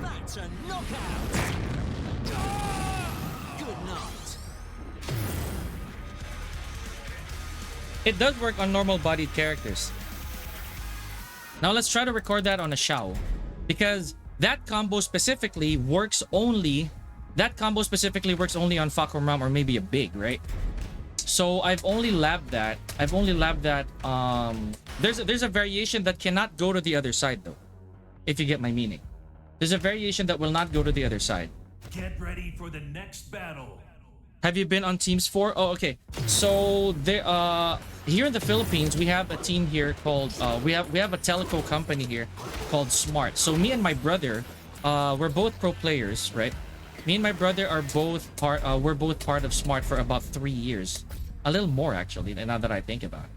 That's a knockout. Good night.
It does work on normal bodied characters. Now let's try to record that on a Shao, because that combo specifically works only on Fakuram or maybe a big, right? So I've only labbed that. There's a variation that cannot go to the other side though, if you get my meaning. There's a variation that will not go to the other side.
Get ready for the next battle.
Have you been on Teams 4? Oh, okay. So there, here in the Philippines, we have a team here called we have a telco company here called Smart. So me and my brother, we're both pro players, right? Me and my brother are both we're both part of Smart for about 3 years, a little more actually. Now that I think about it.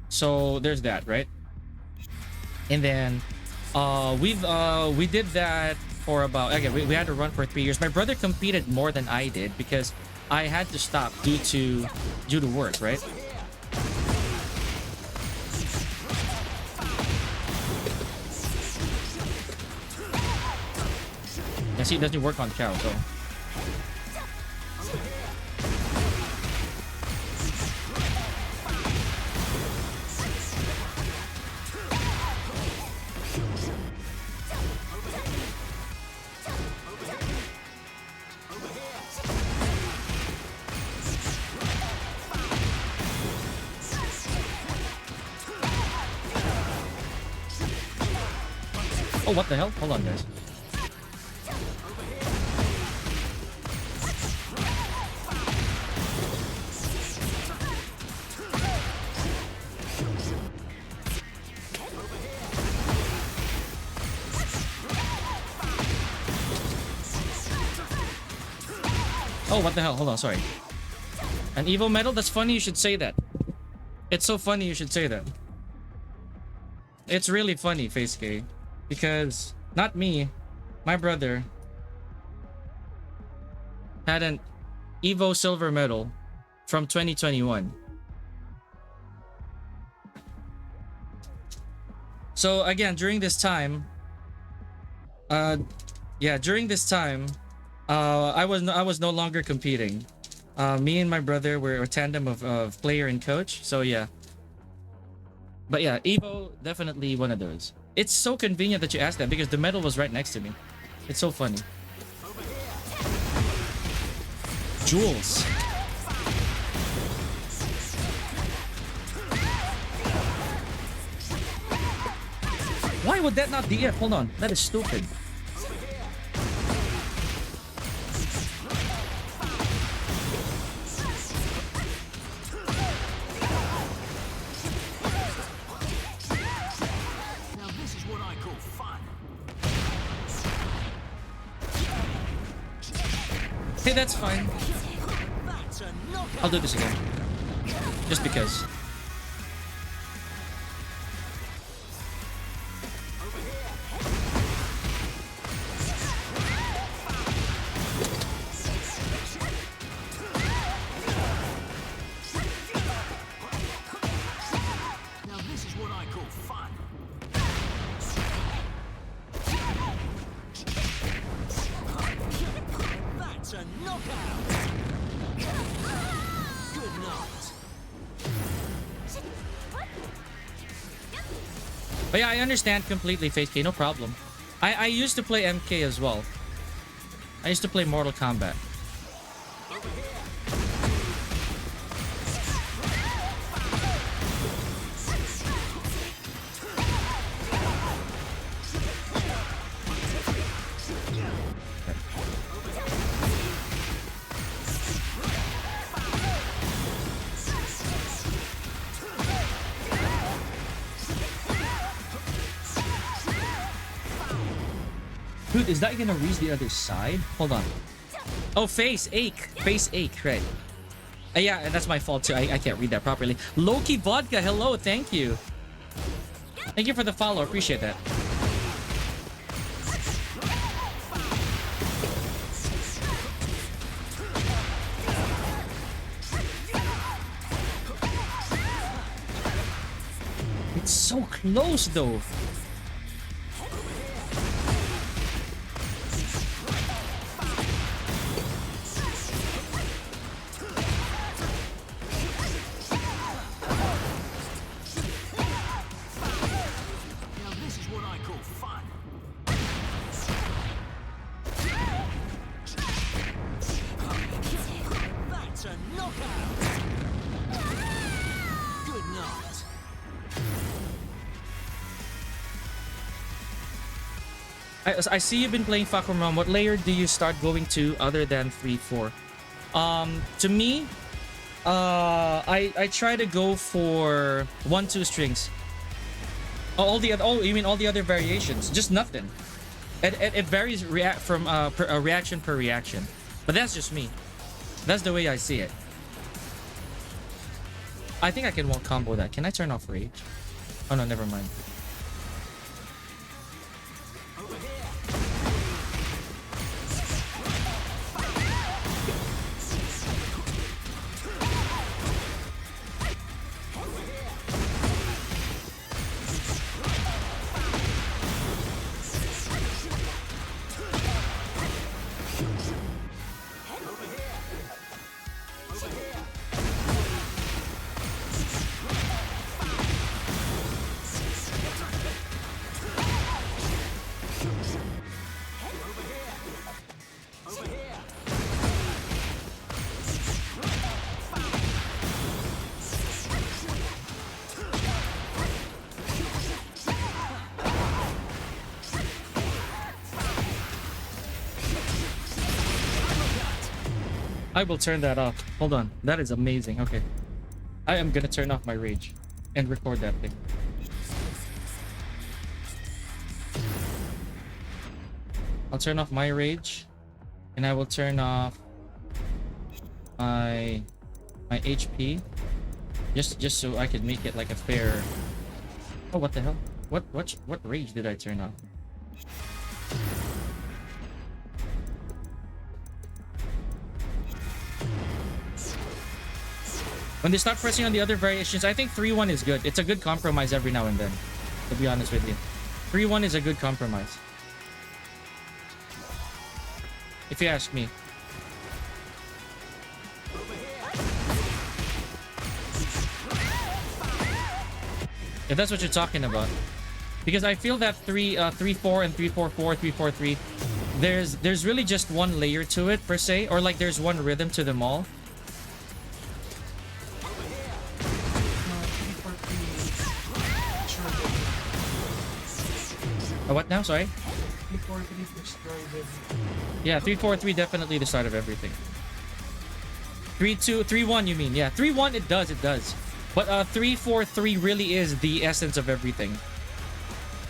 So there's that, right? And then we did that for about, again, we had to run for 3 years. My brother competed more than I did because I had to stop due to work, right? And see, it doesn't work on cow, so. Oh, what the hell? Hold on, guys. Oh, what the hell? Hold on, sorry. An Evo medal? That's funny you should say that. It's so funny you should say that. It's really funny, FaceK. Because, not me, my brother had an Evo silver medal from 2021. So again, during this time, during this time, I was no longer competing. Me and my brother were a tandem of player and coach. So yeah. But yeah, Evo, definitely one of those. It's so convenient that you asked that because the medal was right next to me. It's so funny. Jules. Why would that not be it? Hold on. That is stupid. Hey, that's fine. I'll do this again. Just because. But yeah, I understand completely, FaceK, no problem. I used to play MK as well. I used to play Mortal Kombat. Dude, is that gonna reach the other side? Hold on. Oh, face ache. Face ache, right. Yeah, that's my fault too. I can't read that properly. Loki Vodka, hello, thank you. Thank you for the follow, appreciate that. It's so close though. I see you've been playing Fakuram. What layer do you start going to other than 3-4? To me, I try to go for 1-2 strings. All the other, oh, you mean all the other variations? Just nothing. It varies from reaction per reaction, but that's just me. That's the way I see it. I think I can one combo that. Can I turn off rage? Oh no, never mind. I will turn that off. Hold on. That is amazing. Okay. I am gonna turn off my rage and record that thing. I'll turn off my rage and I will turn off my HP just so I could make it like a fair. Oh, what the hell? What rage did I turn off? When they start pressing on the other variations, I think 3-1 is good. It's a good compromise every now and then, to be honest with you. 3-1 is a good compromise, if you ask me. If that's what you're talking about. Because I feel that 3-4 and 3-4-4, 3-4-3, there's really just one layer to it, per se. Or like there's one rhythm to them all. What now? Sorry? 3-4-3 yeah, 3-4-3 definitely the start of everything. 3-2, 3-1 you mean? Yeah, 3-1 it does. But 3-4-3 really is the essence of everything.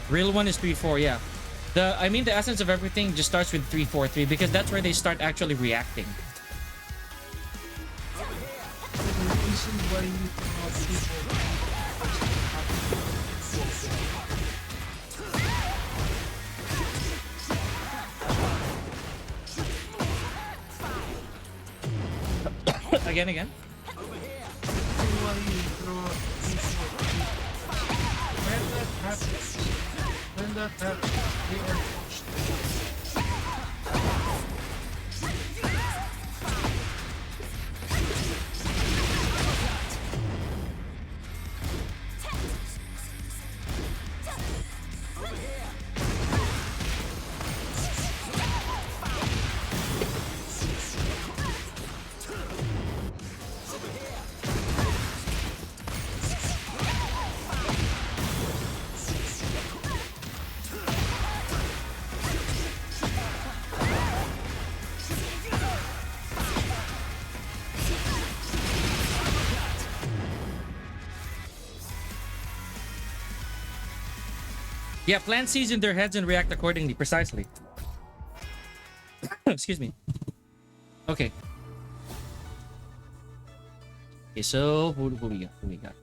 Real one is 3-4, yeah. The essence of everything just starts with 3-4-3 because that's where they start actually reacting. Again. When that happens, they are yeah, plant seeds in their heads and react accordingly. Precisely. Excuse me. Okay. Okay, so who we got?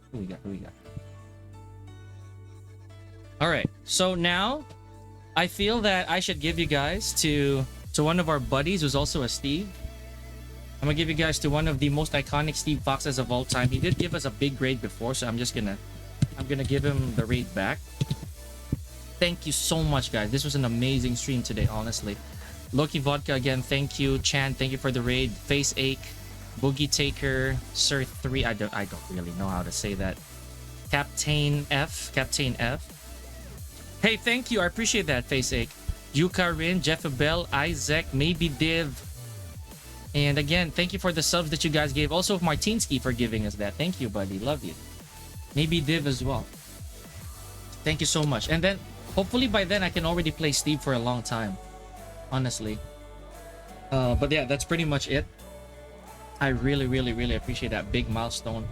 All right. So now, I feel that I should give you guys to one of our buddies who's also a Steve. I'm gonna give you guys to one of the most iconic Steve Foxes of all time. He did give us a big raid before, so I'm gonna give him the raid back. Thank you so much, guys. This was an amazing stream today, honestly. Loki Vodka again, thank you. Chan, thank you for the raid. Face Ache, Boogie Taker, Sir 3. I don't really know how to say that. Captain F. Hey, thank you. I appreciate that, Face Ache. Yuka Rin, Jeff Bell, Isaac, Maybe Div. And again, thank you for the subs that you guys gave. Also, Martinsky for giving us that. Thank you, buddy. Love you. Maybe Div as well. Thank you so much. And then hopefully by then I can already play Steve for a long time, honestly. But yeah, that's pretty much it. I really appreciate that big milestone.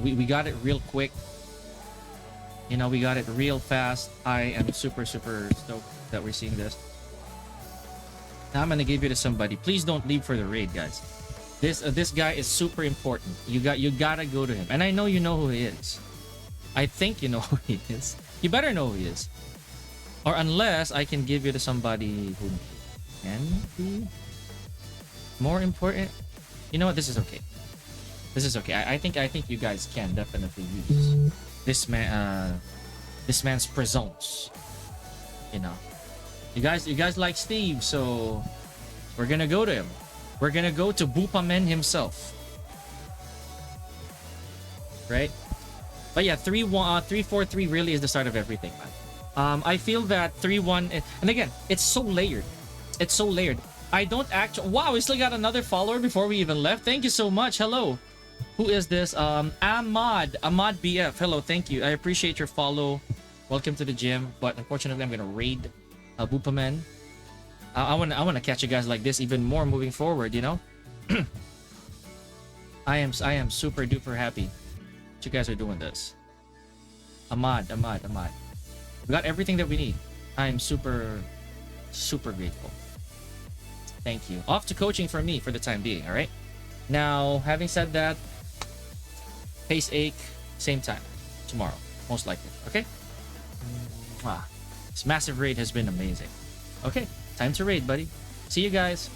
We got it real quick. You know, we got it real fast. I am super stoked that we're seeing this. Now I'm gonna give you to somebody. Please don't leave for the raid, guys. This guy is super important. You gotta go to him, and I know you know who he is. I think you know who he is. You better know who he is. Or unless I can give you to somebody who can be more important. You know what? This is okay. This is okay. I think you guys can definitely use this man. This man's presence. You know, you guys like Steve, so we're gonna go to him. We're gonna go to Bupamen himself. right? But yeah, 3-4-3 really is the start of everything, man. I feel that 3-1, and again, it's so layered. It's so layered. I don't actually. Wow, we still got another follower before we even left. Thank you so much. Hello. Who is this? Ahmad BF. Hello, thank you. I appreciate your follow. Welcome to the gym. But unfortunately, I'm gonna raid Bupaman. I wanna catch you guys like this even more moving forward. You know. I am super duper happy that you guys are doing this. Ahmad. We got everything that we need. I am super grateful. Thank you. Off to coaching for me for the time being. All right. Now, having said that, Pace Ache, same time tomorrow, most likely. Okay. This massive raid has been amazing. Okay, time to raid, buddy. See you guys.